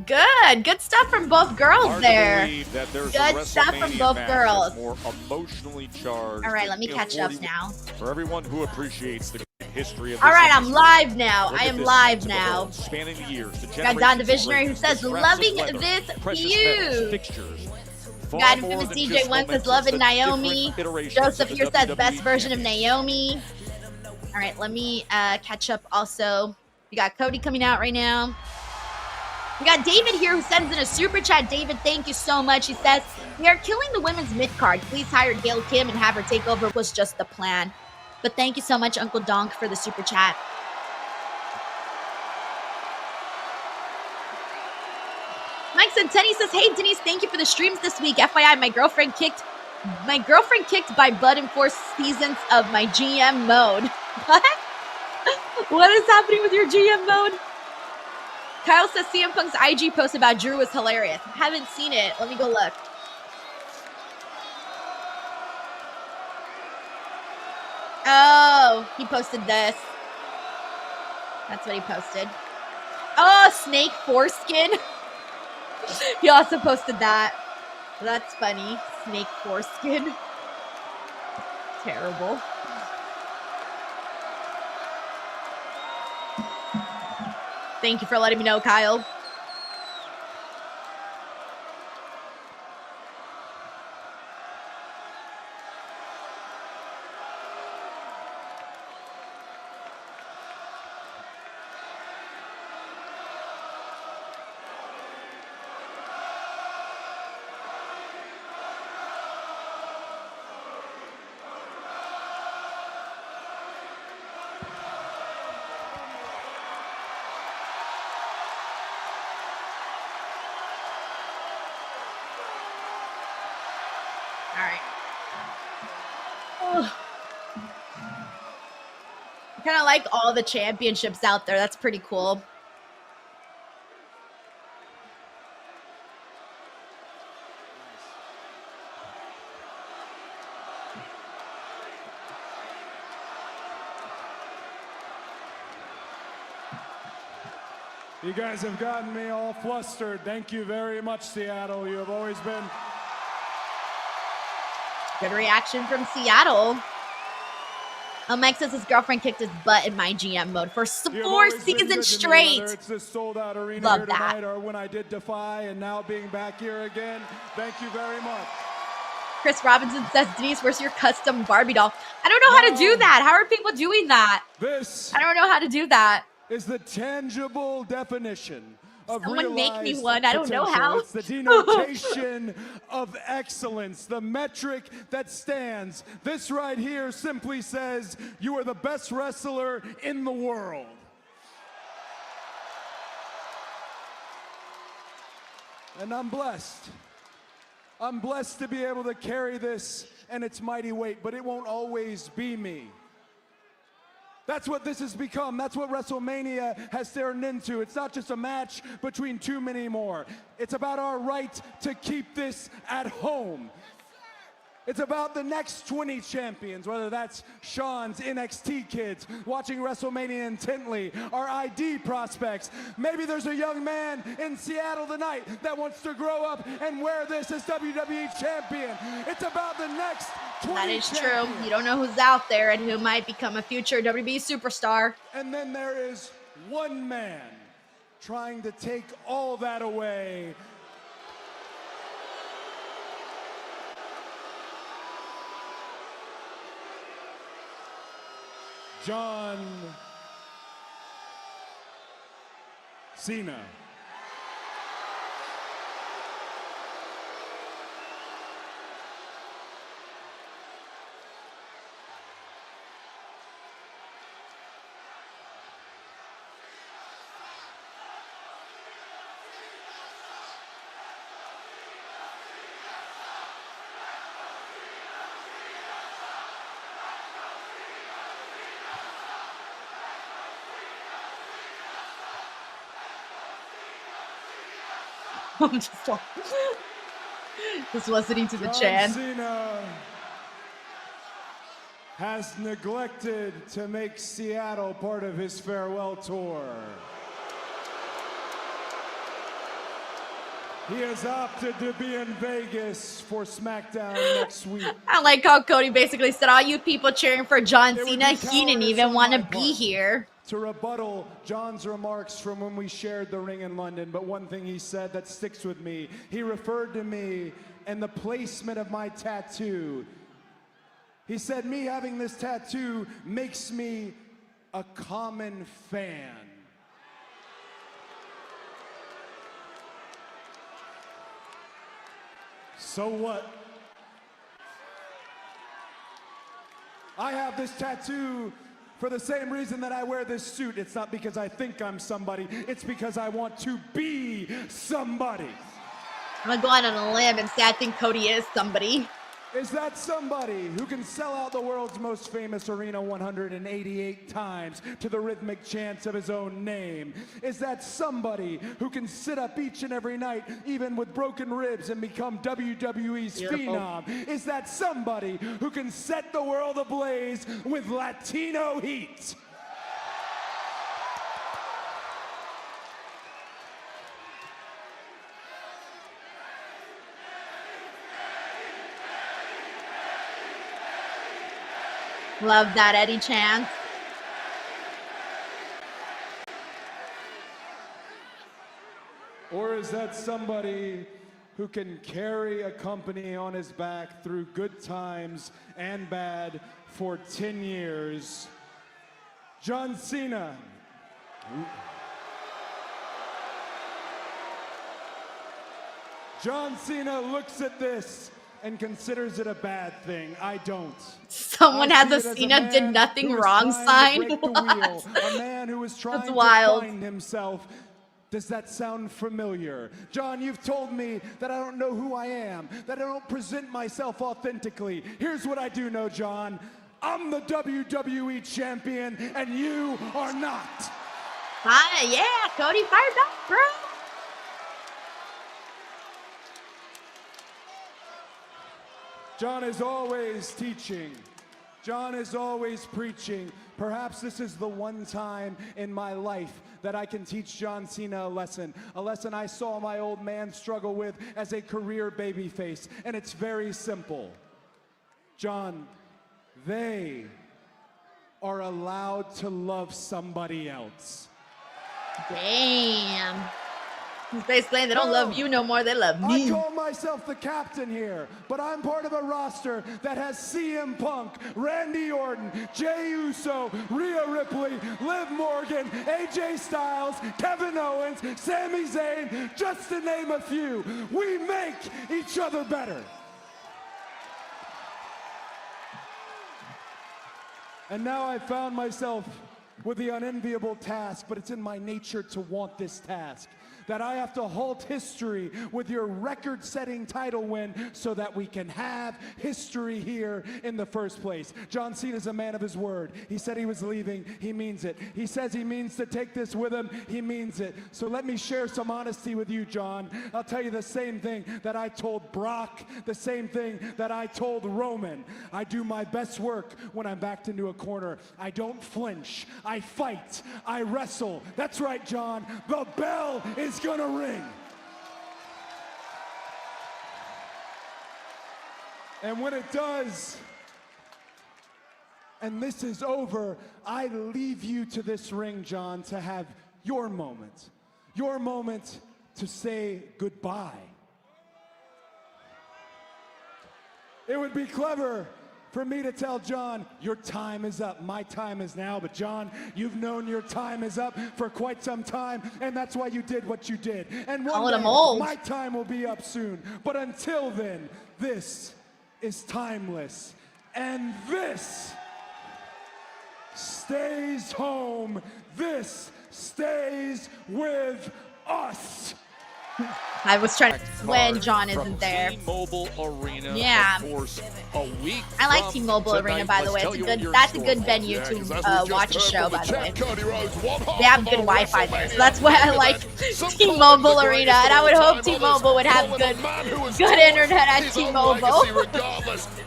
Good stuff from both girls Hard there. to believe that there's Good a stuff from both WrestleMania girls. match that's more emotionally charged. All right, let me catch up 40 now. For everyone who appreciates the history of All this right, I'm industry. live now. Look I at am this live to the now. world, spanning the years, the We got Don the generations of Visionary who greatness, says, the scraps of loving leather, this precious metals, feud. fixtures. Far God more Infamous than DJ just 1 says, mementos, loving the Naomi. different iterations Joseph of here the says, WWE best version of Championship. Naomi. All right, let me catch up also. We got Cody coming out right now. We got David here who sends in a super chat. David, thank you so much. He says, we are killing the women's mid-card. Please hire Gail Kim and have her take over was just the plan. But thank you so much, Uncle Donk, for the super chat. Mike Centeni says, hey, Denise, thank you for the streams this week. FYI, my girlfriend kicked by Bud in 4 seasons of my GM mode. What? What is happening with your GM mode? Kyle says CM Punk's IG post about Drew was hilarious. Haven't seen it. Let me go look. Oh, he posted this. That's what he posted. Oh, snake foreskin. He also posted that. That's funny. Snake foreskin. Terrible. Thank you for letting me know, Kyle. I kind of like all the championships out there. That's pretty cool. You guys have gotten me all flustered. Thank you very much, Seattle. You have always been... Good reaction from Seattle. Mike says his girlfriend kicked his butt in my GM mode for 4 seasons straight. Whether it's this sold-out arena Love here that. tonight or when I did Defy and now being back here again. Thank you very much. Chris Robinson says, Denise, where's your custom Barbie doll? I don't know how to do that. How are people doing that? This I don't know how to do that. is the tangible definition of Someone make me realized one. I don't know potential. how. It's the denotation of excellence, the metric that stands. This right here simply says you are the best wrestler in the world. And I'm blessed. I'm blessed to be able to carry this and its mighty weight, but it won't always be me. That's what this has become. That's what WrestleMania has turned into. It's not just a match between too many more. It's about our right to keep this at home. It's about the next 20 champions, whether that's Sean's NXT kids watching WrestleMania intently, our ID prospects. Maybe there's a young man in Seattle tonight that wants to grow up and wear this as WWE champion. It's about the next 20 That is champions. true. You don't know who's out there and who might become a future WWE superstar. And then there is one man trying to take all that away. John Cena. I'm just listening to the John chant. Cena has neglected to make Seattle part of his farewell tour. He has opted to be in Vegas for SmackDown next week. I like how Cody basically said, all you people cheering for John Cena, he didn't even want to be here. To rebuttal John's remarks from when we shared the ring in London, but one thing he said that sticks with me, he referred to me and the placement of my tattoo. He said, me having this tattoo makes me a common fan. So what? I have this tattoo for the same reason that I wear this suit. It's not because I think I'm somebody, it's because I want to be somebody. I'm gonna go out on a limb and say I think Cody is somebody. Is that somebody who can sell out the world's most famous arena 188 times to the rhythmic chants of his own name? Is that somebody who can sit up each and every night, even with broken ribs, and become WWE's phenom? Is that somebody who can set the world ablaze with Latino heat? Love that Eddie chant. Or is that somebody who can carry a company on his back through good times and bad for 10 years? John Cena. John Cena looks at this and considers it a bad thing. I don't. Someone has a Cena did nothing wrong sign. A man who is trying to find himself. Does that sound familiar? John, you've told me that I don't know who I am, that I don't present myself authentically. Here's what I do know, John. I'm the WWE champion, and you are not. Hi, yeah, Cody fired up, bro. John is always teaching. John is always preaching. Perhaps this is the one time in my life that I can teach John Cena a lesson I saw my old man struggle with as a career babyface, and it's very simple. John, they are allowed to love somebody else. Damn. He's basically saying they don't love you no more, they love me. I call myself the captain here, but I'm part of a roster that has CM Punk, Randy Orton, Jey Uso, Rhea Ripley, Liv Morgan, AJ Styles, Kevin Owens, Sami Zayn, just to name a few. We make each other better. And now I found myself with the unenviable task, but it's in my nature to want this task, that I have to halt history with your record-setting title win so that we can have history here in the first place. John Cena's a man of his word. He said he was leaving. He means it. He says he means to take this with him. He means it. So let me share some honesty with you, John. I'll tell you the same thing that I told Brock, the same thing that I told Roman. I do my best work when I'm backed into a corner. I don't flinch. I fight. I wrestle. That's right, John. The bell is gonna ring. And when it does, and this is over, I leave you to this ring, John, to have your moment to say goodbye. It would be clever for me to tell John, your time is up, my time is now. But John, you've known your time is up for quite some time, and that's why you did what you did. And one day, my time will be up soon. But until then, this is timeless. And this stays home. This stays with us. I was trying to when John isn't there. T-Mobile Arena. Yeah. Of course, a week I like from T-Mobile Arena, tonight. by the way. Let's It's tell a you what good. That's a you're good in venue store for. to watch a show, by the way. Cody Rhodes, They have good Wi-Fi there, so that's why I like T-Mobile Arena, and I would hope T-Mobile would have good internet at T-Mobile.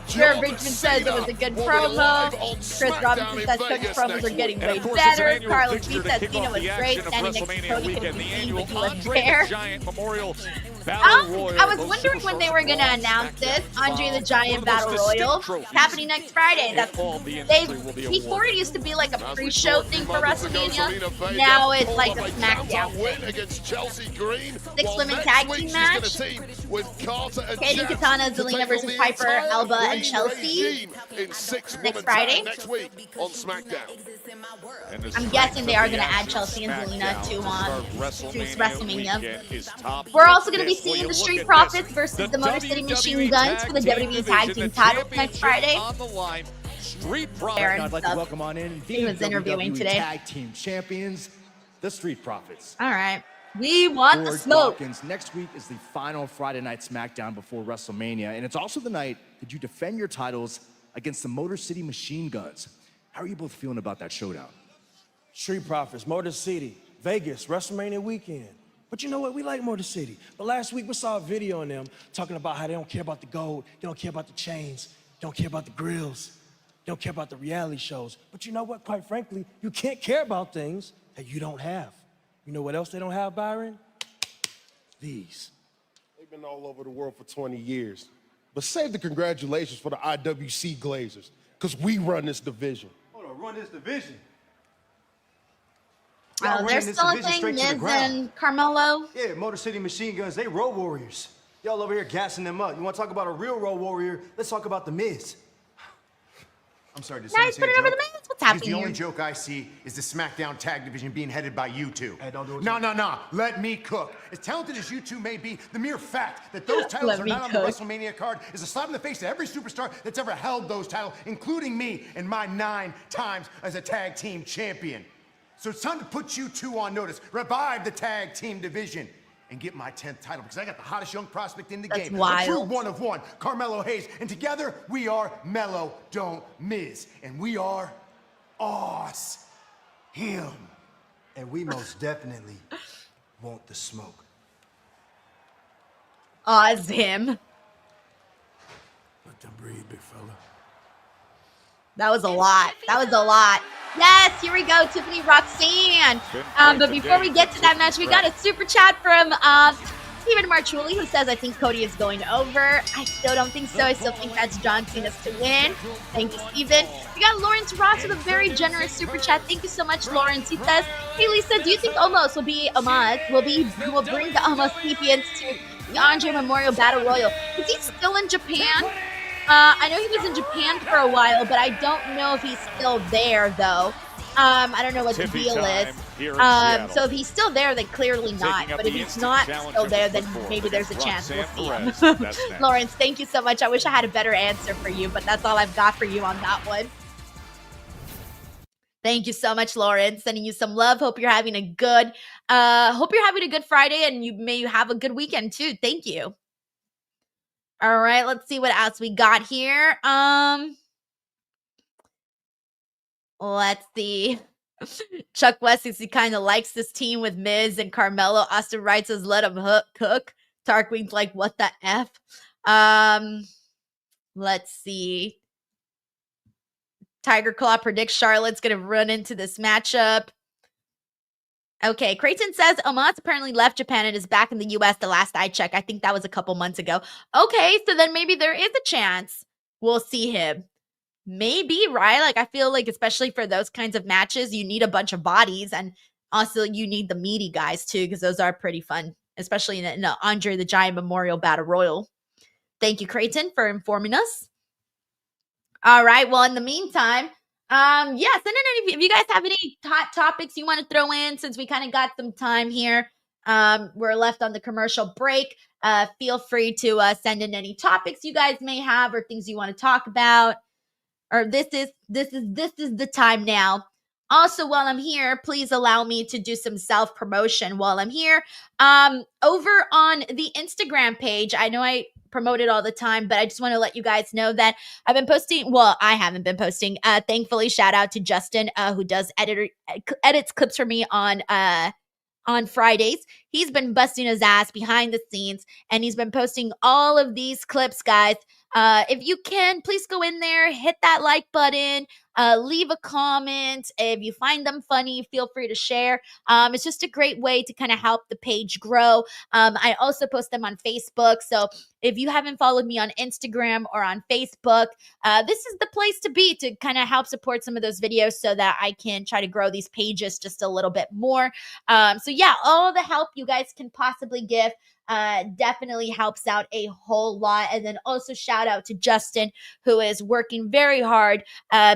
Jared Richmond says it was a good promo. Chris Robinson says Cody's promos are getting way better. Carlos B says Cena was great, standing next to Cody could be seen, but he was there. I was wondering when they were going to announce this, Andre the Giant Battle Royal. It's happening next Friday. Before it used to be like a pre-show thing for WrestleMania. Now it's like a SmackDown thing. 6 women tag team match. Katie Katana, Zelina versus Piper, Alba, and Chelsea. Next Friday. Next week on SmackDown. I'm guessing they are going to add Chelsea and Zelina to WrestleMania. We're also going to be seeing the Street Profits versus the Motor City Machine Guns for the WWE Tag Team title next Friday. I'd like to welcome on in he was interviewing WWE today. Tag Team Champions, the Street Profits. All right. We want the smoke. Dawkins. Next week is the final Friday night SmackDown before WrestleMania, and it's also the night that you defend your titles against the Motor City Machine Guns. How are you both feeling about that showdown? Street Profits, Motor City, Vegas, WrestleMania weekend. But you know what? We like Motor City. But last week we saw a video on them talking about how they don't care about the gold, they don't care about the chains, they don't care about the grills, they don't care about the reality shows. But you know what? Quite frankly, you can't care about things that you don't have. You know what else they don't have, Byron? These. They've been all over the world for 20 years. But save the congratulations for the IWC Glazers, because we run this division. Hold on, run this division? They're still a thing, Miz and Carmelo. Yeah, Motor City Machine Guns, they road warriors. Y'all over here gassing them up. You want to talk about a real road warrior? Let's talk about the Miz. I'm sorry, did Nice, someone put say it over a the joke? Miz. What's happening Because the only here? joke I see is the SmackDown Tag Division being headed by you two. Hey, don't do it. No. Let me cook. As talented as you two may be, the mere fact that those titles are not on the WrestleMania card is a slap in the face to every superstar that's ever held those titles, including me and my 9 times as a tag team champion. So it's time to put you two on notice, revive the tag team division, and get my 10th title, because I got the hottest young prospect in the That's game. wild. A true one of one, Carmelo Hayes. And together, we are Mello Don't Miz. And we are him. And we most definitely want the smoke. Oz him. Let them breathe, big fella. That was a lot. That was a lot. Yes, here we go, Tiffany Roxanne. But before we get to that match, we got a super chat from Stephen Marchuli, who says, I think Cody is going over. I still don't think so. I still think that's John Cena's to win. Thank you, Stephen. We got Lawrence Ross with a very generous super chat. Thank you so much, Lawrence. He says, hey, Lisa, do you think Omos will bring the Omos Sapiens to the Andre Memorial Battle Royal? Is he still in Japan? I know he was in Japan for a while, but I don't know if he's still there, though. I don't know what the deal is. So if he's still there, then clearly not. But if he's not still there, then maybe there's a chance we'll see him. Lawrence, thank you so much. I wish I had a better answer for you, but that's all I've got for you on that one. Thank you so much, Lawrence. Sending you some love. Hope you're having a good Friday, and you may have a good weekend too. Thank you. All right, let's see what else we got here. Let's see. Chuck West says he kind of likes this team with Miz and Carmelo. Austin Wright says let him cook. Tarquin's like, what the F? Let's see. Tiger Claw predicts Charlotte's going to run into this matchup. Okay, Creighton says Omos apparently left Japan and is back in the U.S. the last I checked. I think that was a couple months ago. Okay, so then maybe there is a chance we'll see him. Maybe, right? Like, I feel like especially for those kinds of matches, you need a bunch of bodies, and also you need the meaty guys too, because those are pretty fun, especially in the Andre the Giant Memorial Battle Royal. Thank you, Creighton, for informing us. All right, well, in the meantime, send in if you guys have any hot topics you want to throw in, since we kind of got some time here. We're left on the commercial break. Feel free to send in any topics you guys may have or things you want to talk about. Or this is the time now. Also, while I'm here, please allow me to do some self-promotion while I'm here. Over on the Instagram page, I know I promote it all the time, but I just want to let you guys know that I've been posting. Well, I haven't been posting. Thankfully, shout out to Justin, who does edits clips for me on Fridays. He's been busting his ass behind the scenes, and he's been posting all of these clips, guys. If you can, please go in there, hit that like button, leave a comment. If you find them funny, feel free to share. It's just a great way to kind of help the page grow. I also post them on Facebook. So if you haven't followed me on Instagram or on Facebook, this is the place to be to kind of help support some of those videos so that I can try to grow these pages just a little bit more. So yeah, all the help you guys can possibly give definitely helps out a whole lot. And then also shout out to Justin, who is working very hard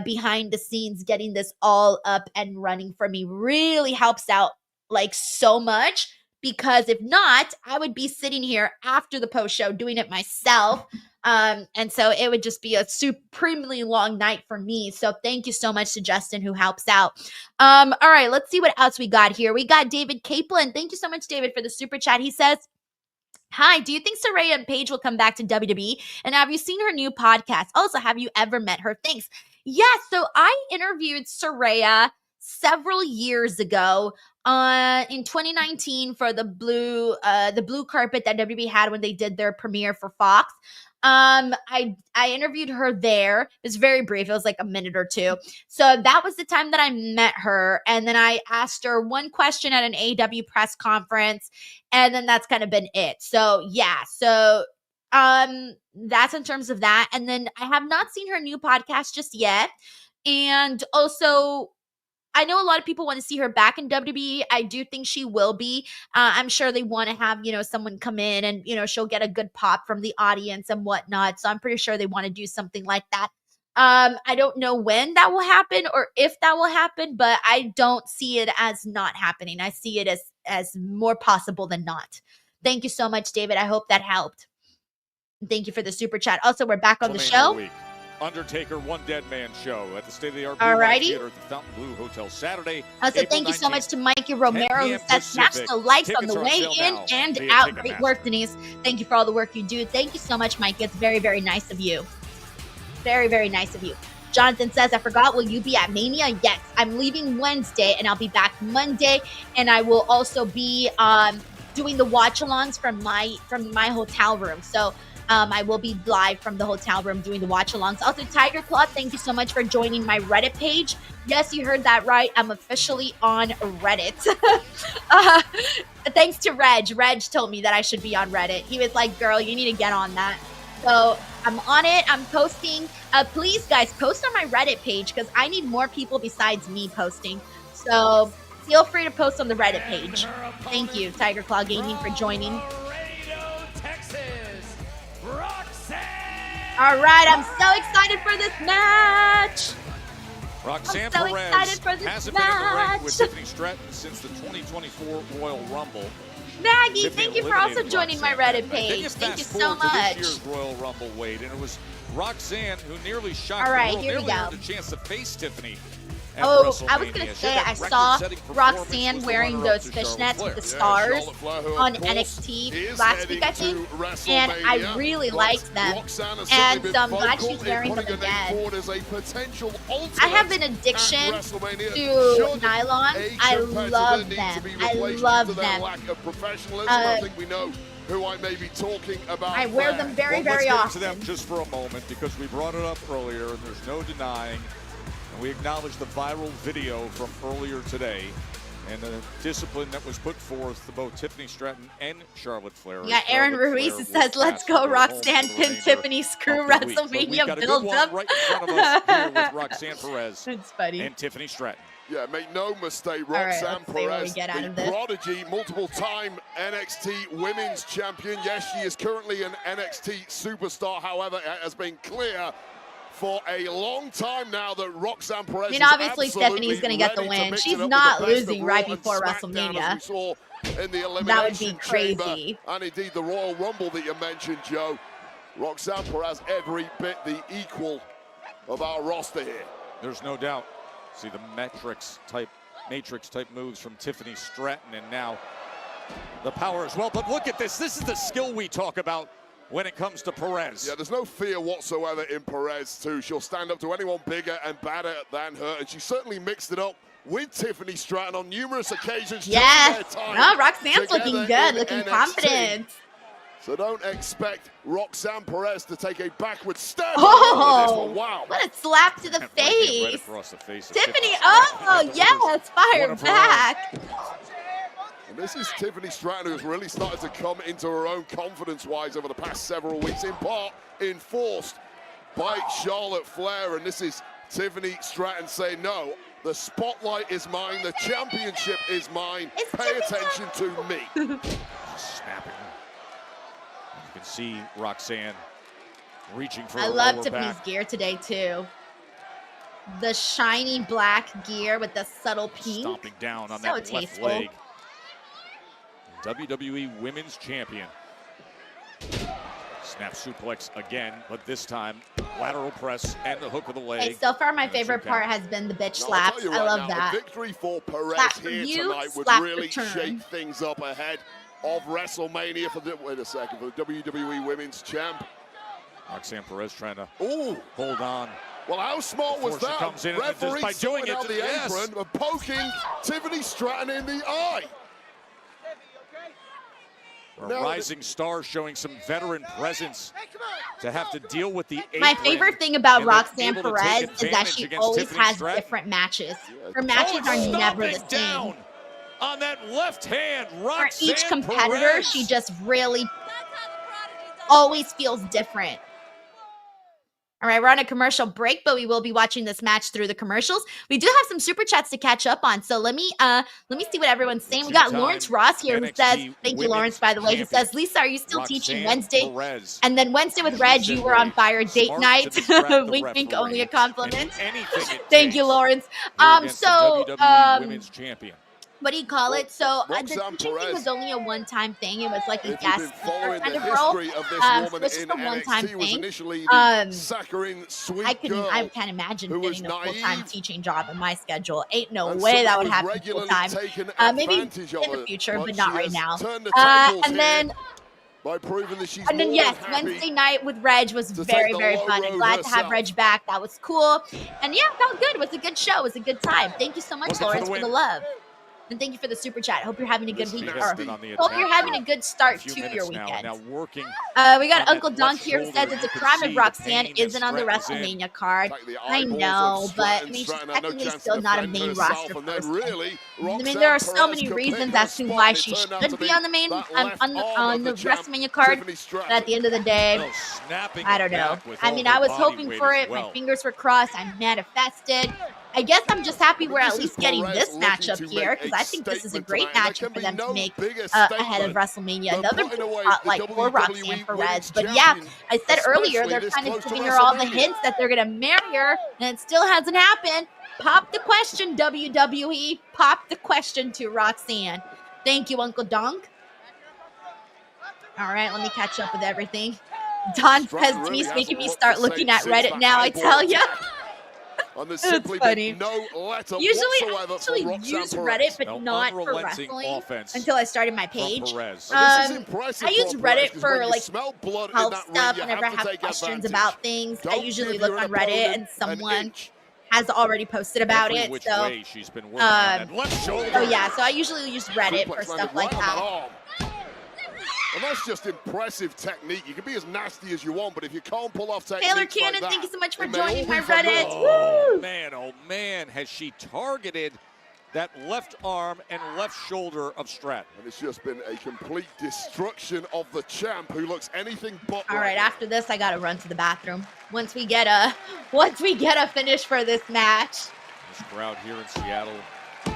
behind the scenes, getting this all up and running for me. Really helps out like so much, because if not, I would be sitting here after the post show doing it myself. And so it would just be a supremely long night for me. So thank you so much to Justin, who helps out. All right, let's see what else we got here. We got David Capelin. Thank you so much, David, for the super chat. He says, hi, do you think Saraya and Paige will come back to WWE? And have you seen her new podcast? Also, have you ever met her? Thanks. Yeah, so I interviewed Saraya several years ago in 2019 for the blue carpet that WWE had when they did their premiere for Fox. I interviewed her there. It was very brief. It was like a minute or two. So that was the time that I met her. And then I asked her one question at an AEW press conference. And then that's kind of been it. So yeah. So that's in terms of that. And then I have not seen her new podcast just yet. And also, I know a lot of people want to see her back in WWE. I do think she will be. I'm sure they want to have, someone come in and, she'll get a good pop from the audience and whatnot. So I'm pretty sure they want to do something like that. I don't know when that will happen or if that will happen, but I don't see it as not happening. I see it as more possible than not. Thank you so much, David. I hope that helped. Thank you for the super chat. Also, we're back on the show. Undertaker One Dead Man show at the State-of-the-Art Theater at the Fountain Blue Hotel Saturday. Also, thank you so much to Mikey Romero, who said smash the likes on the way in and out. Great work, Denise. Thank you for all the work you do. Thank you so much, Mike. It's very, very nice of you. Very, very nice of you. Jonathan says, I forgot, will you be at Mania? Yes, I'm leaving Wednesday and I'll be back Monday. And I will also be doing the watch-alongs from my hotel room. So I will be live from the hotel room doing the watch-alongs. Also, Tiger Claw, thank you so much for joining my Reddit page. Yes, you heard that right. I'm officially on Reddit. Thanks to Reg. Reg told me that I should be on Reddit. He was like, girl, you need to get on that. So I'm on it. I'm posting. Please, guys, post on my Reddit page because I need more people besides me posting. So feel free to post on the Reddit page. Thank you, Tiger Claw Gaming, for joining. All right, I'm so excited for this match. Roxanne I'm so Perez excited for this hasn't match. been in the ring with Tiffany Stratton since the 2024 Royal Rumble. Maggie, Tiffany thank you for also eliminated joining my Roxanne Reddit that night. Then page. you Thank you fast so forward to much. this year's Royal Rumble, Wade, and it was Roxanne who nearly shocked All right, the world, here we nearly go. had a chance to face Tiffany. at Oh, WrestleMania. I was going to She say, had I that saw record-setting performance, Roxanne was the wearing runner-up those to Charlotte fishnets Flair. with the stars Charlotte Flair, who, on of course, NXT is last week, I heading think. to And I WrestleMania, really but liked them. Roxanne has And certainly so I'm been glad vocal she's in wearing them putting her name again. forward as a potential I have an alternate addiction at WrestleMania. to Should nylons. a I competitor love need them. to be I replaced love due to their them. lack of professionalism, I think we know who I may be talking about. I wear there. them very, Well, very let's often. get into them just for a moment because we brought it up earlier and there's no denying. And we acknowledge the viral video from earlier today and the discipline that was put forth to both Tiffany Stratton and Charlotte Flair. Yeah, Aaron Ruiz says, let's go, Roxanne, pin Tiffany, screw WrestleMania build-up. Right in front of us here with Roxanne Perez That's funny. and Tiffany Stratton. Yeah, make no mistake, All right, Roxanne let's see what we Perez, get out the of this. prodigy, multiple-time NXT Women's Champion. Yes, she is currently an NXT superstar. However, it has been clear for a long time now that Roxanne Perez I mean, obviously, Stephanie's going to get the ready to win. mix She's it up with not the best of losing Raw right and before SmackDown, WrestleMania. as we saw in the elimination That would be chamber. crazy. And indeed, the Royal Rumble that you mentioned, Joe. Roxanne Perez, every bit the equal of our roster here. There's no doubt. See the matrix type moves from Tiffany Stratton, and now the power as well. But look at this. This is the skill we talk about when it comes to Perez. Yeah, there's no fear whatsoever in Perez, too. She'll stand up to anyone bigger and badder than her, and she certainly mixed it up with Tiffany Stratton on numerous occasions. Yes. No, Roxanne's looking good, looking confident. So don't expect Roxanne Perez to take a backward step. Oh, wow. What a slap to the face. Right across the face. Tiffany, oh, yes, fire back. And this is Tiffany Stratton, who's really started to come into her own confidence-wise over the past several weeks, in part enforced by Charlotte Flair. And this is Tiffany Stratton saying, no, the spotlight is mine, the championship is mine, pay attention to me. Snapping. You can see Roxanne reaching for I her love lower Tiffany's back. gear today, too. The shiny black gear with the subtle pink. Stomping down on So that tasteful. left leg. WWE Women's Champion. Snap suplex again, but this time lateral press and the hook of the leg. Hey, so far my favorite part has been the bitch slaps. I love that. The victory for Perez Slap for here you, tonight would slap really return. shake things up ahead of WrestleMania for the, wait a second, for the WWE Women's Champ. Roxanne Perez trying to hold on. Well, how smart was Before she that? comes in and just Referee by doing sorting it, out the yes. apron and poking Tiffany Stratton in the eye. A rising star showing some veteran presence to have to deal with the apron. My favorite thing about and then Roxanne able to Perez take is that advantage she against always Tiffany has Stratton. different matches. Her matches are never the Stomping down same. on that left hand, For Roxanne each competitor, Perez. she just really always feels different. All right, we're on a commercial break, but we will be watching this match through the commercials. We do have some super chats to catch up on, so let me see what everyone's saying. We got Lawrence Ross here who says, thank you, Lawrence, by the way. He says, Lisa, are you still teaching Wednesday? And then Wednesday with Reg, you were on fire date night. Wink, wink, only a compliment. Thank you, Lawrence. Women's Champion. What do you call it? So the Roxanne teaching thing Perez. was only a one-time thing. It was like a If you've guest been speaker following kind the of role. history of this So woman it's in just a one-time NXT, was thing. initially the saccharine sweet I girl can't imagine who was getting a full-time naive teaching job in my schedule. Ain't no and way that someone would was happen regularly full-time. taking Maybe in advantage of the it, future, but but not she right has now. turned the tables And here then by proving that she's And then more yes, than happy Wednesday night with Reg was to very, take the very low fun. I'm road glad to have herself. Reg back. That was cool. And yeah, it felt good. It was a good show. It was a good time. Thank you so much, Looking for Lawrence, the for the win. love. And thank you for the super chat. Hope you're having a good This week. has Or been on the hope attack you're having for a good start a few to your minutes now, weekend. and now working We got on Uncle that Donk left here who shoulder, says and it's you a can crime see if the Roxanne pain that isn't on the Stratton's in. WrestleMania card. Like the I eyeballs know, of but I Stratton. mean, she's Stratton had no technically chance to still not a defend main herself, roster and then person. really, I mean, Roxanne there are so Perez many could reasons pick her as to spot, why and it she turned out should to be on the main that left on arm the of champ, WrestleMania card. Tiffany Stratton. But at the end of the day, Oh, snapping I don't it know. back with I all mean, her I was body hoping weight for as it. well. My fingers were crossed. I manifested. I guess I'm just happy we're at This is least getting Perez this looking matchup to here make because a I think this is a statement great tonight, and there matchup can for be them to no make bigger ahead of statement WrestleMania. than Another putting big away spotlight the for WWE Roxanne Perez. Women's But yeah, Champion, I said earlier they're especially kind of this close to giving her all the WrestleMania. hints that they're going to marry her, and it still hasn't happened. Pop the question, WWE. Pop the question to Roxanne. Thank you, Uncle Donk. All right, let me catch up with everything. Don says Denise making me start looking at Reddit now, I tell ya. And there's It's simply funny. been no let up Usually I whatsoever actually from Roxanne use Perez. Reddit, but No not for unrelenting wrestling offense until I started my from page. Perez. And this is impressive I use for Reddit Perez, 'cause when for you like smell blood in health that ring, stuff. you Whenever I to have take questions advantage. about things, I Don't usually give look your on Reddit and opponent an someone inch. has already posted about Every it. which So, way she's been working on that left shoulder. so yeah, so I usually use Reddit for Suplex stuff landed like right on that. arm. And that's just impressive technique. You can be as nasty as you want, but if you can't pull off techniques Taylor like Cannon, that, thank you so much for it may all joining be my for Reddit. naught. Oh man, has she targeted that left arm and left shoulder of Stratton. And it's just been a complete destruction of the champ, who looks anything but All right, after this, I gotta run to the bathroom. Once we get a finish for this match. This crowd here in Seattle is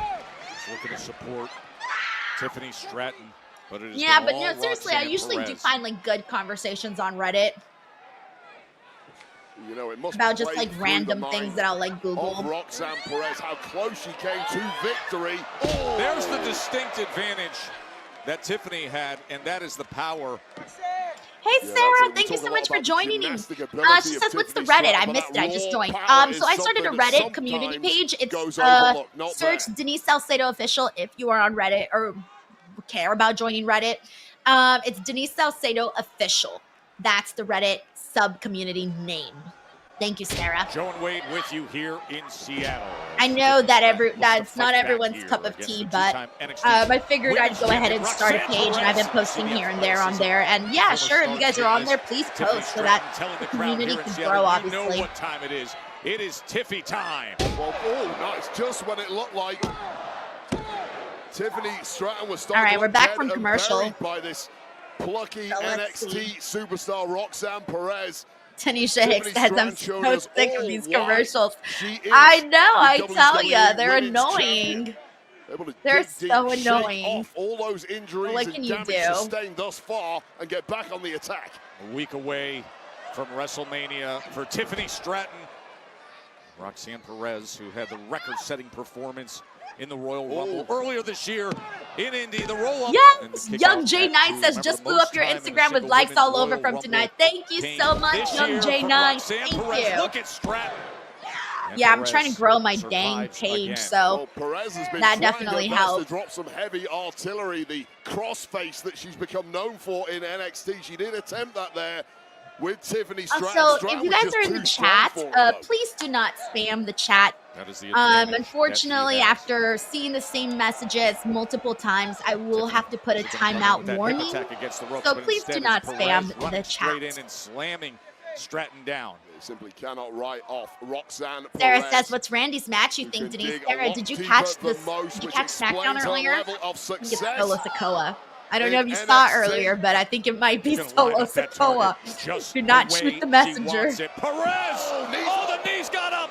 looking to support Tiffany Stratton. But it is Yeah, but all seriously, I Roxanne usually do Perez. find like good conversations on Reddit You know, it must about just play like through the random mind things that I'll like Google. of Roxanne Perez, how close she came to victory. Oh! There's the distinct advantage that Tiffany had, and that is the power. Hey, Sarah, thank you so much for joining me. She says, what's the Reddit? I missed it. I just joined. So I started a Reddit community page. It's search Denise Salcedo Official if you are on Reddit or care about joining Reddit. It's Denise Salcedo Official. That's the Reddit sub-community name. Thank you, Sarah. Joe and Wade with you here in Seattle. I know that that's not everyone's cup of tea, but I figured I'd go ahead and start a page, and I've been posting here and there on there. And yeah, sure, if you guys are on there, please post so that the community can grow, obviously. You know what time it is. It is Tiffy time. Well, that's just when it looked like Tiffany Stratton was starting. All right, we're back from commercial. By this plucky NXT superstar Roxanne Perez. Tanisha Hicks says, I'm so sick of these commercials. I know, I tell you, they're annoying. They're so annoying. Off all those injuries what can you do? Sustained thus far and get back on the attack. A week away from WrestleMania for Tiffany Stratton. Roxanne Perez, who had the record-setting performance in the Royal Rumble earlier this year in Indy. The roll-up. Yes, Young J9 says, just blew up your Instagram with likes all over from tonight. Thank you so much, Young J9. Thank you. Look at Stratton. Yeah, I'm trying to grow my dang page, so that definitely helps. To drop some heavy artillery, the crossface that she's become known for in NXT. She did attempt that there with Tiffany Stratton. Also, if you guys are in the chat, please do not spam the chat. That is the unfortunately, after seeing the same messages multiple times, I will have to put a timeout warning. So please do not spam the chat. Straight in and slamming Stratton down. They simply cannot write off Roxanne Sarah Perez, says, what's Randy's match, you think, Denise? Sarah, did you catch this? Did you catch SmackDown earlier? I think it's Solo Sikoa. I don't know if you saw it earlier, but I think it might be Solo Sikoa. Do not shoot the messenger. Perez! Oh, the knees got up!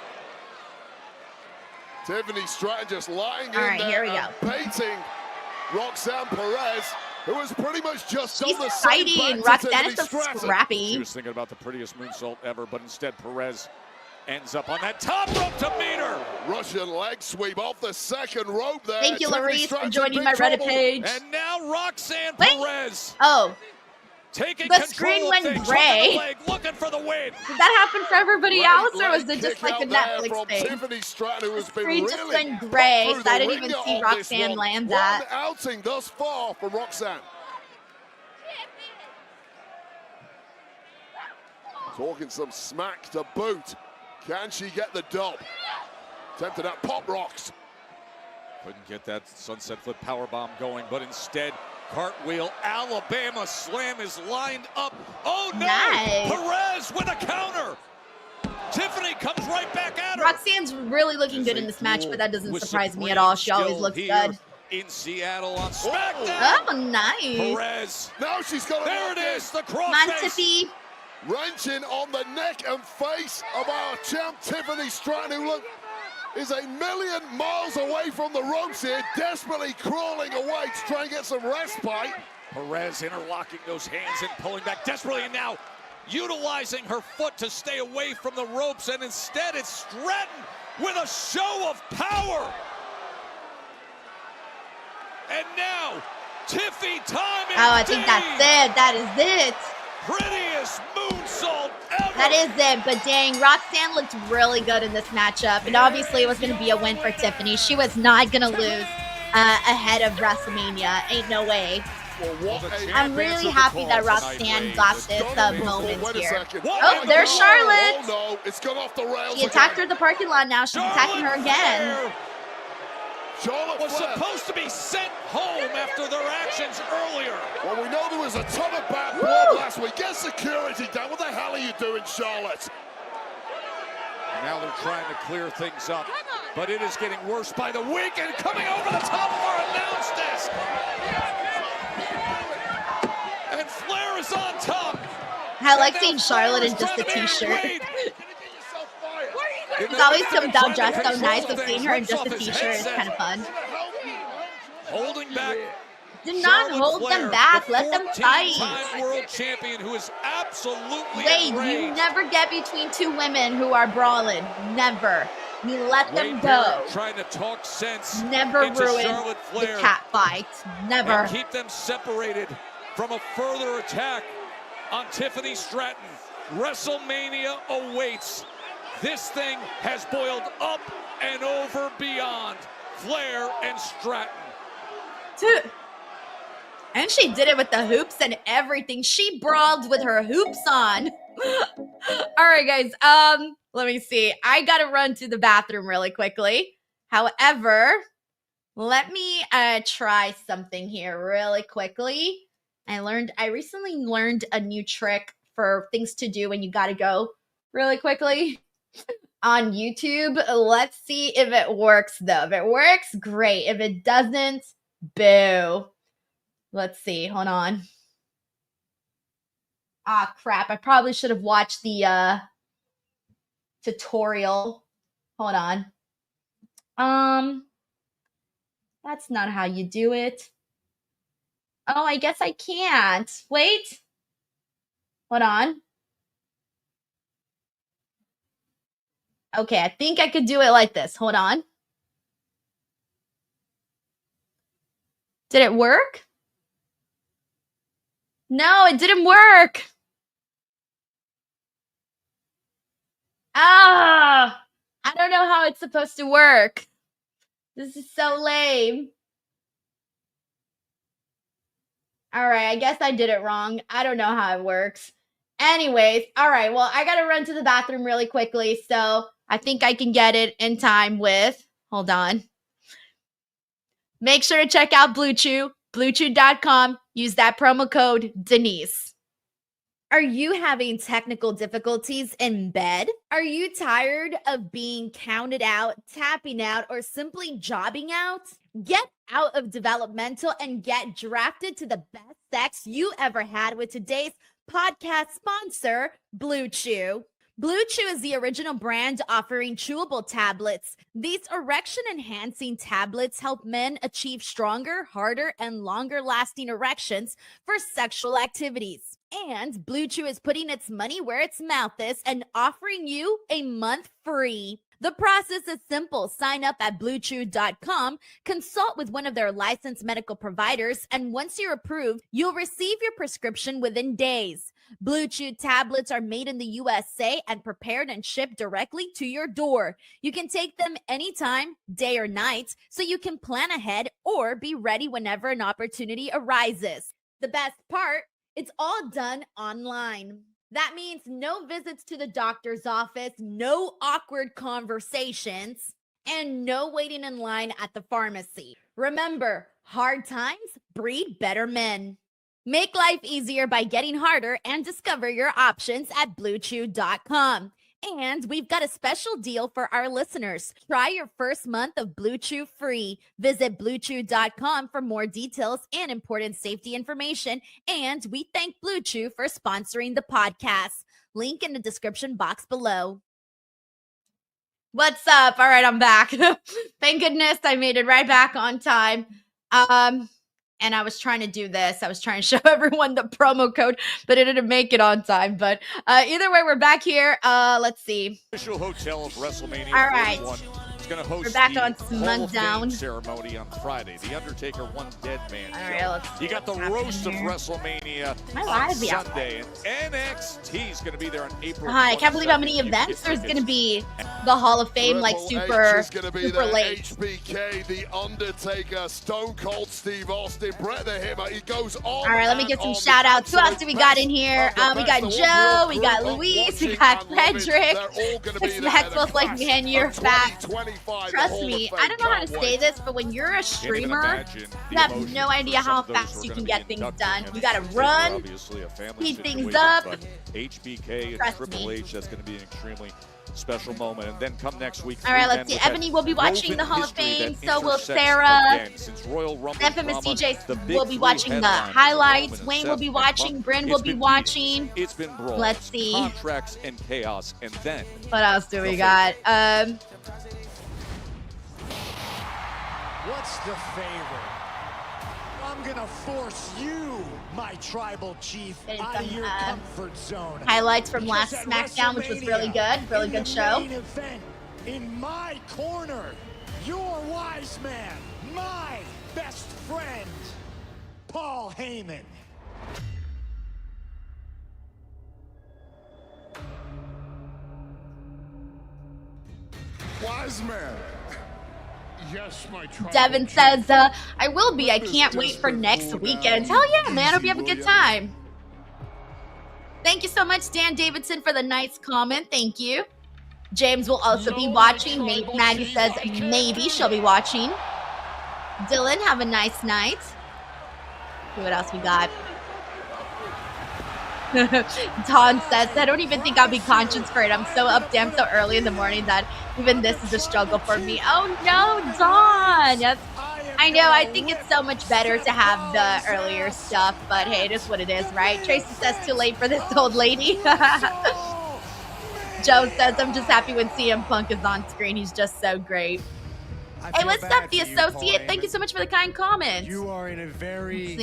Tiffany Stratton just lying in right, there here we go. baiting Roxanne Perez, who was pretty much just She's on the same fighting. back to Roxanne is Tiffany so Stratton. scrappy. She was thinking about the prettiest moonsault ever, but instead Perez ends up on that top rope to meet her. Russian leg sweep off the second rope there. Thank you, Tiffany Larice, for Stratton's joining in my big Reddit trouble. page. And now Roxanne Perez. Oh. Taking The control screen of went things, gray. leg, looking for the win. Did that happen for everybody else, or was Leg it just kick like a out there Netflix from thing? Tiffany Stratton, who has been Screen really just went gray, put so I through didn't the even ringer see on this Roxanne one. land One that. outing thus far from Roxanne. Talking some smack to boot. Can she get the dub? Tempted at pop rocks. Couldn't get that sunset flip powerbomb going, but instead, cartwheel Alabama slam is lined up. Oh no! Nice. Perez with a counter. Tiffany comes right back at her. Roxanne's really looking good in this match, but that doesn't surprise me at all. She always looks good. In Seattle on SmackDown. Oh, nice. Perez. Now she's got There it is, the Come on, crossface. Tiffy. Wrenching on the neck and face of our champ Tiffany Stratton, who is a million miles away from the ropes here, desperately crawling away to try and get some respite. Perez interlocking those hands and pulling back desperately, and now utilizing her foot to stay away from the ropes, and instead it's Stratton with a show of power. And now, Tiffy time indeed. Oh, I think that's it. That is it. Prettiest moonsault ever. That is it, but dang, Roxanne looked really good in this matchup, and obviously it was going to be a win for Tiffany. She was not going to lose ahead of WrestleMania. Ain't no way. I'm really happy that Roxanne got this moment here. Oh, there's Charlotte. Oh, no, it's gone off the rails. She attacked her at the parking lot now. She's attacking her again. Charlotte was supposed to be sent home after their actions earlier. Well, we know there was a ton of bad blood last week. Get security down. What the hell are you doing, Charlotte? Now they're trying to clear things up, but it is getting worse by the week, and coming over the top of our announce desk. And Flair is on top. I like seeing Charlotte in just a t-shirt. She's always comes out dressed so nice, but seeing her in just a t-shirt is kind of fun. Holding back. Do not hold them back. Let them fight. World champion who is absolutely Wade, you never get between two women who are brawling. Never. You let them go. Trying to talk sense. Never ruin the cat fight. Never. And keep them separated from a further attack on Tiffany Stratton. WrestleMania awaits. This thing has boiled up and over beyond. Flair and Stratton. Dude. And she did it with the hoops and everything. She brawled with her hoops on. All right, guys. Let me see. I gotta run to the bathroom really quickly. However, let me try something here really quickly. I recently learned a new trick for things to do when you gotta go really quickly on YouTube. Let's see if it works though. If it works, great. If it doesn't, boo. Let's see. Hold on. Ah, crap. I probably should have watched the tutorial. Hold on. That's not how you do it. Oh, I guess I can't. Wait. Hold on. Okay, I think I could do it like this. Hold on. Did it work? No, it didn't work. Ah, I don't know how it's supposed to work. This is so lame. All right, I guess I did it wrong. I don't know how it works. Anyways, all right, well, I got to run to the bathroom really quickly, so I think I can get it in time with, hold on. Make sure to check out Blue Chew, bluechew.com. Use that promo code Denise. Are you having technical difficulties in bed? Are you tired of being counted out, tapping out, or simply jobbing out? Get out of developmental and get drafted to the best sex you ever had with today's podcast sponsor, Blue Chew. Blue Chew is the original brand offering chewable tablets. These erection-enhancing tablets help men achieve stronger, harder, and longer-lasting erections for sexual activities. And Blue Chew is putting its money where its mouth is and offering you a month free. The process is simple. Sign up at bluechew.com, consult with one of their licensed medical providers, and once you're approved, you'll receive your prescription within days. Blue Chew tablets are made in the USA and prepared and shipped directly to your door. You can take them anytime, day or night, so you can plan ahead or be ready whenever an opportunity arises. The best part, it's all done online. That means no visits to the doctor's office, no awkward conversations, and no waiting in line at the pharmacy. Remember, hard times breed better men. Make life easier by getting harder and discover your options at bluechew.com. And we've got a special deal for our listeners. Try your first month of Blue Chew free. Visit bluechew.com for more details and important safety information. And we thank Blue Chew for sponsoring the podcast. Link in the description box below. What's up? All right, I'm back. Thank goodness I made it right back on time. And I was trying to do this. I was trying to show everyone the promo code, but it didn't make it on time. But either way, we're back here. Let's see. Official hotel of WrestleMania. All right. 41. It's going to host We're back the on Hall of Fame Smackdown ceremony on Friday. The Undertaker One Dead Man All show. right, let's see You got the what's roast of happening here. WrestleMania My on live be out. Sunday. And NXT is going to be there on April I can't believe how many 22nd. You can events get there's going to tickets. be. The Hall of Fame, like super late. HBK, The Undertaker, Stone Cold Steve Austin, Bret the Hammer. He goes on. All right, let me get some shout outs. Who else do we got in here? We got Joe, we got Luis, we got Frederick. It's Maxwell's like, man, you're fat. Trust me, I don't know how to say this, but when you're a streamer, you have no idea how fast you can get things done. You gotta run, speed things up. HBK and Trust Triple me. H, that's going to be an extremely special moment. And then come next week. All right, three let's men see. with Ebony that will be watching the woven Hall of history Fame. that So will intersects Sarah. again since Royal Rumble Infamous drama, DJ the big will be three watching the headliners, highlights. Roman and Wayne will Seth be and watching. Punk. Bryn It's will be been watching. meetings, it's been brawls, Let's see. contracts and chaos, and then What else do we the got? What's the favor? I'm gonna force you, my tribal chief, out of your comfort zone. Highlights from Because last at SmackDown, which was really WrestleMania, good. Really in good the show. main event, in my corner, your wise man, my best friend, Paul Heyman. Lesnar. Yes, my tribal Devin chief. says, I will be. I can't wait for next weekend. Hell yeah, man. Hope you have a good time. Thank you so much, Dan Davidson, for the nice comment. Thank you. James will also be watching. Maggie says maybe she'll be watching. Dylan, have a nice night. See what else we got. Dawn says, I don't even think I'll be conscious for it. I'm so up damn so early in the morning that even this is a struggle for me. Oh no, Dawn. Yes. I know, I think it's so much better to have the earlier stuff, but hey, it is what it is, right? Tracy says too late for this old lady. Joe says, I'm just happy when CM Punk is on screen. He's just so great. Hey, what's up, The Associate? Thank you so much for the kind comments. You are in a very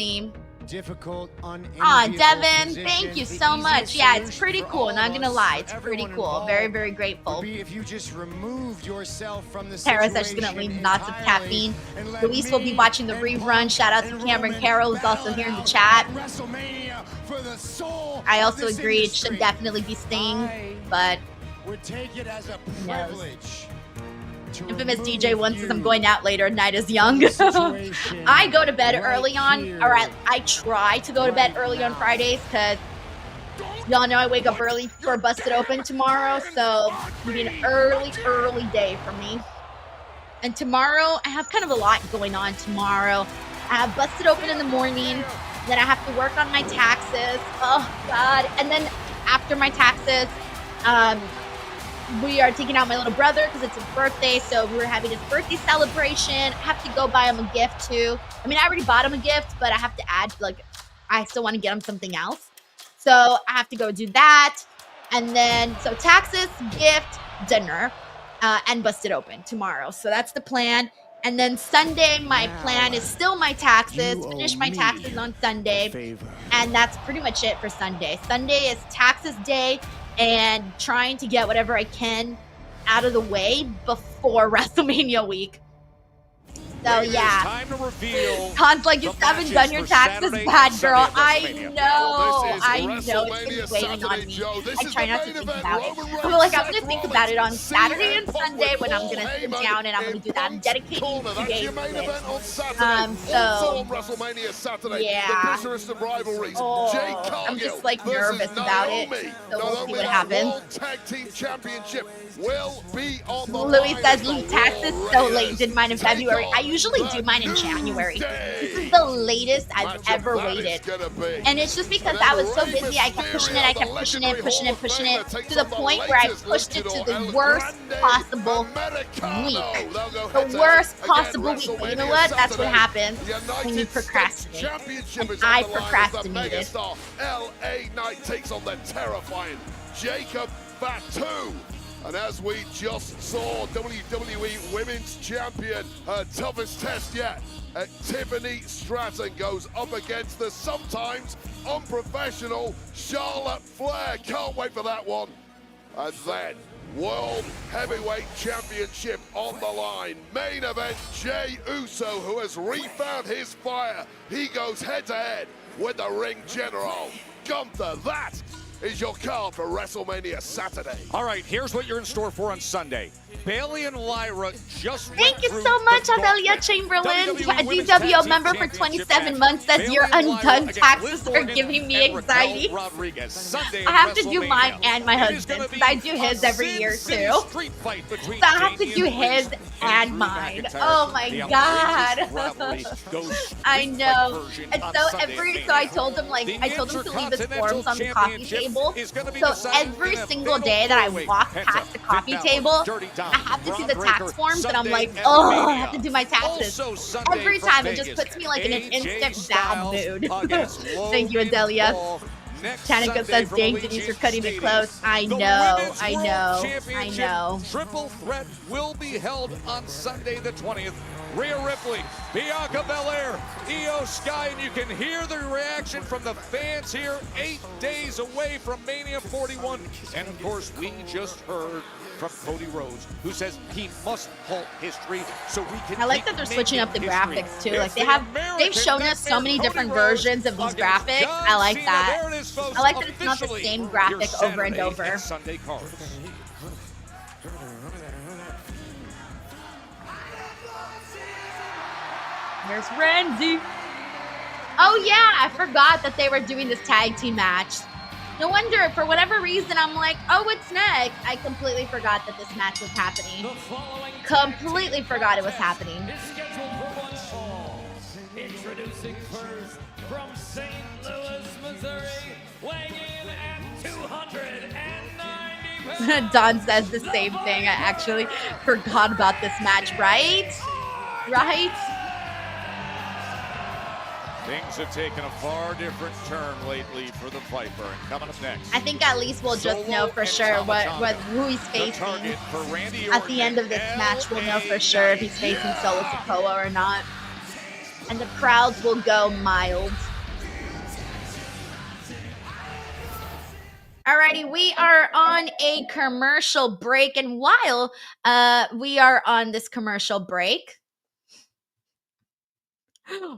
difficult, Devin, thank you so much. Yeah, it's pretty cool. Not gonna lie, it's pretty cool. Very, very grateful. If you just removed yourself from the Tara says she's gonna leave lots of caffeine. Luis will be watching the rerun. Shout out to Cameron Carroll, who's also here in the chat. I also agree it should definitely be Sting, but would take it as a who knows? privilege. Infamous DJ once says I'm going out later at night is young. I go to bed early on, or I try to go to bed early on Fridays because y'all know I wake up early for Busted Open tomorrow, so it'll be an early day for me. And tomorrow, I have kind of a lot going on tomorrow. I have Busted Open in the morning, then I have to work on my taxes. Oh, God. And then after my taxes, we are taking out my little brother because it's his birthday, so we're having his birthday celebration. I have to go buy him a gift too. I mean, I already bought him a gift, but I have to add, like, I still want to get him something else. So I have to go do that. And then, so taxes, gift, dinner, and Busted Open tomorrow. So that's the plan. And then Sunday, my plan is still my taxes, finish my taxes on Sunday. And that's pretty much it for Sunday. Sunday is taxes day and trying to get whatever I can out of the way before WrestleMania week. So yeah, Time to reveal Hans like you haven't done your taxes, bad girl. I know it's been waiting on me. I try not to think about it. I'm like, I'm gonna think about it on Saturday and Sunday when I'm gonna sit down and I'm gonna do that. I'm dedicating 2 days to this. So yeah. Oh, I'm just like nervous about it. So we'll see what happens. Louis says leave taxes so late. Did mine in February. I usually do mine in January. This is the latest I've ever waited. And it's just because I was so busy, I kept pushing it, to the point where I pushed it to the worst possible week. The worst possible week. But you know what? That's what happens when you procrastinate. And I procrastinated. LA Knight takes on the terrifying Jacob Fatu. And as we just saw, WWE Women's Champion, her toughest test yet, Tiffany Stratton goes up against the sometimes unprofessional Charlotte Flair. Can't wait for that one. And then, World Heavyweight Championship on the line. Main event, Jey Uso, who has refound his fire. He goes head-to-head with the Ring General, Gunther. That is your card for WrestleMania Saturday. All right, here's what you're in store for on Sunday. Bayley and Lyra just Thank you so much, Adelia Chamberlain. A DWO member for 27 months says your undone taxes are giving me anxiety. I have to do mine and my husband's because I do his every year too. So I have to do his and mine. Oh my God. I know. And so I told him to leave his forms on the coffee table. So every single day that I walk past the coffee table, I have to see the tax forms, and I'm like, oh, I have to do my taxes. Every time, it just puts me like in an instant bad mood. Thank you, Adelia. Tanika says, dang, Denise, you're cutting it close. I know. Triple threat will be held on Sunday the 20th. Rhea Ripley, Bianca Belair, Io Sky, and you can hear the reaction from the fans here 8 days away from Mania 41. And of course, we just heard from Cody Rhodes, who says he must halt history so we can. I like that they're switching up the graphics too. Like they've shown us so many different versions of these graphics. I like that. I like that it's not the same graphic over and over. Here's Renzi. Oh yeah, I forgot that they were doing this tag team match. No wonder, for whatever reason, I'm like, oh, what's next? I completely forgot that this match was happening. Completely forgot it was happening. Introducing first from St. Louis, Missouri, weighing in at 290 pounds. Don says the same thing. I actually forgot about this match, right? Right? Things have taken a far different turn lately for the Viper. And coming up next, I think at least we'll just know for sure who he's facing. At the end of this match, we'll know for sure if he's facing Solo Sikoa or not. And the crowds will go mild. Alrighty, we are on a commercial break. And while we are on this commercial break,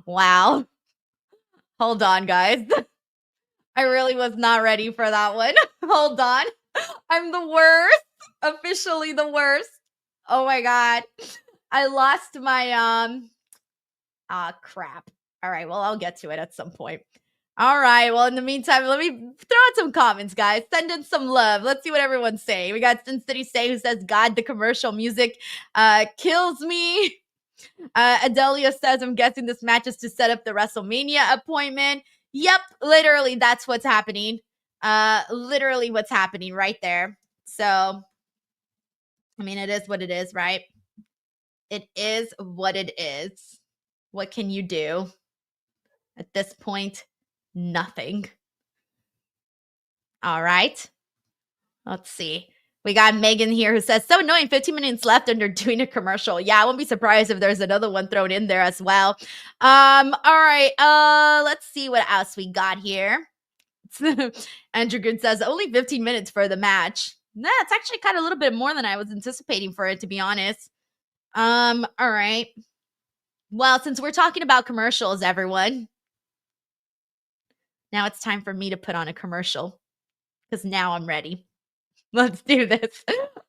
wow. Hold on, guys. I really was not ready for that one. Hold on. I'm the worst. Officially the worst. Oh my God. I lost my, crap. All right. Well, I'll get to it at some point. All right. Well, in the meantime, let me throw out some comments, guys. Send in some love. Let's see what everyone's saying. We got Sin City Say who says, God, the commercial music kills me. Adelia says, I'm guessing this match is to set up the WrestleMania appointment. Yep, literally, that's what's happening. Literally what's happening right there. So, I mean, it is what it is, right? It is what it is. What can you do? At this point, nothing. All right. Let's see. We got Megan here who says, so annoying, 15 minutes left and they're doing a commercial. Yeah, I won't be surprised if there's another one thrown in there as well. All right, let's see what else we got here. Andrew Good says, only 15 minutes for the match. Nah, it's actually kind of a little bit more than I was anticipating for it, to be honest. All right. Well, since we're talking about commercials, everyone, now it's time for me to put on a commercial because now I'm ready. Let's do this.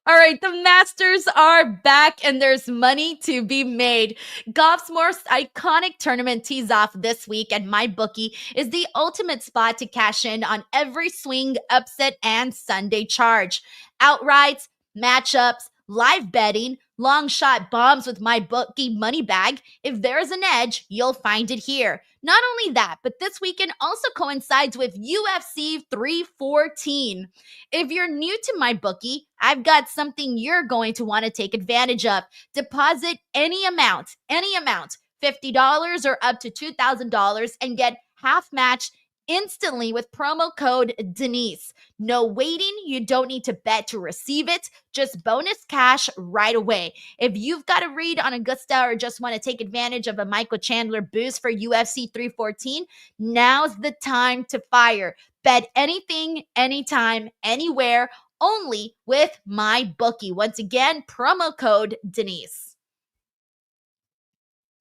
All right, the Masters are back and there's money to be made. Golf's most iconic tournament tees off this week, and MyBookie is the ultimate spot to cash in on every swing, upset, and Sunday charge. Outrights, matchups, live betting, long shot bombs with MyBookie money bag. If there's an edge, you'll find it here. Not only that, but this weekend also coincides with UFC 314. If you're new to MyBookie, I've got something you're going to want to take advantage of. Deposit any amount, $50 or up to $2,000 and get half match instantly with promo code Denise. No waiting. You don't need to bet to receive it. Just bonus cash right away. If you've got a read on Augusta or just want to take advantage of a Michael Chandler boost for UFC 314, now's the time to fire. Bet anything, anytime, anywhere, only with MyBookie. Once again, promo code Denise.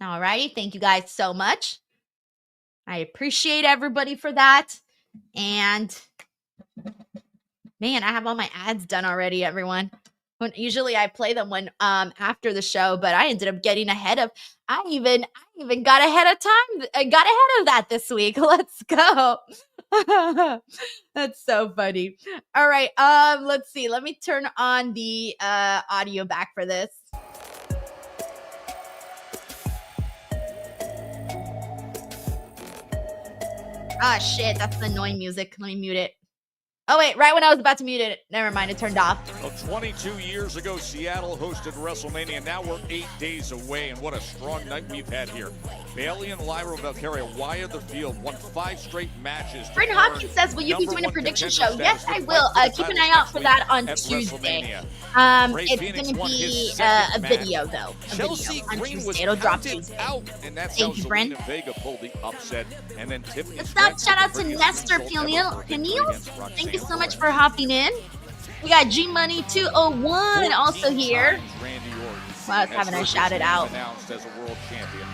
Alrighty, thank you guys so much. I appreciate everybody for that. And man, I have all my ads done already, everyone. Usually I play them when after the show, but I ended up getting ahead of. I even got ahead of time. I got ahead of that this week. Let's go. That's so funny. All right. Let's see. Let me turn on the audio back for this. Ah, shit. That's the annoying music. Let me mute it. Oh, wait. Right when I was about to mute it. Never mind. It turned off. Well, 22 years ago, Seattle hosted WrestleMania. Now we're 8 days away, and what a strong night we've had here. Bayley and Lyra Valkyria, wire the field, won 5 straight matches. Bryn Hopkins says, will you be doing a prediction show? Yes, I will. Keep an eye out for that on Tuesday. It's going to be a video, though. Chelsea Green was It'll drop Tuesday. And that's Thank you, Bryn. Vega pulled the upset, and then Tiffany. What's up? Shout out to Nestor Peniel. Thank you so much for hopping in. We got G Money 201 also here. Well, I was having her shout it out.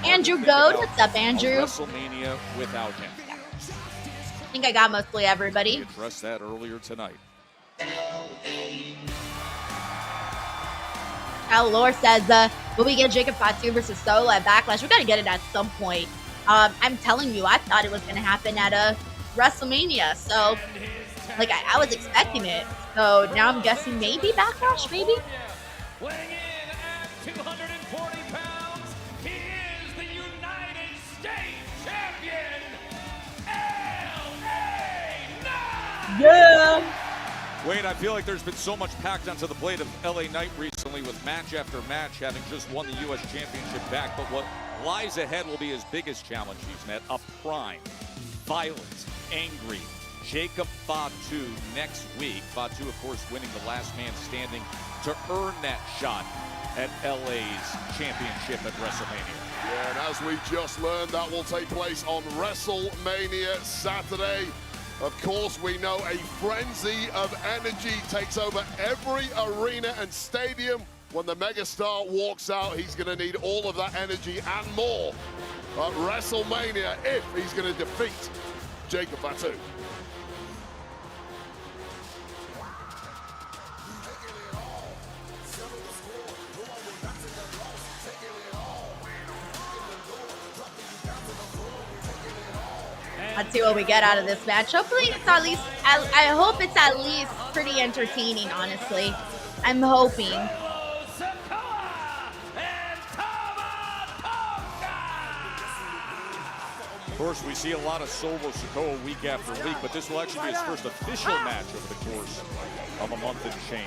Andrew Goad, what's up, Andrew? WrestleMania without him. I think I got mostly everybody. We addressed that earlier tonight. Al Lore says, Will we get Jacob Fatu versus Solo at Backlash? We got to get it at some point. I'm telling you, I thought it was going to happen at a WrestleMania. So, like, I was expecting it. So now I'm guessing maybe Backlash, maybe? Weighing in at 240 pounds, he is the United States champion, LA Knight! Yeah! Wade, I feel like there's been so much packed onto the plate of LA Knight recently with match after match, having just won the U.S. Championship back. But what lies ahead will be his biggest challenge he's met. A prime, violent, angry Jacob Fatu next week. Fatu, of course, winning the last man standing to earn that shot at LA's championship at WrestleMania. Yeah, and as we just learned, that will take place on WrestleMania Saturday. Of course, we know a frenzy of energy takes over every arena and stadium. When the megastar walks out, he's going to need all of that energy and more at WrestleMania if he's going to defeat Jacob Fatu. Let's see what we get out of this match. Hopefully it's at least, I hope it's at least pretty entertaining, honestly. I'm hoping. Of course, we see a lot of Solo Sikoa week after week, but this will actually be his first official match over the course of a month and change.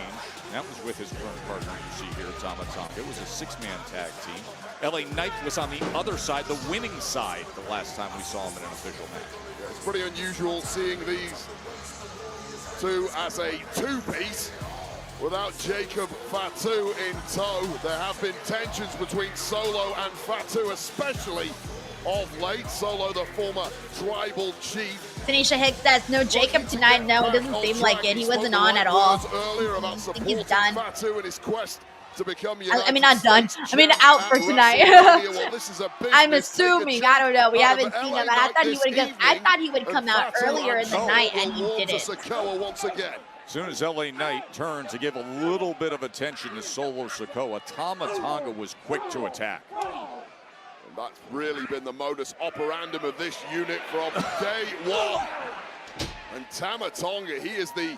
That was with his current partner, you see here, Tama Tonga. It was a six-man tag team. LA Knight was on the other side, the winning side, the last time we saw him in an official match. Yeah, it's pretty unusual seeing these two as a two-piece without Jacob Fatu in tow. There have been tensions between Solo and Fatu, especially of late. Solo, the former tribal chief. Tanisha Hicks says, no Jacob tonight. No, it doesn't seem like it. He wasn't on at all. I think he's done. I mean, not done. I mean, out for tonight. I'm assuming. I don't know. We haven't seen him. And I thought he would come out earlier in the night, and he didn't. As soon as LA Knight turned to give a little bit of attention to Solo Sikoa, Tama Tonga was quick to attack. And that's really been the modus operandum of this unit from day one. And Tama Tonga, he is the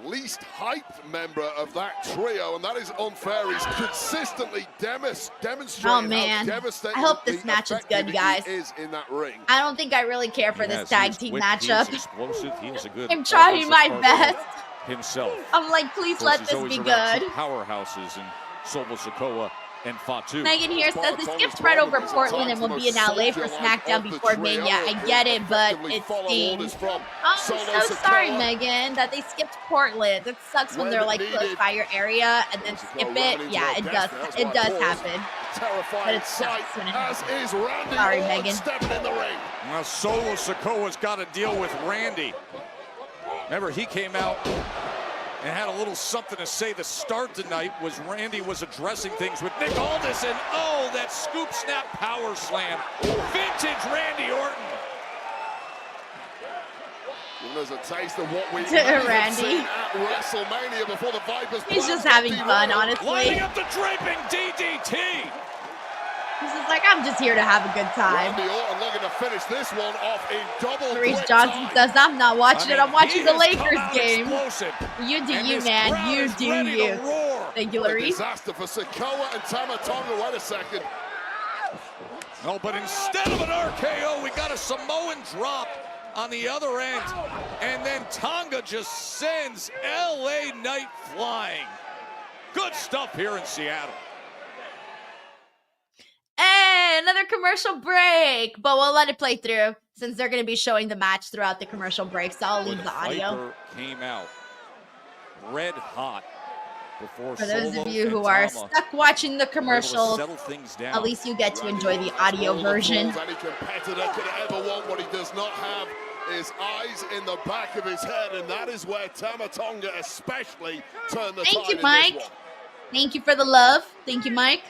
least hyped member of that trio, and that is unfair. He's consistently demonstrating how devastating. I hope this match is good, guys. Is in that ring. I don't think I really care for this tag team matchup. He's explosive. He is a good I'm trying my best. Himself. I'm like, please let this be good. Powerhouses in Solo Sikoa and Fatu. Megan here says they skipped right over Portland and will be in LA for SmackDown before Mania. I get it, but it stings. Oh, I'm so sorry, Megan, that they skipped Portland. It sucks when they're like close by your area and then skip it. Yeah, it does. It does happen. But it sucks when it happens. Sorry, Megan. Now Solo Sikoa's got to deal with Randy. Remember, he came out and had a little something to say. The start tonight was Randy was addressing things with Nick Aldis, and oh, that scoop snap power slam. Vintage Randy Orton. There's a taste of what we Randy at WrestleMania before the Vipers. He's just having fun, honestly. Lighting up the draping DDT. He's just like, I'm just here to have a good time. Randy Orton looking to finish this one off in double. Maurice Johnson says, I'm not watching it. I'm watching the Lakers game. You do you, man. You do you. Thank you, Maurice. Disaster for Sikoa and Tama Tonga. Wait a second. No, but instead of an RKO, we got a Samoan drop on the other end. And then Tonga just sends LA Knight flying. Good stuff here in Seattle. Hey, another commercial break, but we'll let it play through since they're going to be showing the match throughout the commercial break, so I'll leave the audio. Viper came out red hot before For those of you who are stuck watching the commercials, at least you get to enjoy the audio version. Any competitor could ever want. What he does not have is eyes in the back of his head, and that is where Tama Tonga especially turned the tide. Thank you, Mike. Thank you for the love. Thank you, Mike.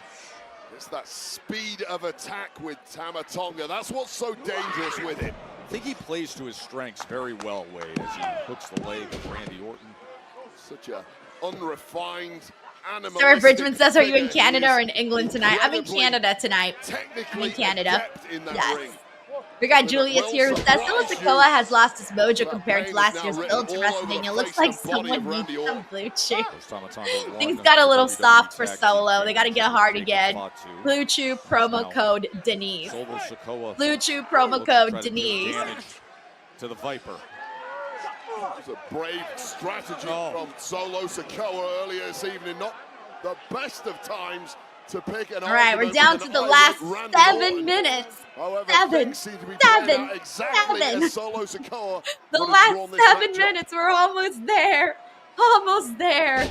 It's that speed of attack with Tama Tonga. That's what's so dangerous with him. I think he plays to his strengths very well, Wade, as he hooks the leg of Randy Orton. Such a unrefined, Sarah Bridgman says, are you in Canada or in England tonight? I'm in Canada tonight. I'm in Canada. Yes. We got Julius here who says Solo Sikoa has lost his mojo compared to last year's build to WrestleMania. Looks like someone needs some blue chew. Things got a little soft for Solo. They got to get hard again. Blue Chew promo code Denise. Blue Chew promo code Denise. To the Viper. It was a brave strategy from Solo Sikoa earlier this evening. Not the best of times to pick an All right, we're down to the last 7 minutes. Seven. The last 7 minutes. We're almost there. Almost there.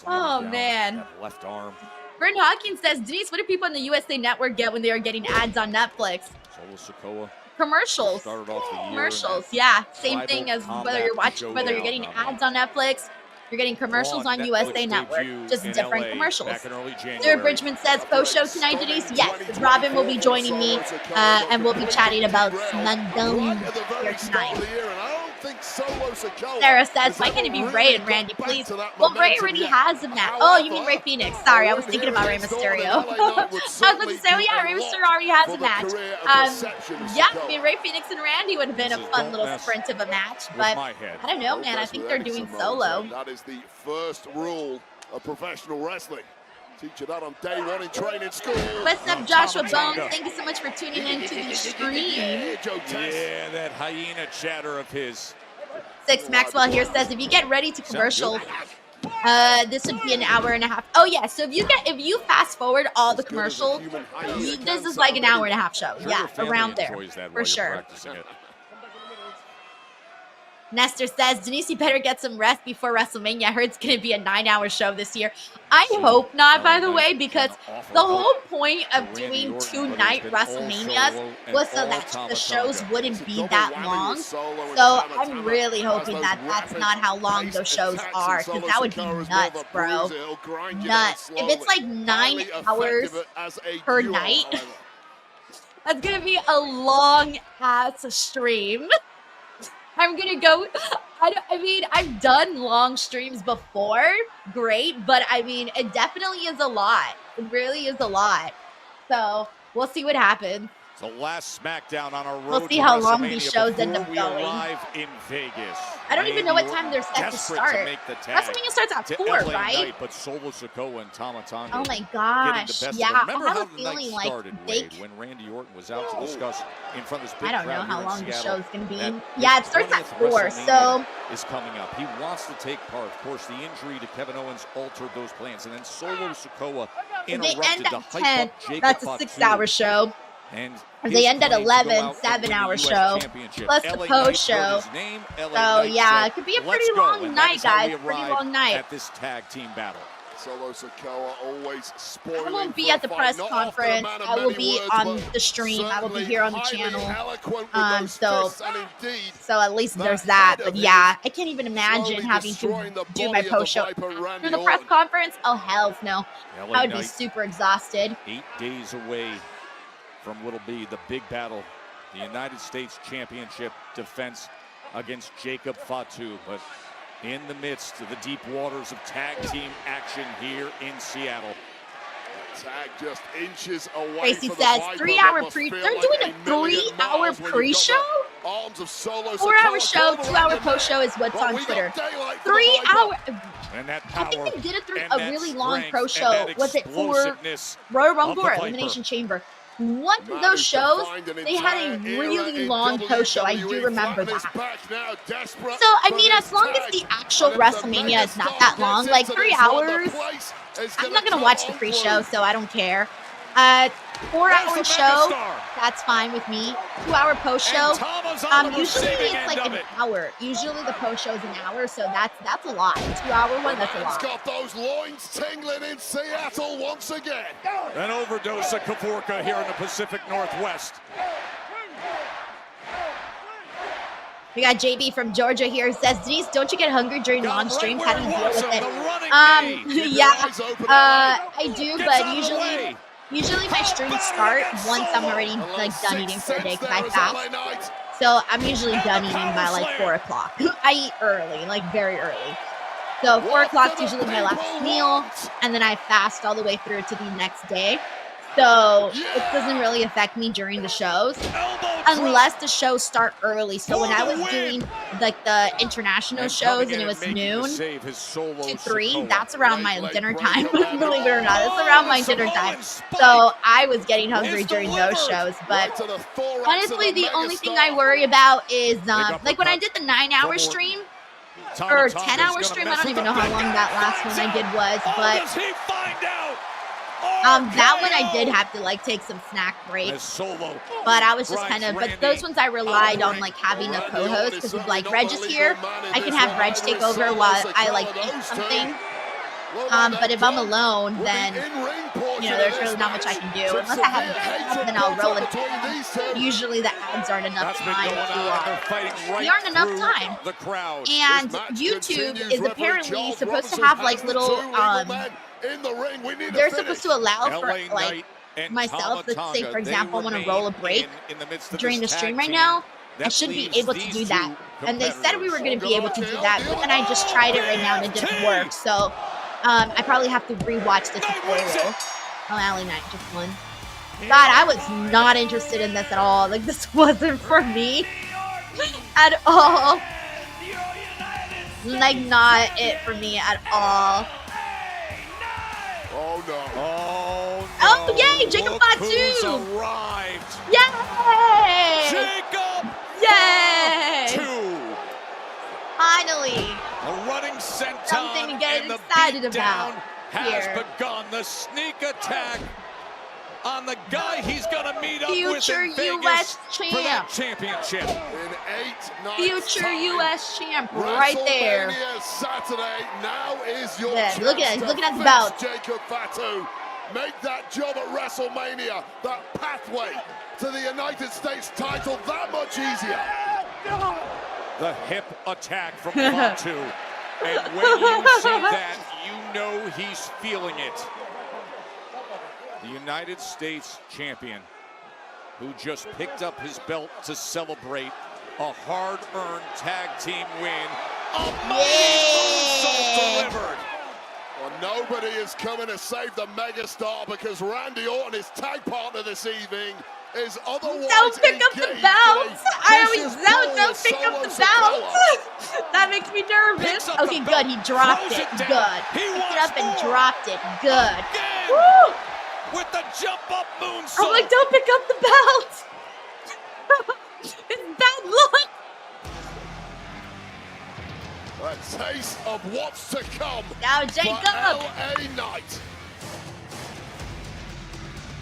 Oh, man. Left arm. Bryn Hawkins says, Denise, what do people on the USA Network get when they are getting ads on Netflix? Solo Sikoa. Commercials. Started off the year. Commercials, yeah. Same thing as whether you're watching, whether you're getting ads on Netflix, you're getting commercials on USA Network, just different commercials. Sarah Bridgman says, post show tonight, Denise? Yes, Robin will be joining me, and we'll be chatting about SmackDown here tonight. Sarah says, why can't it be Ray and Randy, please? Well, Ray already has a match. Oh, you mean Ray Phoenix. Sorry, I was thinking about Rey Mysterio. I was about to say, oh yeah, Rey Mysterio already has a match. Yeah, I mean, Ray Phoenix and Randy would have been a fun little sprint of a match, but I don't know, man. I think they're doing Solo. That is the first rule of professional wrestling. Teach you that on day one in training school. What's up, Joshua Bones? Thank you so much for tuning in to the stream. Yeah, that hyena chatter of his. Six Maxwell here says, if you get ready to commercial, this would be an hour and a half. Oh yeah, so if you fast forward all the commercials, this is like an hour and a half show. Yeah, around there for sure. Nestor says, Denise, you better get some rest before WrestleMania. I heard it's going to be a 9-hour show this year. I hope not, by the way, because the whole point of doing 2-night WrestleManias was so that the shows wouldn't be that long. So I'm really hoping that that's not how long those shows are, because that would be nuts, bro. Nuts. If it's like 9 hours per night, that's going to be a long-ass stream. I'm going to go, I mean, I've done long streams before, great, but I mean, it definitely is a lot. It really is a lot. So we'll see what happens. The last SmackDown on our road. We'll see how long these shows end up going. In Vegas. I don't even know what time they're set to start. WrestleMania starts at 4, right? But Solo Sikoa and Tama Tonga. Oh my gosh! Yeah, I have a feeling like when Randy Orton was out to discuss in front of this big I don't know crowd how here long in the Seattle, show's gonna be. Yeah, it starts at 4, so is coming up. He wants to take part. Of course, the injury to Kevin Owens altered those plans, and then Solo Sikoa interrupted they end to at hype 10. up Jacob That's a Fatu. 6-hour show. And they end at 11, 7-hour show, plus the post show. So yeah, it could be a pretty long night, guys. Pretty long night. At this tag team battle. Solo Sikoa always spoiling. I won't be at the press conference. I will be on the stream. I will be here on the channel. So at least there's that. But yeah, I can't even imagine having to do my post show through the press conference. Oh hell no! I would be super exhausted. 8 days away from what'll be the big battle, the United States Championship defense against Jacob Fatu. But in the midst of the deep waters of tag team action here in Seattle. Tag just inches away. Tracy says 3-hour pre. They're doing a 3-hour pre-show. 4-hour show, 2-hour post show is what's on Twitter. 3 hour. I think they did a really long pro show. Was it for Royal Rumble or Elimination Chamber? One of those shows, they had a really long post show. I do remember that. So, I mean, as long as the actual WrestleMania is not that long, like 3 hours, I'm not going to watch the pre-show, so I don't care. 4-hour show, that's fine with me. 2-hour post show, usually it's like an hour. Usually the post show is an hour, so that's a lot. 2-hour one, that's a lot. Got those loins tingling in Seattle once again. An overdose of Kavorka here in the Pacific Northwest. We got JB from Georgia here. Says, Denise, don't you get hungry during long streams? How do you deal with it? Yeah, I do, but usually my streams start once I'm already like done eating for the day because I fast. So I'm usually done eating by like 4 o'clock. I eat early, like very early. So 4 o'clock's usually my last meal, and then I fast all the way through to the next day. So it doesn't really affect me during the shows unless the shows start early. So when I was doing like the international shows and it was noon to 3, that's around my dinner time, believe it or not. It's around my dinner time. So I was getting hungry during those shows. But honestly, the only thing I worry about is like when I did the 9-hour stream, or 10-hour stream, I don't even know how long that last one I did was, but that one I did have to like take some snack breaks, but I was just kind of, but those ones I relied on like having a co-host, because if like Reg is here, I can have Reg take over while I like eat something. But if I'm alone, then you know there's really not much I can do unless I have a guest, then I'll roll it. Usually the ads aren't enough time they aren't enough time. And YouTube is apparently supposed to have like little they're supposed to allow for like myself, let's say for example I want to roll a break during the stream right now, I should be able to do that. And they said we were going to be able to do that, but then I just tried it right now and it didn't work. So I probably have to rewatch the tutorial. Oh, Alley Knight just won. God, I was not interested in this at all. Like, this wasn't for me at all. Like, not it for me at all. Oh, no. Oh, yay! Jacob Fatu! Arrived. Yay! Jacob! Yay! Finally! A running senton something to get excited about has here. begun. The sneak attack on the guy he's going to meet up Future with in US Vegas for that champ. championship. Future US champ right there. Saturday now is your Yeah, look at it. He's looking at the belt. belt. Jacob Fatu. Make that job at WrestleMania, that pathway to the United States title that much easier. The hip attack from Fatu. And when you see that, you know he's feeling it. The United States champion, who just picked up his belt to celebrate a hard-earned tag team win. A mighty moonsault delivered. Well, nobody is coming to save the megastar because Randy Orton, his tag partner this evening, is otherwise Don't pick up the belt! I always don't pick up the belt! That makes me nervous. Okay, good. He dropped it. Good. Picked it up and dropped it. Good. Woo! With the jump up moonsault. I'm like, don't pick up the belt! It's bad luck! A taste of what's to come. Now, Jacob! LA Knight.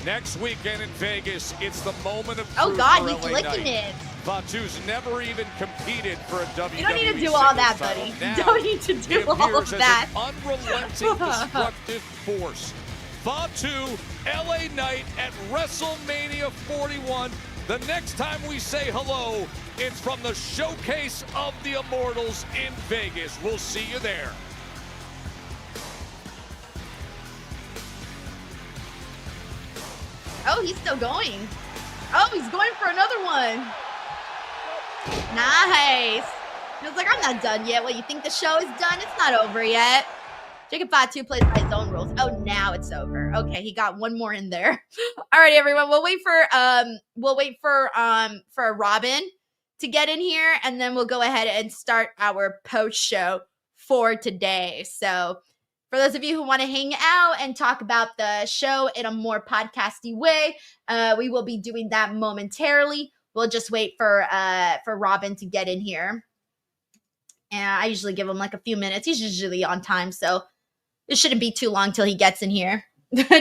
Next weekend in Vegas, it's the moment of Oh truth God, for he's LA licking Knight. it. Fatu's never even competed for a WWE. You don't need to do all that, buddy. You don't need to do all of that. An unrelenting, destructive force. Fatu, LA Knight at WrestleMania 41. The next time we say hello, it's from the Showcase of the Immortals in Vegas. We'll see you there. Oh, he's still going. Oh, he's going for another one. Nice. He was like, I'm not done yet. What, you think the show is done? It's not over yet. Jacob Fatu plays by his own rules. Oh, now it's over. Okay, he got one more in there. All right, everyone. We'll wait for Robin to get in here, and then we'll go ahead and start our post show for today. So, for those of you who want to hang out and talk about the show in a more podcasty way, we will be doing that momentarily. We'll just wait for Robin to get in here. And I usually give him like a few minutes. He's usually on time, so it shouldn't be too long till he gets in here.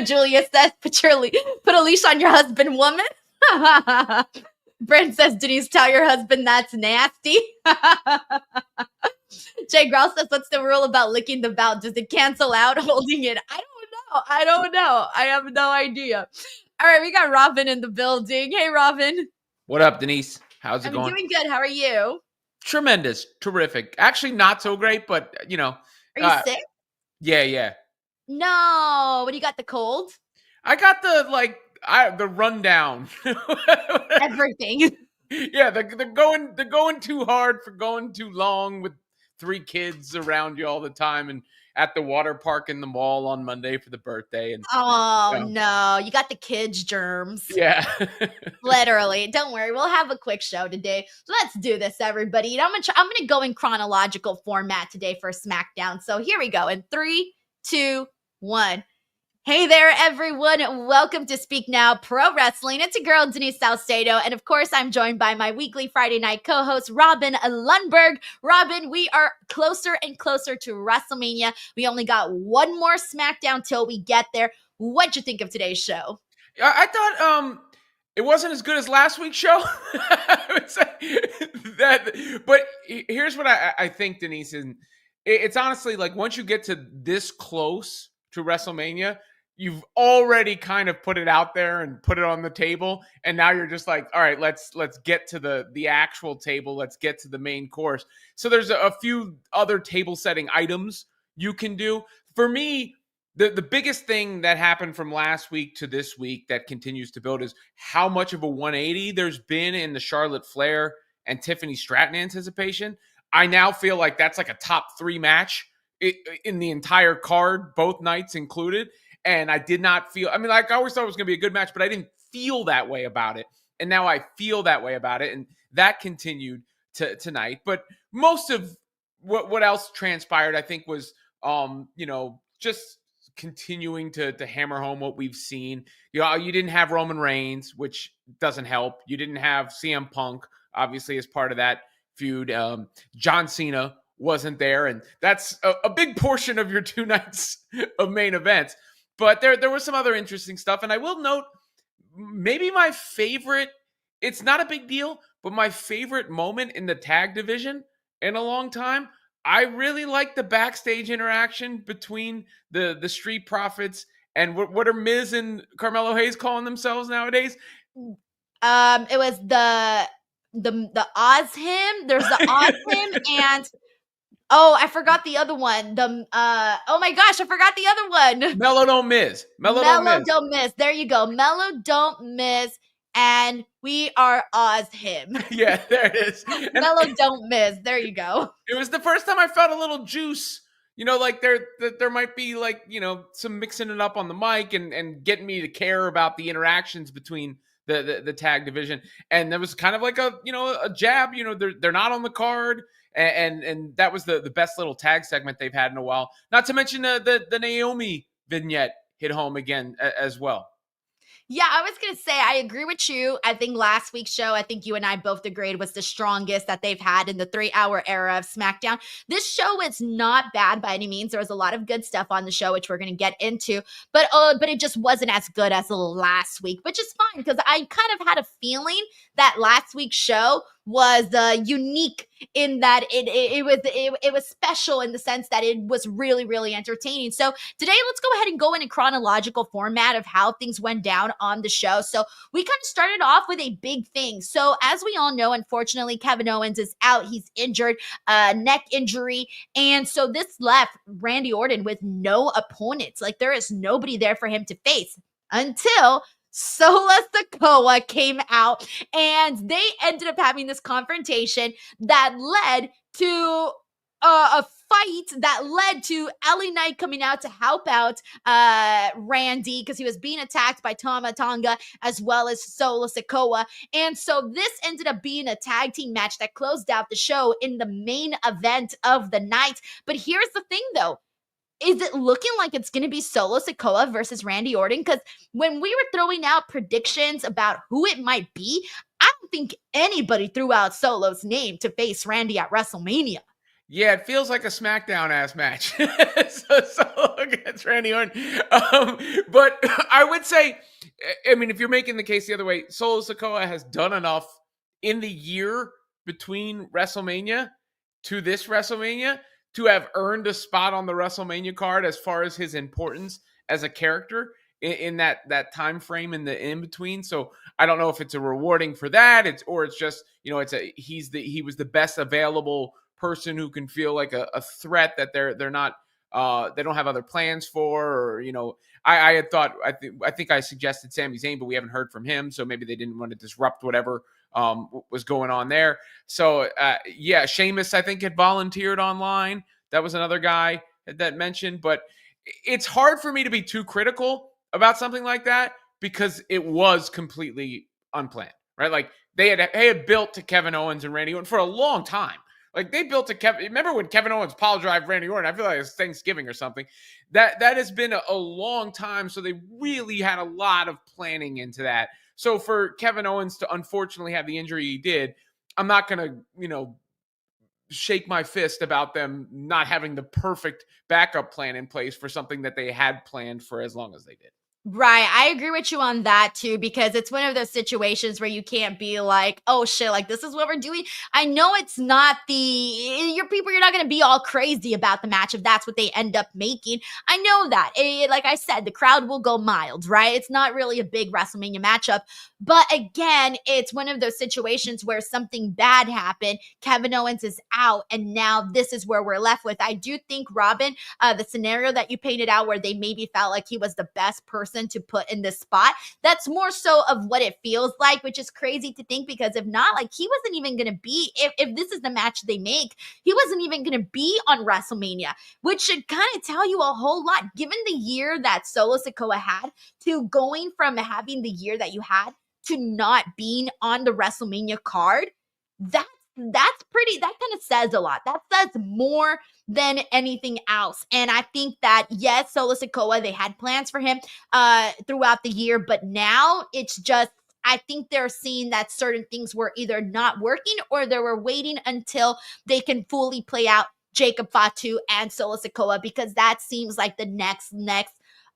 Julia says, put a leash on your husband, woman. Brent says, Denise, tell your husband that's nasty. Jay Growl says, what's the rule about licking the belt? Does it cancel out holding it? I don't know. I have no idea. All right, we got Robin in the building. Hey, Robin. What up, Denise? How's it I'm going? doing good. How are you? Tremendous. Terrific. Actually, not so great, but, you know. Are you sick? Yeah. No. What do you got, the cold? I got the rundown. Everything. Yeah, they're going too hard for going too long with 3 kids around you all the time and at the water park in the mall on Monday for the birthday. And Oh, no. You got the kids germs. yeah. Literally. Don't worry. We'll have a quick show today. Let's do this, everybody. And I'm gonna go in chronological format today for SmackDown. So here we go. In 3, 2, 1. Hey there, everyone. Welcome to Speak Now Pro Wrestling. It's your girl, Denise Salcedo. And of course, I'm joined by my weekly Friday night co-host, Robin Lundberg. Robin, we are closer and closer to WrestleMania. We only got one more SmackDown till we get there. What'd you think of today's show? I thought it wasn't as good as last week's show. I would say that, but here's what I think, Denise, and it's honestly like once you get to this close to WrestleMania, you've already kind of put it out there and put it on the table, and now you're just like, all right, let's get to the actual table. Let's get to the main course. So there's a few other table setting items you can do. For me, the biggest thing that happened from last week to this week that continues to build is how much of a 180 there's been in the Charlotte Flair and Tiffany Stratton anticipation. I now feel like that's like a top 3 match in the entire card, both nights included. And I did not feel, I mean, like I always thought it was going to be a good match, but I didn't feel that way about it. And now I feel that way about it. And that continued tonight. But most of what else transpired, I think, was, just continuing to hammer home what we've seen. You didn't have Roman Reigns, which doesn't help. You didn't have CM Punk, obviously, as part of that feud. John Cena wasn't there, and that's a big portion of your 2 nights of main events. But there was some other interesting stuff, and I will note maybe my favorite, it's not a big deal, but my favorite moment in the tag division in a long time, I really like the backstage interaction between the Street Profits and what are Miz and Carmelo Hayes calling themselves nowadays? It was the Oz him. There's the Oz him and oh, I forgot the other one. Oh my gosh, I forgot the other one. Mellow Don't Miss. Mellow Don't Miss. There you go. Mellow Don't Miss. And we are Oz him. Yeah, there it is. Mellow Don't Miss. There you go. It was the first time I felt a little juice. Like there might be like, some mixing it up on the mic and getting me to care about the interactions between the tag division. And there was kind of like a jab, they're not on the card. And that was the best little tag segment they've had in a while. Not to mention the Naomi vignette hit home again as well. Yeah, I was going to say, I agree with you. I think last week's show, I think you and I both agreed, was the strongest that they've had in the 3-hour era of SmackDown. This show is not bad by any means. There was a lot of good stuff on the show, which we're going to get into, but it just wasn't as good as last week, which is fine because I kind of had a feeling that last week's show was unique in that it was special in the sense that it was really, really entertaining. So today, let's go ahead and go in a chronological format of how things went down on the show. So we kind of started off with a big thing. So as we all know, unfortunately, Kevin Owens is out. He's injured, neck injury. And so this left Randy Orton with no opponents. Like there is nobody there for him to face until Solo Sikoa came out, and they ended up having this confrontation that led to a fight that led to LA Knight coming out to help out Randy because he was being attacked by Tama Tonga as well as Solo Sikoa. And so this ended up being a tag team match that closed out the show in the main event of the night. But here's the thing, though. Is it looking like it's going to be Solo Sikoa versus Randy Orton? Because when we were throwing out predictions about who it might be, I don't think anybody threw out Solo's name to face Randy at WrestleMania. Yeah, it feels like a SmackDown-ass match. Solo against Randy Orton. But I would say, I mean, if you're making the case the other way, Solo Sikoa has done enough in the year between WrestleMania to this WrestleMania to have earned a spot on the WrestleMania card as far as his importance as a character in that time frame in the in between. So I don't know if it's a rewarding for that, it's just he was the best available person who can feel like a threat that they're not they don't have other plans for, or, I had thought, I think I suggested Sami Zayn, but we haven't heard from him. So maybe they didn't want to disrupt whatever was going on there. So yeah, Sheamus, I think, had volunteered online. That was another guy that mentioned, but it's hard for me to be too critical about something like that because it was completely unplanned, right? Like they had built to Kevin Owens and Randy Orton for a long time. Like they built to Kevin. Remember when Kevin Owens pile drive Randy Orton? I feel like it's Thanksgiving or something. That has been a long time. So they really had a lot of planning into that. So for Kevin Owens to unfortunately have the injury he did, I'm not going to, shake my fist about them not having the perfect backup plan in place for something that they had planned for as long as they did. Right. I agree with you on that too, because it's one of those situations where you can't be like, oh shit, like this is what we're doing. I know it's not you're not going to be all crazy about the match if that's what they end up making. I know that. Like I said, the crowd will go mild, right? It's not really a big WrestleMania matchup. But again, it's one of those situations where something bad happened. Kevin Owens is out, and now this is where we're left with. I do think, Robin, the scenario that you painted out where they maybe felt like he was the best person to put in this spot, that's more so of what it feels like, which is crazy to think, because if not, like he wasn't even going to be, if this is the match they make, he wasn't even going to be on WrestleMania, which should kind of tell you a whole lot, given the year that Solo Sikoa had, to going from having the year that you had to not being on the WrestleMania card. That's pretty, that kind of says a lot. That says more than anything else. And I think that, yes, Solo Sikoa, they had plans for him throughout the year, but now it's just, I think they're seeing that certain things were either not working or they were waiting until they can fully play out Jacob Fatu and Solo Sikoa, because that seems like the next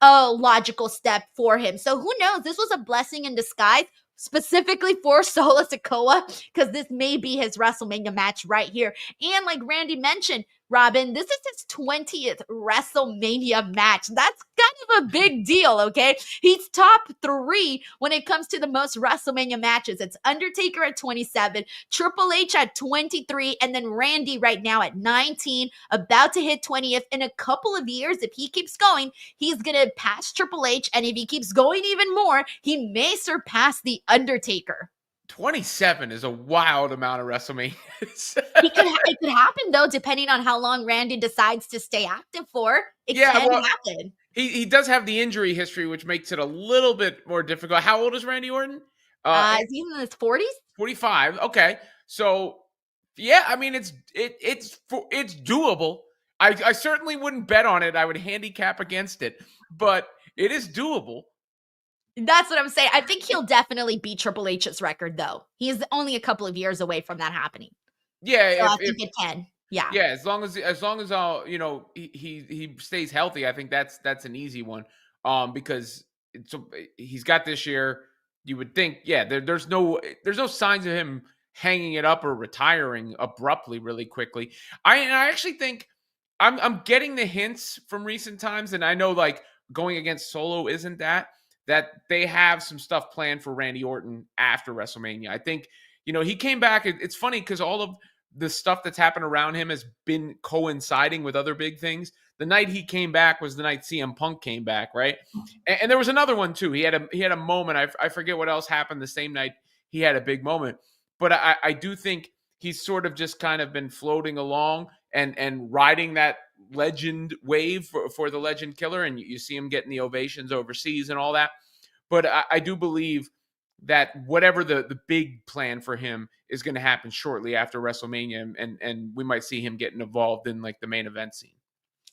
logical step for him. So who knows? This was a blessing in disguise, specifically for Solo Sikoa, because this may be his WrestleMania match right here. And like Randy mentioned, Robin, this is his 20th WrestleMania match. That's kind of a big deal, okay? He's top 3 when it comes to the most WrestleMania matches. It's Undertaker at 27, Triple H at 23, and then Randy right now at 19, about to hit 20th. In a couple of years, if he keeps going, he's going to pass Triple H, and if he keeps going even more, he may surpass The Undertaker. 27 is a wild amount of WrestleMania. It could happen, though, depending on how long Randy decides to stay active for. It can happen. He does have the injury history, which makes it a little bit more difficult. How old is Randy Orton? Is he in his 40s? 45. Okay. So, yeah, I mean, it's doable. I certainly wouldn't bet on it. I would handicap against it, but it is doable. That's what I'm saying. I think he'll definitely beat Triple H's record, though. He's only a couple of years away from that happening. Yeah, so I think it can. Yeah. Yeah, as long as he stays healthy, I think that's an easy one. Because he's got this year. You would think, yeah, there's no signs of him hanging it up or retiring abruptly really quickly. I actually think I'm getting the hints from recent times, and I know like going against Solo isn't that they have some stuff planned for Randy Orton after WrestleMania. I think, he came back. It's funny because all of the stuff that's happened around him has been coinciding with other big things. The night he came back was the night CM Punk came back, right? And there was another one too. He had a moment. I forget what else happened the same night he had a big moment. But I do think he's sort of just kind of been floating along and riding that legend wave for the Legend Killer, and you see him getting the ovations overseas and all that. But I do believe that whatever the big plan for him is going to happen shortly after WrestleMania, and we might see him getting involved in like the main event scene.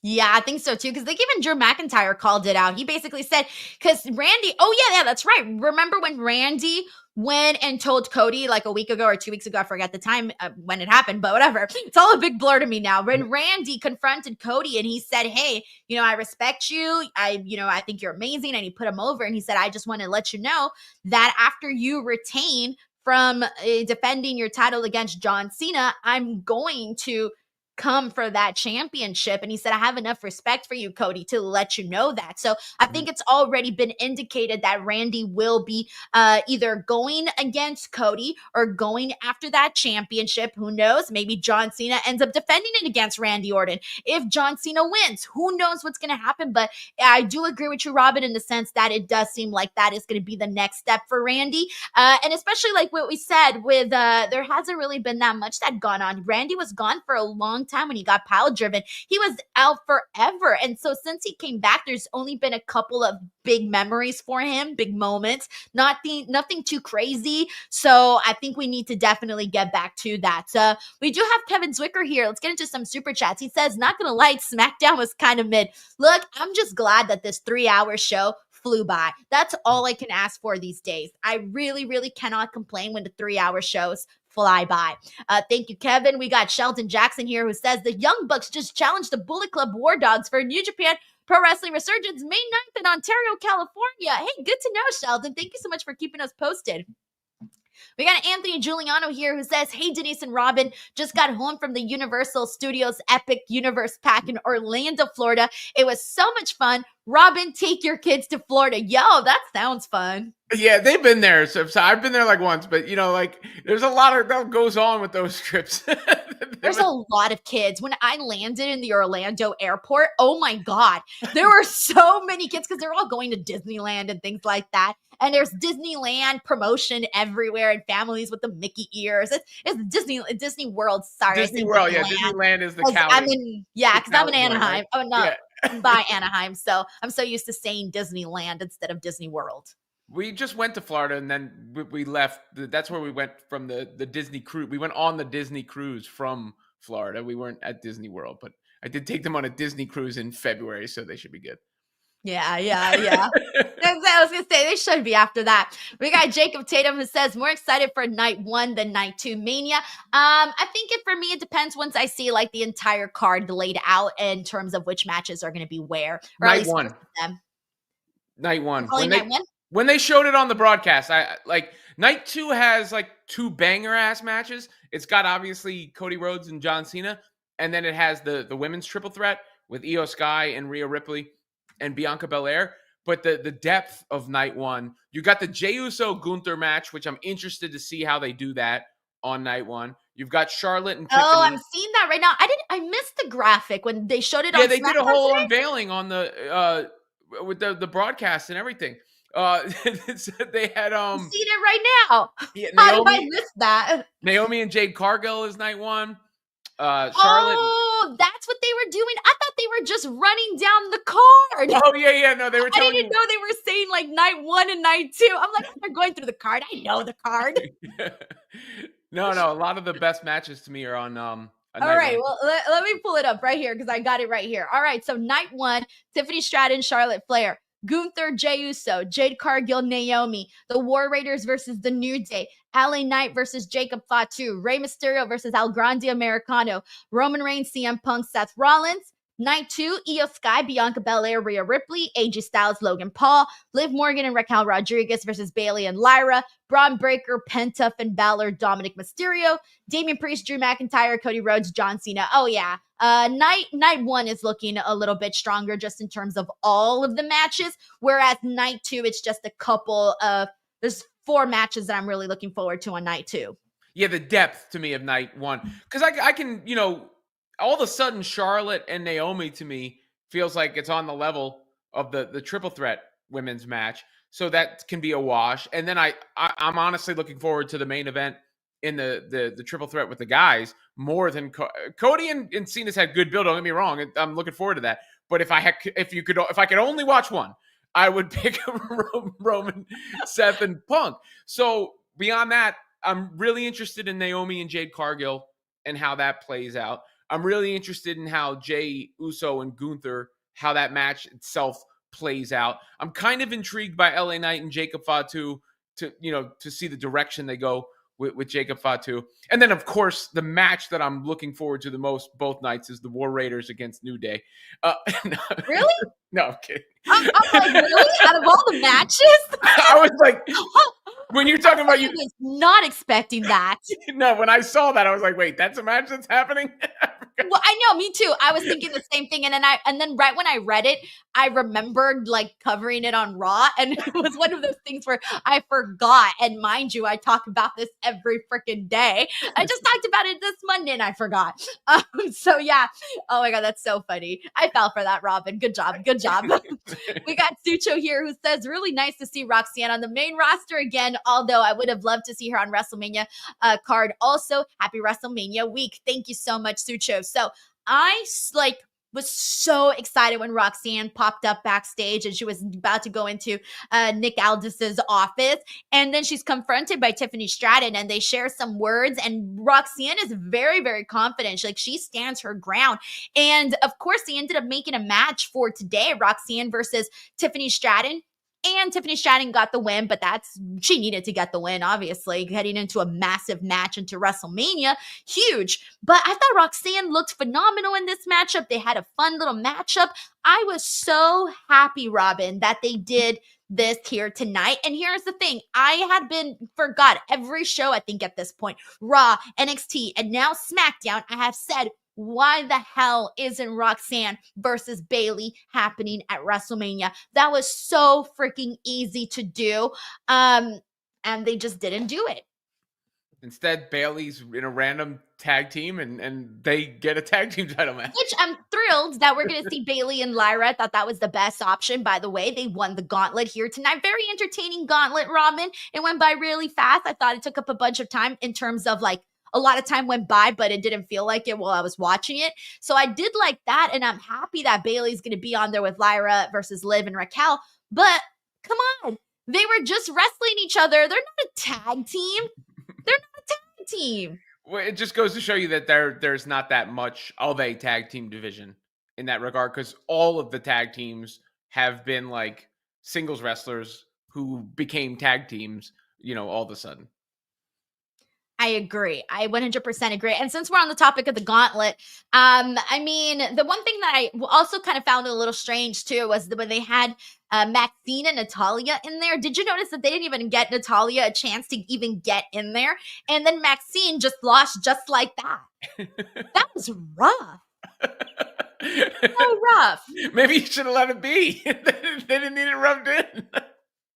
Yeah, I think so too, because like even Drew McIntyre called it out. He basically said, because Randy, yeah, that's right. Remember when Randy went and told Cody like a week ago or 2 weeks ago, I forget the time when it happened, but whatever. It's all a big blur to me now. When Randy confronted Cody and he said, hey, I respect you. I think you're amazing. And he put him over and he said, I just want to let you know that after you retain from defending your title against John Cena, I'm going to come for that championship. And he said, I have enough respect for you, Cody, to let you know that. So I think it's already been indicated that Randy will be either going against Cody or going after that championship. Who knows? Maybe John Cena ends up defending it against Randy Orton. If John Cena wins, who knows what's going to happen? But I do agree with you, Robin, in the sense that it does seem like that is going to be the next step for Randy. And especially like what we said with, there hasn't really been that much that gone on. Randy was gone for a long time when he got pile driven. He was out forever. And so since he came back, there's only been a couple of big memories for him, big moments, nothing too crazy. So I think we need to definitely get back to that. We do have Kevin Zwicker here. Let's get into some super chats. He says, not going to lie, SmackDown was kind of mid. Look, I'm just glad that this 3-hour show flew by. That's all I can ask for these days. I really, really cannot complain when the 3-hour shows fly by. Thank you, Kevin. We got Sheldon Jackson here who says the Young Bucks just challenged the Bullet Club War Dogs for New Japan Pro Wrestling Resurgence May 9th in Ontario, California. Hey, good to know, Sheldon. Thank you so much for keeping us posted. We got Anthony Giuliano here who says, hey, Denise and Robin, just got home from the Universal Studios Epic Universe Pack in Orlando, Florida. It was so much fun. Robin, take your kids to Florida. Yo, that sounds fun. Yeah, they've been there. So I've been there like once, but there's a lot of that goes on with those trips. There's a lot of kids. When I landed in the Orlando airport, oh my God, there were so many kids because they're all going to Disneyland and things like that. And there's Disneyland promotion everywhere and families with the Mickey ears. It's Disney World. Sorry. Disney World, yeah. Disneyland is the Cali. Because I'm in Anaheim. Right? Oh, no. I'm by Anaheim. So I'm so used to saying Disneyland instead of Disney World. We just went to Florida and then we left. That's where we went from the Disney cruise. We went on the Disney cruise from Florida. We weren't at Disney World, but I did take them on a Disney cruise in February, so they should be good. Yeah. I was going to say, they should be after that. We got Jacob Tatum who says, more excited for night 1 than night 2 Mania. I think for me, it depends once I see like the entire card laid out in terms of which matches are going to be where. Or night 1. Night 1. When they showed it on the broadcast, night 2 has like 2 banger ass matches. It's got obviously Cody Rhodes and John Cena, and then it has the women's triple threat with Io Sky and Rhea Ripley and Bianca Belair. But the depth of night 1, you got the Jey Uso Gunther match, which I'm interested to see how they do that on night 1. You've got Charlotte and Tiffany. Oh, I'm seeing that right now. I missed the graphic when they showed it on SmackDown. Yeah, they did a whole unveiling on the with the broadcast and everything. They had I'm seeing it right now. Yeah, How did I miss that? Naomi and Jade Cargill is night 1. Charlotte. Oh, that's what they were doing. I thought they were just running down the card. Oh yeah. No, they were. I didn't know they were saying like night 1 and night 2. I'm like, they're going through the card. I know the card. No. A lot of the best matches to me are on. All right. Well, let me pull it up right here because I got it right here. All right. So night 1, Tiffany Stratton, Charlotte Flair. Gunther, Jey Uso, Jade Cargill, Naomi, the War Raiders versus the New Day, LA Knight versus Jacob Fatu, Rey Mysterio versus El Grande Americano, Roman Reigns, CM Punk, Seth Rollins. Night 2, Io Sky, Bianca Belair, Rhea Ripley, AJ Styles, Logan Paul, Liv Morgan and Raquel Rodriguez versus Bayley and Lyra, Braun Breaker, Penta, Finn Balor, Dominic Mysterio, Damian Priest, Drew McIntyre, Cody Rhodes, John Cena. Oh yeah. Night 1 is looking a little bit stronger just in terms of all of the matches, whereas night 2, it's just a couple of, there's 4 matches that I'm really looking forward to on night 2. Yeah, the depth to me of night 1. Because I can, all of a sudden Charlotte and Naomi to me feels like it's on the level of the triple threat women's match. So that can be a wash. And then I'm honestly looking forward to the main event in the triple threat with the guys more than Cody and Cena's had good build. Don't get me wrong. I'm looking forward to that. But if I could only watch one, I would pick Roman, Seth, and Punk. So beyond that, I'm really interested in Naomi and Jade Cargill and how that plays out. I'm really interested in how Jey Uso and Gunther, how that match itself plays out. I'm kind of intrigued by LA Knight and Jacob Fatu to see the direction they go with Jacob Fatu. And then, of course, the match that I'm looking forward to the most both nights is the War Raiders against New Day. Really? No, I'm kidding. I'm like, really? Out of all the matches? I was like, when you're talking about I was not expecting that. No, when I saw that, I was like, wait, that's a match that's happening? Well, I know, me too. I was thinking the same thing, and then right when I read it, I remembered like covering it on Raw, and it was one of those things where I forgot. And mind you, I talk about this every freaking day. I just talked about it this Monday, and I forgot. So yeah. Oh my god, that's so funny. I fell for that, Robin. Good job. Good job. We got Sucho here who says, really nice to see Roxanne on the main roster again, although I would have loved to see her on WrestleMania card. Also, happy WrestleMania week. Thank you so much, Sucho. So I was so excited when Roxanne popped up backstage and she was about to go into Nick Aldis's office. And then she's confronted by Tiffany Stratton and they share some words. And Roxanne is very, very confident. She stands her ground. And of course, they ended up making a match for today, Roxanne versus Tiffany Stratton. And Tiffany Stratton got the win, but she needed to get the win, obviously, heading into a massive match into WrestleMania. Huge. But I thought Roxanne looked phenomenal in this matchup. They had a fun little matchup. I was so happy, Robin, that they did this here tonight. And here's the thing. I had forgot every show, I think at this point, Raw, NXT, and now SmackDown, I have said, why the hell isn't Roxanne versus Bayley happening at WrestleMania? That was so freaking easy to do. And they just didn't do it. Instead, Bayley's in a random tag team and they get a tag team title match. Which I'm thrilled that we're going to see Bayley and Lyra. I thought that was the best option, by the way. They won the Gauntlet here tonight. Very entertaining Gauntlet, Robin. It went by really fast. I thought it took up a bunch of time in terms of a lot of time went by, but it didn't feel like it while I was watching it. So I did like that, and I'm happy that Bayley's going to be on there with Lyra versus Liv and Raquel. But come on, they were just wrestling each other. They're not a tag team. They're not a tag team. Well, it just goes to show you that there's not that much of a tag team division in that regard, because all of the tag teams have been singles wrestlers who became tag teams, all of a sudden. I agree. I 100% agree. And since we're on the topic of the Gauntlet, I mean, the one thing that I also kind of found a little strange too was when they had Maxine and Natalya in there. Did you notice that they didn't even get Natalya a chance to even get in there? And then Maxine just lost just like that. That was rough. So rough. Maybe you should have let it be. They didn't need it rubbed in.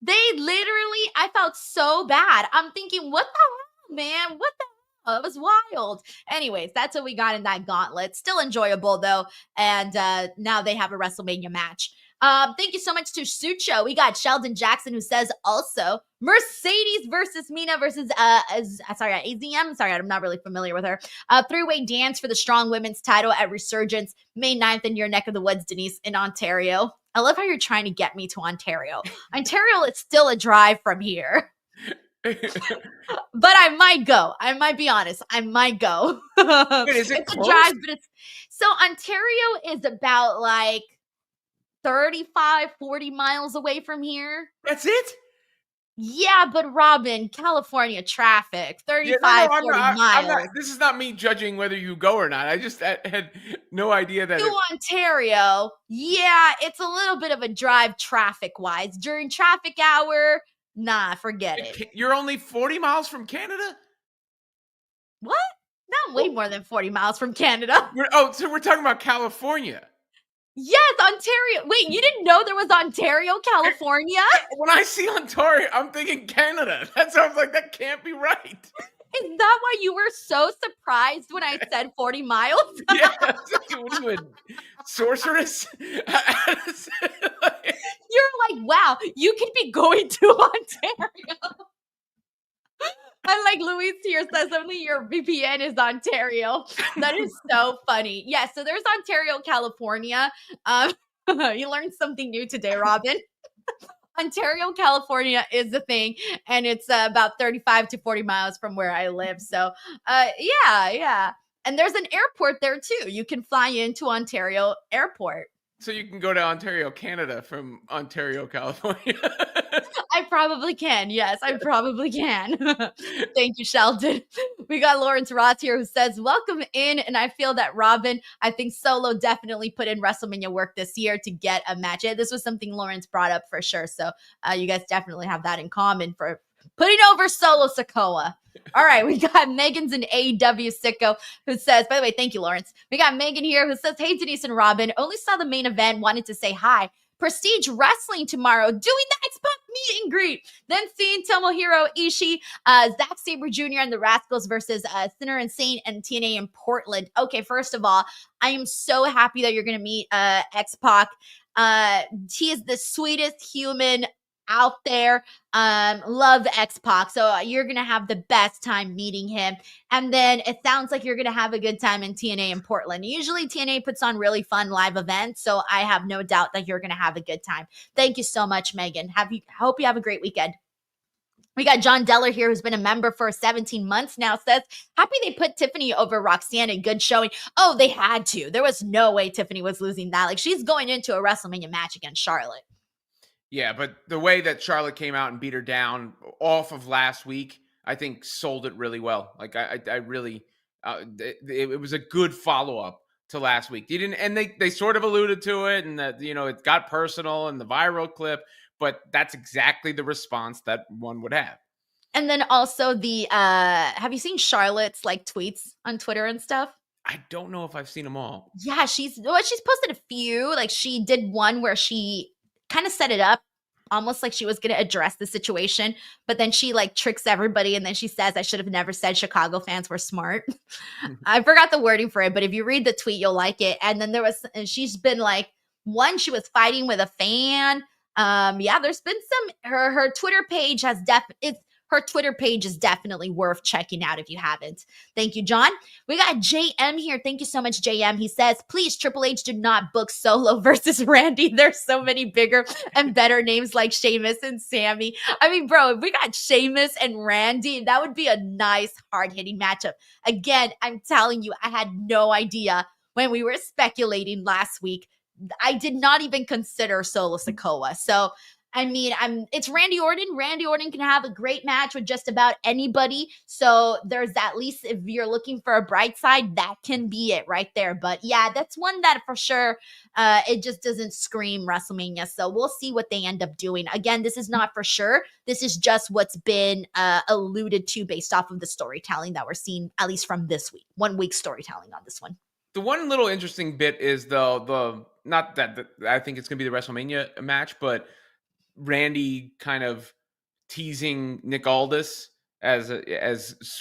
They literally, I felt so bad. I'm thinking, what the hell? Man, what the hell? It was wild. Anyways, that's what we got in that Gauntlet. Still enjoyable though. And now they have a WrestleMania match. Thank you so much to Sucho. We got Sheldon Jackson who says also Mercedes versus Mina versus AZM. Sorry, I'm not really familiar with her. Three-way dance for the strong women's title at Resurgence, May 9th in your neck of the woods, Denise, in Ontario. I love how you're trying to get me to Ontario. Ontario is still a drive from here. But I might go. I might be honest. I might go. Wait, is it it's close? a drive, but so Ontario is about 35, 40 miles away from here. That's it? Yeah, but Robin, California traffic, 35, 40 miles. This is not me judging whether you go or not. I just had no idea that. To Ontario, yeah, it's a little bit of a drive traffic-wise. During traffic hour, nah, forget it. You're only 40 miles from Canada? What? Not way more than 40 miles from Canada. So we're talking about California. Yes, Ontario. Wait, you didn't know there was Ontario, California? When I see Ontario, I'm thinking Canada. That sounds like that can't be right. Is that why you were so surprised when I said 40 miles? Yeah. What are you, a sorceress? You're like, wow, you could be going to Ontario. I like Luis here says only your VPN is Ontario. That is so funny. Yeah, so there's Ontario, California. You learned something new today, Robin. Ontario, California is the thing, and it's about 35 to 40 miles from where I live. So, yeah. And there's an airport there, too. You can fly into Ontario Airport. So you can go to Ontario, Canada from Ontario, California. I probably can. Yes, I probably can. Thank you, Sheldon. We got Lawrence Ross here who says, welcome in. And I feel that Robin, I think Solo definitely put in WrestleMania work this year to get a match. Yeah, this was something Lawrence brought up for sure. So you guys definitely have that in common for putting over Solo Sikoa. All right, we got Megan's an AEW sicko who says, by the way, thank you, Lawrence. We got Megan here who says, hey, Denise and Robin, only saw the main event, wanted to say hi. Prestige Wrestling tomorrow, doing the Xbox meet and greet. Then seeing Tomohiro Ishii, Zack Sabre Jr. and the Rascals versus Sinner and Saint and TNA in Portland. Okay, first of all, I am so happy that you're going to meet X-Pac. He is the sweetest human out there. Love X-Pac. So you're going to have the best time meeting him. And then it sounds like you're going to have a good time in TNA in Portland. Usually TNA puts on really fun live events. So I have no doubt that you're going to have a good time. Thank you so much, Megan. Hope you have a great weekend. We got John Deller here, who's been a member for 17 months now, says, happy they put Tiffany over Roxanne in good showing. Oh, they had to. There was no way Tiffany was losing that. Like, she's going into a WrestleMania match against Charlotte. Yeah, but the way that Charlotte came out and beat her down off of last week, I think sold it really well. Like I really, it was a good follow-up to last week. They sort of alluded to it, and that, it got personal in the viral clip, but that's exactly the response that one would have. And then also have you seen Charlotte's tweets on Twitter and stuff? I don't know if I've seen them all. Yeah, she's posted a few. Like, she did one where she kind of set it up almost like she was going to address the situation, but then she tricks everybody, and then she says, I should have never said Chicago fans were smart. I forgot the wording for it, but if you read the tweet, you'll like it. And then she's been one, she was fighting with a fan. There's been her Twitter page her Twitter page is definitely worth checking out if you haven't. Thank you, John. We got JM here. Thank you so much, JM. He says, please, Triple H, do not book Solo versus Randy. There's so many bigger and better names like Sheamus and Sammy. I mean, bro, if we got Sheamus and Randy, that would be a nice, hard-hitting matchup. Again, I'm telling you, I had no idea when we were speculating last week. I did not even consider Solo Sikoa. So, I mean, it's Randy Orton. Randy Orton can have a great match with just about anybody. So there's at least, if you're looking for a bright side, that can be it right there. But yeah, that's one that for sure, it just doesn't scream WrestleMania. So we'll see what they end up doing. Again, this is not for sure. This is just what's been alluded to based off of the storytelling that we're seeing, at least from this week. 1 week storytelling on this one. The one little interesting bit is the not that I think it's going to be the WrestleMania match, but Randy kind of teasing Nick Aldis as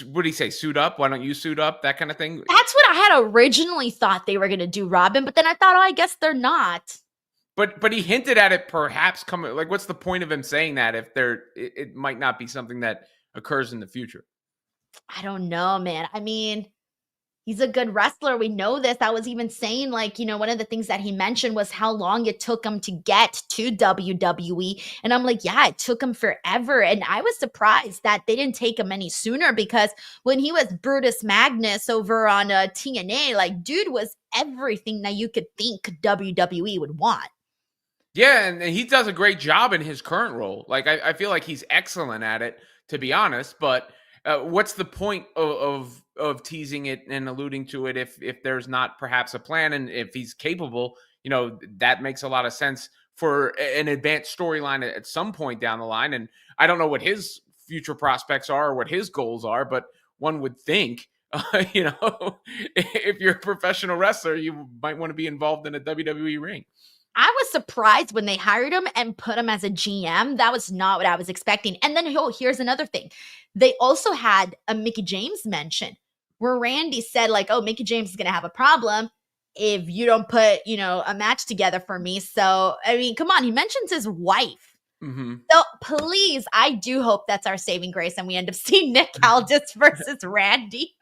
what do you say, suit up? Why don't you suit up? That kind of thing. That's what I had originally thought they were going to do, Robin, but then I thought, I guess they're not. But he hinted at it perhaps coming. Like, what's the point of him saying that if it might not be something that occurs in the future? I don't know, man. I mean, he's a good wrestler. We know this. I was even saying, one of the things that he mentioned was how long it took him to get to WWE. And I'm like, yeah, it took him forever. And I was surprised that they didn't take him any sooner, because when he was Brutus Magnus over on TNA, dude was everything that you could think WWE would want. Yeah, and he does a great job in his current role. I feel like he's excellent at it, to be honest. But what's the point of teasing it and alluding to it if there's not perhaps a plan, and if he's capable, that makes a lot of sense for an advanced storyline at some point down the line. And I don't know what his future prospects are or what his goals are, but one would think, if you're a professional wrestler, you might want to be involved in a WWE ring. I was surprised when they hired him and put him as a GM. That was not what I was expecting. And then, here's another thing. They also had a Mickie James mention where Randy said, Mickie James is going to have a problem if you don't put, a match together for me. So, I mean, come on. He mentions his wife. Mm-hmm. So please, I do hope that's our saving grace and we end up seeing Nick Aldis versus Randy.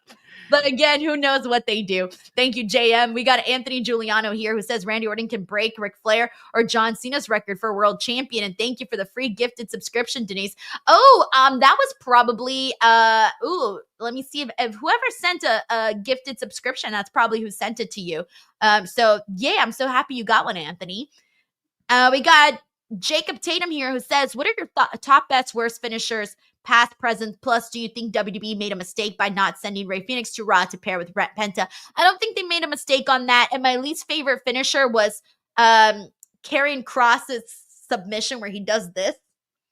But again, who knows what they do. Thank you, JM. We got Anthony Giuliano here who says Randy Orton can break Ric Flair or John Cena's record for world champion. And thank you for the free gifted subscription, Denise. Oh, that was probably, let me see if whoever sent a gifted subscription, that's probably who sent it to you. So yeah, I'm so happy you got one, Anthony. We got Jacob Tatum here who says, what are your top best, worst finishers, past, present? Plus, do you think WWE made a mistake by not sending Rey Fenix to Raw to pair with Rhett Penta? I don't think they made a mistake on that. And my least favorite finisher was Karrion Kross's submission where he does this.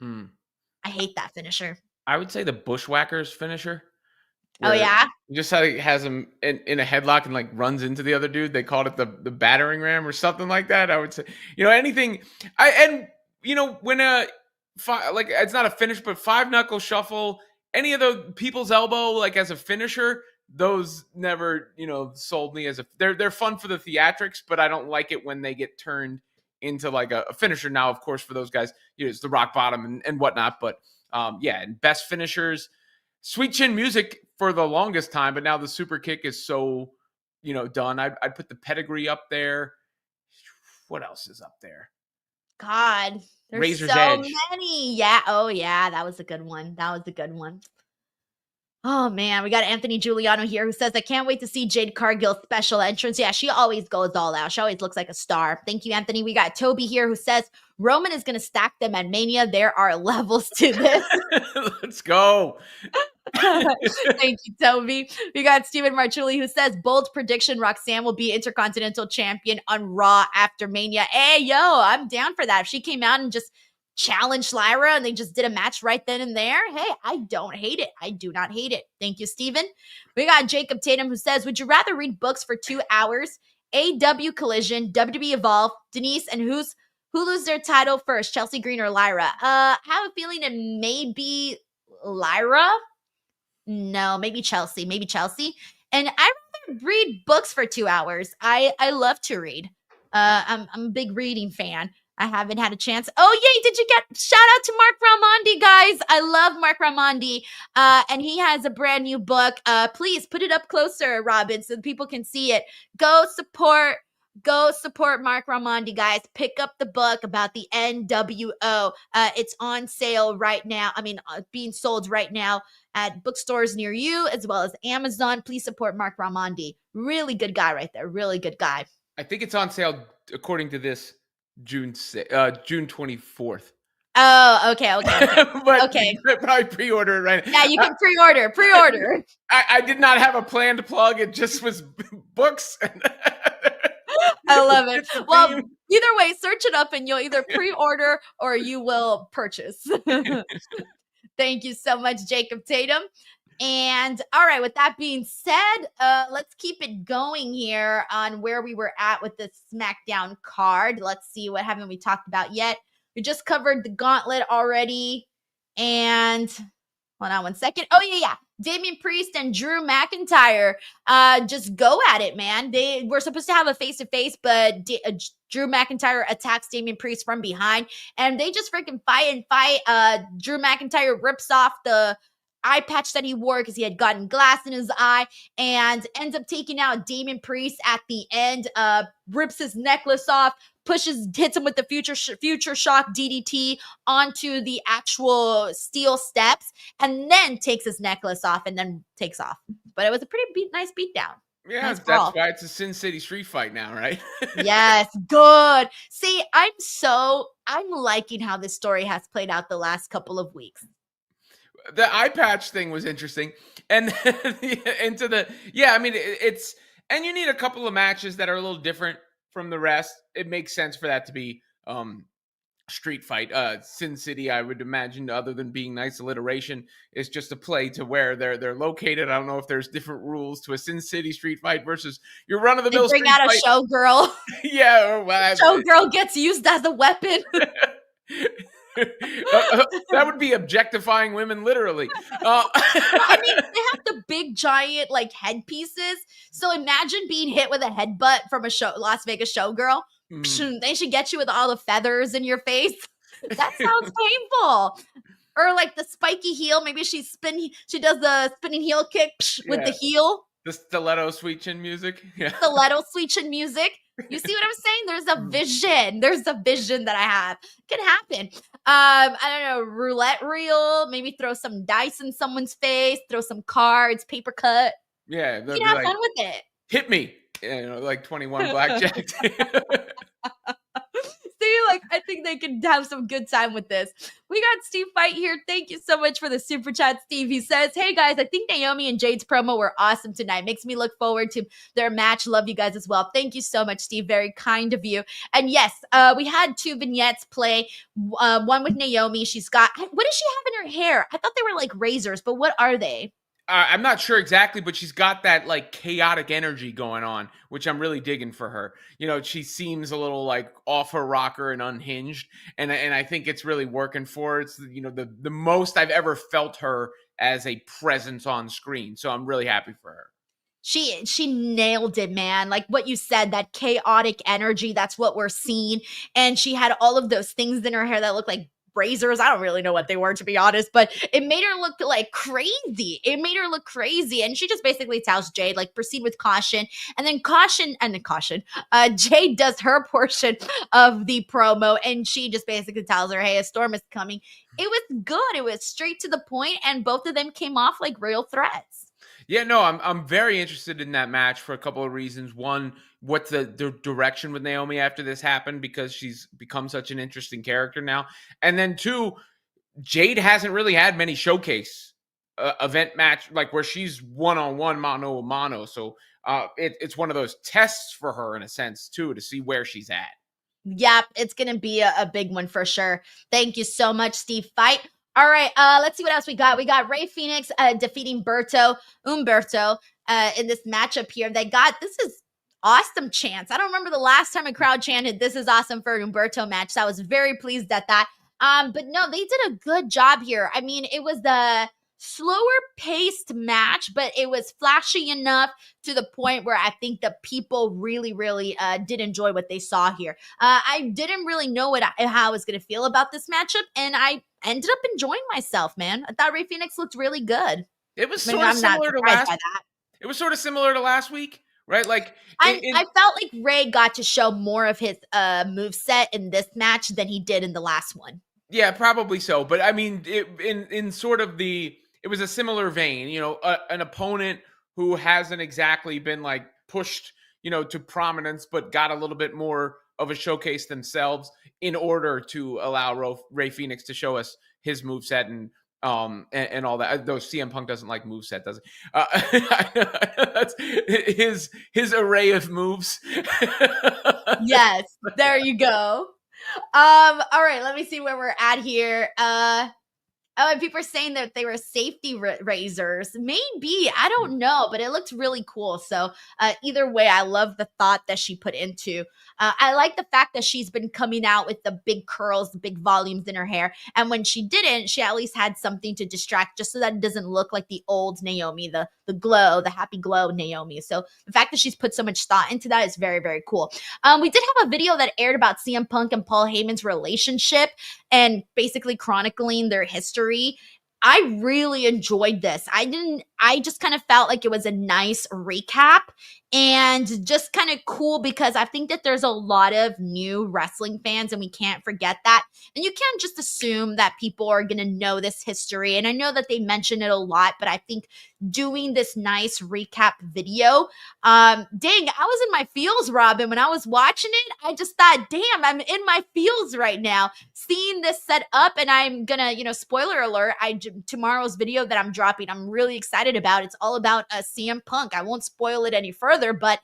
I hate that finisher. I would say the Bushwhackers finisher. Oh, yeah? Just how he has him in a headlock and like runs into the other dude. They called it the battering ram or something like that. I would say, anything. When like it's not a finish, but 5-knuckle shuffle, any of the people's elbow, like as a finisher, those never, sold me as they're fun for the theatrics, but I don't like it when they get turned into like a finisher. Now, of course, for those guys, it's the rock bottom and whatnot. But and best finishers, Sweet Chin Music for the longest time, but now the super kick is so, done. I'd put the pedigree up there. What else is up there? God, there's Razor's so Edge. many. Yeah. Oh, yeah. That was a good one. Oh, man. We got Anthony Giuliano here who says, I can't wait to see Jade Cargill's special entrance. Yeah, she always goes all out. She always looks like a star. Thank you, Anthony. We got Toby here who says, Roman is going to stack them at Mania. There are levels to this. Let's go. Thank you, Toby. We got Steven Marchulli who says, bold prediction, Roxanne will be Intercontinental Champion on Raw after Mania. Hey, yo, I'm down for that. If she came out and just challenged Lyra and they just did a match right then and there, hey, I don't hate it. I do not hate it. Thank you, Steven. We got Jacob Tatum who says, would you rather read books for 2 hours, AW Collision, WWE Evolve, Denise, and who lose their title first, Chelsea Green or Lyra? I have a feeling it may be Lyra. No, maybe Chelsea. And I rather read books for 2 hours. I love to read. I'm a big reading fan. I haven't had a chance. Oh, yay. Did you get shout out to Mark Raimondi, guys? I love Mark Raimondi. And he has a brand new book. Please put it up closer, Robin, so people can see it. Go support Mark Raimondi, guys. Pick up the book about the NWO. It's on sale right now. Being sold right now at bookstores near you, as well as Amazon. Please support Mark Raimondi. Really good guy right there. Really good guy. I think it's on sale, according to this, June 24th. Oh, okay. But okay. You could probably pre-order it right now. Yeah, you can pre-order. I did not have a planned plug. It just was books. I love it. Well, either way, search it up and you'll either pre-order or you will purchase. Thank you so much, Jacob Tatum. And all right, with that being said, let's keep it going here on where we were at with the SmackDown card. Let's see, what haven't we talked about yet? We just covered the Gauntlet already. And hold on one second. Oh, yeah. Damian Priest and Drew McIntyre just go at it, man. They were supposed to have a face-to-face, but Drew McIntyre attacks Damian Priest from behind. And they just freaking fight. Drew McIntyre rips off the eye patch that he wore because he had gotten glass in his eye and ends up taking out Damian Priest at the end, rips his necklace off, hits him with the future shock DDT onto the actual steel steps, and then takes his necklace off and then takes off. But it was a pretty nice beatdown. Yeah, nice that's brawl. why it's a Sin City street fight now, right? Yes, good. See, I'm liking how this story has played out the last couple of weeks. The eye patch thing was interesting. And it's, and you need a couple of matches that are a little different from the rest. It makes sense for that to be street fight. Sin City, I would imagine, other than being nice alliteration, is just a play to where they're located. I don't know if there's different rules to a Sin City street fight versus your run-of-the-mill street fight. Bring out a showgirl. Yeah. Well, showgirl gets used as a weapon. That would be objectifying women, literally. They have the big giant headpieces. So imagine being hit with a headbutt from a Las Vegas showgirl. They should get you with all the feathers in your face. That sounds painful. Or the spiky heel. Maybe she does the spinning heel kick with the heel. The stiletto sweet chin music. Yeah. Stiletto sweet chin music. You see what I'm saying? There's a vision. There's a vision that I have. It can happen. I don't know, roulette reel. Maybe throw some dice in someone's face. Throw some cards, paper cut. Yeah. You can have fun with it. Hit me. 21 blackjack. See, you? Like, I think they could have some good time with this. We got Steve Fight here. Thank you so much for the super chat, Steve. He says, hey guys, I think Naomi and Jade's promo were awesome tonight. Makes me look forward to their match. Love you guys as well. Thank you so much, Steve. Very kind of you. And yes, we had 2 vignettes play. One with Naomi. She's got, what does she have in her hair? I thought they were like razors, but what are they? I'm not sure exactly, but she's got that like chaotic energy going on, which I'm really digging for her. You know, she seems a little like off her rocker and unhinged, and I think it's really working for her. It's, you know, the most I've ever felt her as a presence on screen. So I'm really happy for her. She nailed it, man. Like what you said, that chaotic energy, that's what we're seeing. And she had all of those things in her hair that looked like razors. I don't really know what they were, to be honest, but it made her look like crazy. It made her look crazy. And she just basically tells Jade, like, proceed with caution. And then Jade does her portion of the promo, and she just basically tells her, hey, a storm is coming. It was good. It was straight to the point, and both of them came off like real threats. Yeah, no, I'm very interested in that match for a couple of reasons. One, what's the direction with Naomi after this happened, because she's become such an interesting character now. And then 2, Jade hasn't really had many showcase event match like where she's one-on-one, mano a mano. So it's one of those tests for her in a sense too, to see where she's at. Yep, it's going to be a big one for sure. Thank you so much, Steve Fight. All right, let's see what else we got. We got Rey Fénix defeating Umberto in this matchup here. They got, this is awesome chants. I don't remember the last time a crowd chanted, this is awesome for an Umberto match. So I was very pleased at that. But no, they did a good job here. I mean, it was the slower paced match, but it was flashy enough to the point where I think the people really did enjoy what they saw here. I didn't really know how I was going to feel about this matchup, and I ended up enjoying myself, man. I thought Rey Fénix looked really good. It was sort of similar to last. It was sort of similar to last week, right? Like I felt like Rey got to show more of his moveset in this match than he did in the last one. Yeah, probably so. But I mean, in sort of it was a similar vein, you know, an opponent who hasn't exactly been like pushed, you know, to prominence, but got a little bit more of a showcase themselves in order to allow Rey Fénix to show us his moveset and all that. Though CM Punk doesn't like moveset, does he? That's his array of moves. Yes, there you go. All right, let me see where we're at here. And people are saying that they were safety razors. Maybe, I don't know, but it looked really cool. So either way, I love the thought that she put into. I like the fact that she's been coming out with the big curls, the big volumes in her hair. And when she didn't, she at least had something to distract, just so that it doesn't look like the old Naomi, the glow, the happy glow Naomi. So the fact that she's put so much thought into that is very cool. We did have a video that aired about CM Punk and Paul Heyman's relationship and basically chronicling their history. I really enjoyed this. I just kind of felt like it was a nice recap and just kind of cool, because I think that there's a lot of new wrestling fans and we can't forget that. And you can't just assume that people are going to know this history. And I know that they mention it a lot, but I think doing this nice recap video, dang, I was in my feels, Robin. When I was watching it, I just thought, damn, I'm in my feels right now, seeing this set up. And I'm gonna, you know, spoiler alert, tomorrow's video that I'm dropping, I'm really excited about. It's all about CM Punk. I won't spoil it any further, but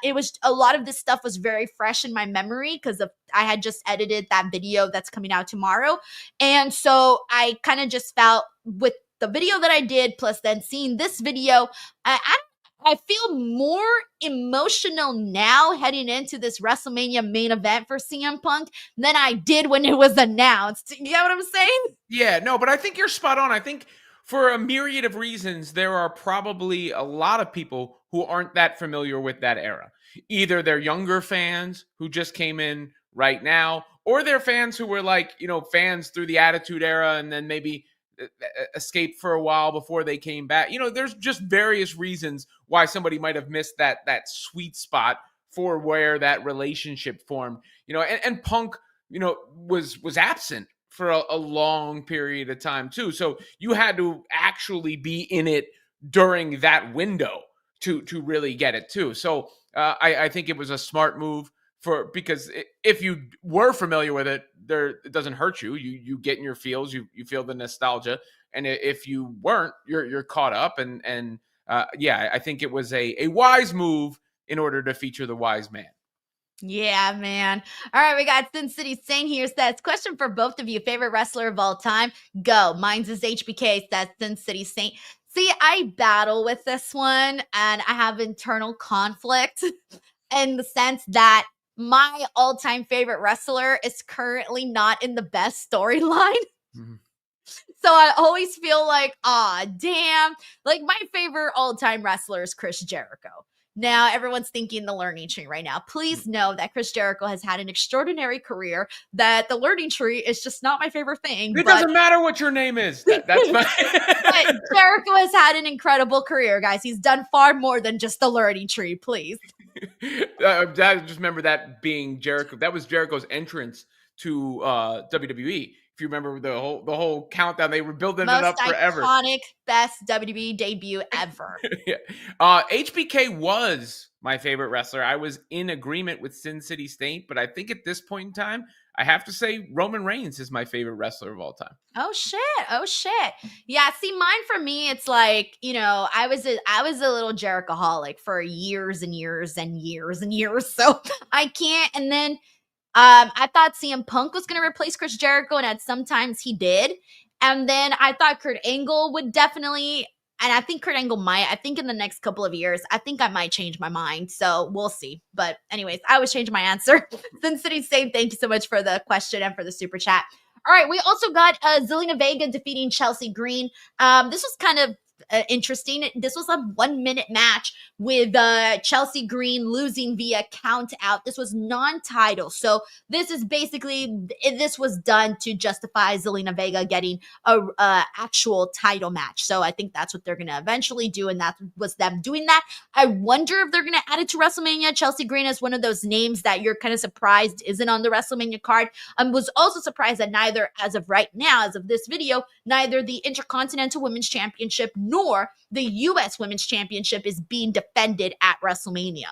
it was, a lot of this stuff was very fresh in my memory because I had just edited that video that's coming out tomorrow. And so I kind of just felt with the video that I did, plus then seeing this video, I feel more emotional now heading into this WrestleMania main event for CM Punk than I did when it was announced. You get what I'm saying? Yeah, no, but I think you're spot on. I think for a myriad of reasons, there are probably a lot of people who aren't that familiar with that era. Either they're younger fans who just came in right now, or they're fans who were like, you know, fans through the Attitude Era and then maybe escaped for a while before they came back. You know, there's just various reasons why somebody might have missed that sweet spot for where that relationship formed. You know, and Punk, you know, was absent for a long period of time too. So you had to actually be in it during that window to really get it too. So I think it was a smart move because if you were familiar with it, it doesn't hurt you. You get in your feels, you feel the nostalgia, and if you weren't, you're caught up. And I think it was a wise move in order to feature the wise man. Yeah, man. All right, we got Sin City Saint here. Says, question for both of you. Favorite wrestler of all time? Go. Mine's is HBK. Says Sin City Saint. See, I battle with this one, and I have internal conflict in the sense that my all-time favorite wrestler is currently not in the best storyline. So I always feel like, damn. Like, my favorite all-time wrestler is Chris Jericho. Now, everyone's thinking the learning tree right now. Please know that Chris Jericho has had an extraordinary career, that the learning tree is just not my favorite thing. It doesn't matter what your name is. That's my... But Jericho has had an incredible career, guys. He's done far more than just the learning tree, please. I just remember that being Jericho. That was Jericho's entrance to WWE. If you remember the whole countdown, they were building it up forever. Most iconic, best WWE debut ever. Yeah. HBK was my favorite wrestler. I was in agreement with Sin City Saint, but I think at this point in time, I have to say Roman Reigns is my favorite wrestler of all time. Oh shit. Yeah, see, mine for me, it's like, I was a little Jerichoholic for years and years and years and years. So I can't. And then I thought CM Punk was going to replace Chris Jericho, and at sometimes he did. And then I thought Kurt Angle would definitely, and I think Kurt Angle might. I think in the next couple of years, I think I might change my mind. So we'll see. But anyways, I always change my answer. Sin City Saint, thank you so much for the question and for the super chat. All right, we also got Zelina Vega defeating Chelsea Green. This was kind of interesting. This was a 1-minute match with Chelsea Green losing via count out. This was non-title. So this is basically, this was done to justify Zelina Vega getting a actual title match. So I think that's what they're going to eventually do. And that was them doing that. I wonder if they're going to add it to WrestleMania. Chelsea Green is one of those names that you're kind of surprised isn't on the WrestleMania card. I was also surprised that neither, as of right now, as of this video, neither the Intercontinental Women's Championship nor the U.S. Women's Championship is being defended at WrestleMania.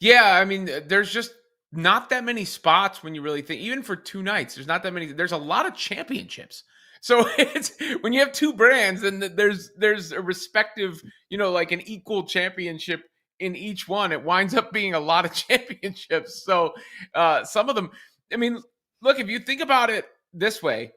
Yeah, I mean, there's just not that many spots when you really think, even for 2 nights, there's not that many. There's a lot of championships. So it's when you have 2 brands and there's a respective, like an equal championship in each one, it winds up being a lot of championships. So some of them, I mean, look, if you think about it this way,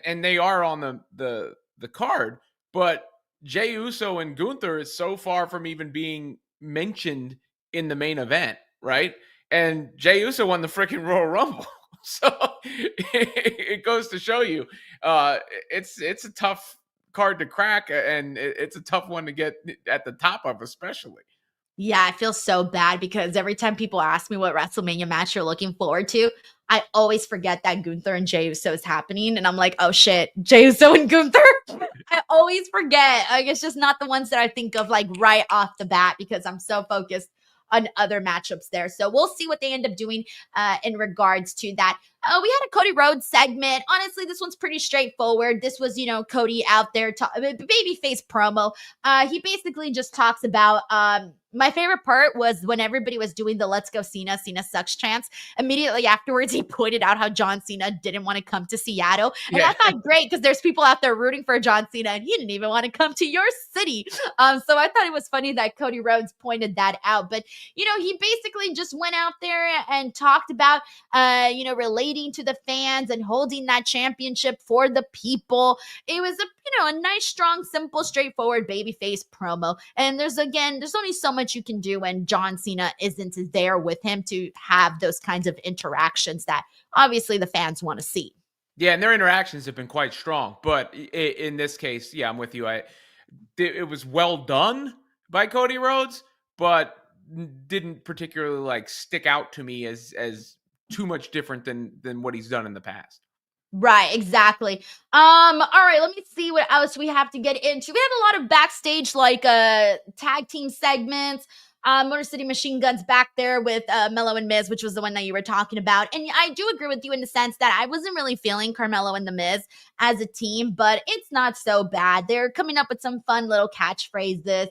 and they are on the card, but Jey Uso and Gunther is so far from even being mentioned in the main event, right? And Jey Uso won the freaking Royal Rumble. So it goes to show you, it's a tough card to crack, and it's a tough one to get at the top of, especially. Yeah, I feel so bad because every time people ask me what WrestleMania match you're looking forward to, I always forget that Gunther and Jey Uso is happening. And I'm like, oh shit, Jey Uso and Gunther. I always forget. Like, it's just not the ones that I think of like right off the bat because I'm so focused on other matchups there. So we'll see what they end up doing in regards to that. We had a Cody Rhodes segment. Honestly, this one's pretty straightforward. This was, Cody out there, babyface promo. He basically just talks about, my favorite part was when everybody was doing the let's go Cena sucks chants. Immediately afterwards, he pointed out how John Cena didn't want to come to Seattle. And I thought great because there's people out there rooting for John Cena and he didn't even want to come to your city. So I thought it was funny that Cody Rhodes pointed that out. But, he basically just went out there and talked about, relating to the fans and holding that championship for the people. It was a nice, strong, simple, straightforward babyface promo. And there's only so much you can do when John Cena isn't there with him to have those kinds of interactions that obviously the fans want to see. Yeah, and their interactions have been quite strong. But in this case, yeah, I'm with you. It was well done by Cody Rhodes, but didn't particularly stick out to me as too much different than what he's done in the past. Right, exactly. All right, let me see what else we have to get into. We have a lot of backstage tag team segments. Motor City Machine Guns back there with Mello and Miz, which was the one that you were talking about. And I do agree with you in the sense that I wasn't really feeling Carmelo and the Miz as a team, but it's not so bad. They're coming up with some fun little catchphrases.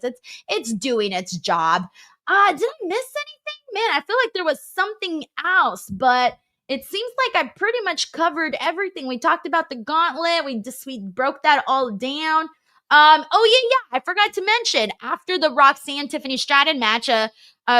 It's doing its job. Did I miss anything? Man, I feel like there was something else, but it seems like I pretty much covered everything. We talked about the gauntlet. We broke that all down. Oh yeah. I forgot to mention after the Roxanne Tiffany Stratton match,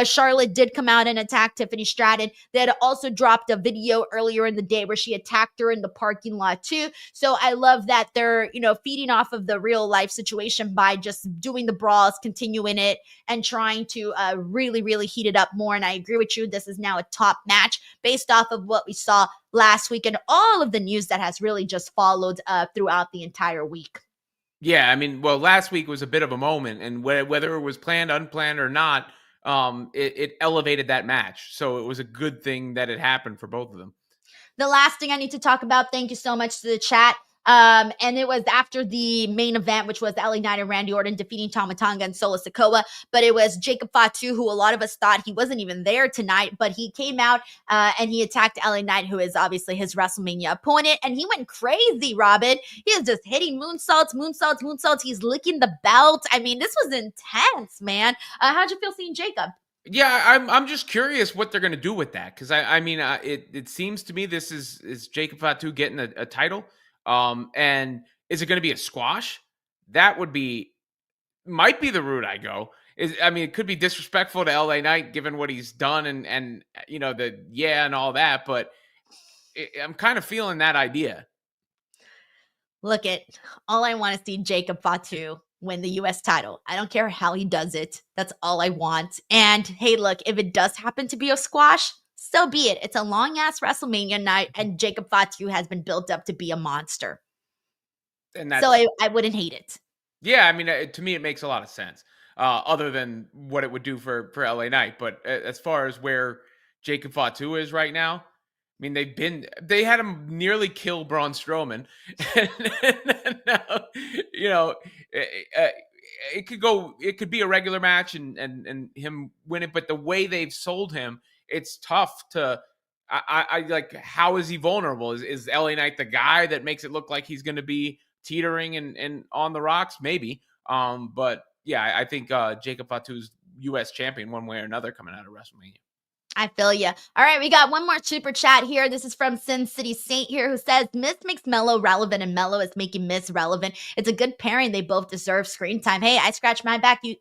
Charlotte did come out and attack Tiffany Stratton. They had also dropped a video earlier in the day where she attacked her in the parking lot too. So I love that they're, feeding off of the real life situation by just doing the brawls, continuing it, and trying to really, really heat it up more. And I agree with you. This is now a top match based off of what we saw last week and all of the news that has really just followed throughout the entire week. Yeah, I mean, well, last week was a bit of a moment, and whether it was planned, unplanned, or not, it elevated that match. So it was a good thing that it happened for both of them. The last thing I need to talk about, thank you so much to the chat. And it was after the main event, which was LA Knight and Randy Orton defeating Tama Tonga and Solo Sikoa. But it was Jacob Fatu, who a lot of us thought he wasn't even there tonight, but he came out and he attacked LA Knight, who is obviously his WrestleMania opponent. And he went crazy, Robin. He is just hitting moonsaults. He's licking the belt. I mean, this was intense, man. How'd you feel seeing Jacob? Yeah, I'm just curious what they're going to do with that, because I mean, it seems to me this is Jacob Fatu getting a title. And is it going to be a squash? That might be the route I go. I mean, it could be disrespectful to LA Knight given what he's done and and all that, but I'm kind of feeling that idea. Look all I want to see Jacob Fatu win the U.S. title. I don't care how he does it. That's all I want. And hey, look, if it does happen to be a squash, so be it. It's a long-ass WrestleMania night, and Jacob Fatu has been built up to be a monster. And so I wouldn't hate it. Yeah, I mean, to me, it makes a lot of sense, other than what it would do for LA Knight. But as far as where Jacob Fatu is right now, I mean, they had him nearly kill Braun Strowman. And now, it could be a regular match and him win it. But the way they've sold him, it's tough to, I like, how is he vulnerable? Is LA Knight the guy that makes it look like he's going to be teetering and on the rocks? Maybe. But yeah, I think Jacob Fatu's U.S. champion one way or another coming out of WrestleMania. I feel you. All right, we got one more super chat here. This is from Sin City Saint here, who says, Miz makes Mello relevant and Mello is making Miz relevant. It's a good pairing. They both deserve screen time. Hey, I scratch my back. I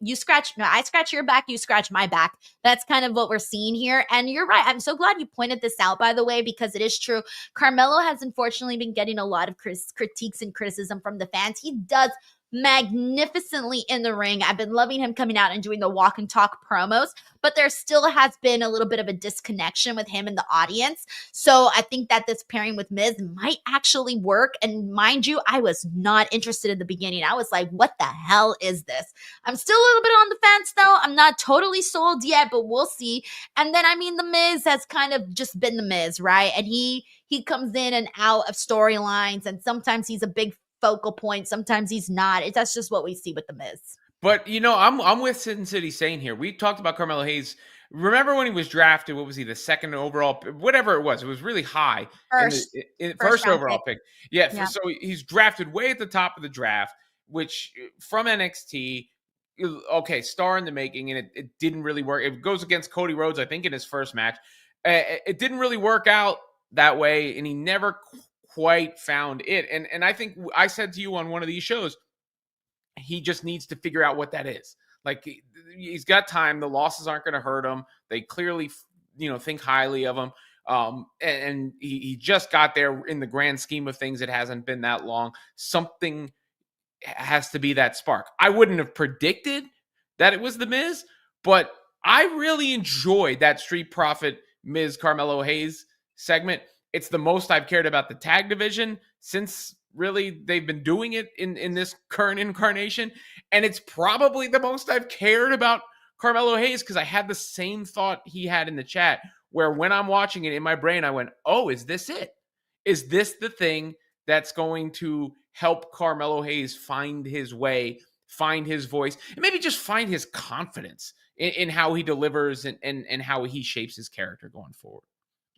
scratch your back. You scratch my back. That's kind of what we're seeing here. And you're right. I'm so glad you pointed this out, by the way, because it is true. Carmelo has unfortunately been getting a lot of critiques and criticism from the fans. He does magnificently in the ring. I've been loving him coming out and doing the walk and talk promos, but there still has been a little bit of a disconnection with him and the audience. So I think that this pairing with Miz might actually work. And mind you, I was not interested in the beginning. I was like, what the hell is this? I'm still a little bit on the fence though. I'm not totally sold yet, but we'll see. And then, I mean, the Miz has kind of just been the Miz, right? And he comes in and out of storylines, and sometimes he's a big focal point, sometimes he's not. That's just what we see with the Miz. But I'm with Sin City Saint here. We talked about Carmelo Hayes. Remember when he was drafted? What was he, the second overall? Whatever it was really high. First overall pick. Yeah. So he's drafted way at the top of the draft, which from NXT. Okay, star in the making, and it didn't really work. It goes against Cody Rhodes, I think, in his first match. It didn't really work out that way, and he never quite found it. And I think I said to you on one of these shows, he just needs to figure out what that is. Like, he's got time. The losses aren't going to hurt him. They clearly, think highly of him. And he just got there. In the grand scheme of things, it hasn't been that long. Something has to be that spark. I wouldn't have predicted that it was the Miz, but I really enjoyed that Street Profit Miz Carmelo Hayes segment. It's the most I've cared about the tag division since really they've been doing it in this current incarnation. And it's probably the most I've cared about Carmelo Hayes, because I had the same thought he had in the chat, where when I'm watching it in my brain, I went, oh, is this it? Is this the thing that's going to help Carmelo Hayes find his way, find his voice, and maybe just find his confidence in how he delivers and how he shapes his character going forward?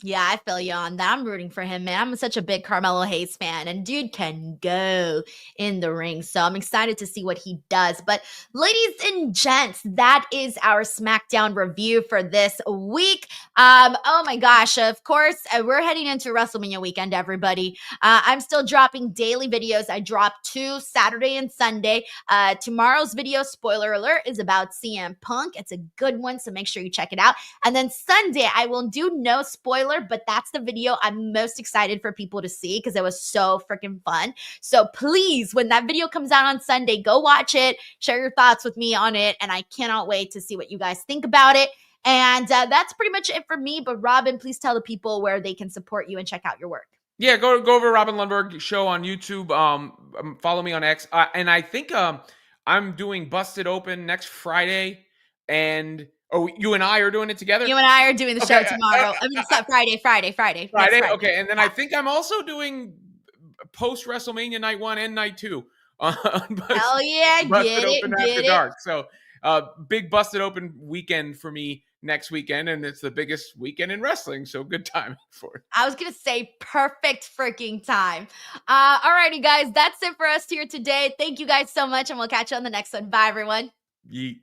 Yeah, I feel you on that. I'm rooting for him, man. I'm such a big Carmelo Hayes fan, and dude can go in the ring. So I'm excited to see what he does. But ladies and gents, that is our SmackDown review for this week. Oh my gosh, of course, we're heading into WrestleMania weekend, everybody. I'm still dropping daily videos. I drop 2 Saturday and Sunday. Tomorrow's video, spoiler alert, is about CM Punk. It's a good one, so make sure you check it out. And then Sunday, I will do no spoiler, but that's the video I'm most excited for people to see because it was so freaking fun. So please, when that video comes out on Sunday, go watch it, share your thoughts with me on it, and I cannot wait to see what you guys think about it. And that's pretty much it for me. But Robin, please tell the people where they can support you and check out your work. Yeah, go over Robin Lundberg show on YouTube. Follow me on X, and I think I'm doing Busted Open next Friday, and you and I are doing it together. You and I are doing the show tomorrow. I mean, it's Friday. Friday. Okay, and then I think I'm also doing post WrestleMania night 1 and night 2. Hell yeah, Busted get Open it, After get it. Dark. So big Busted Open weekend for me next weekend, and it's the biggest weekend in wrestling. So good time for it. I was going to say perfect freaking time. Alrighty, guys, that's it for us here today. Thank you guys so much, and we'll catch you on the next one. Bye, everyone. Yeet.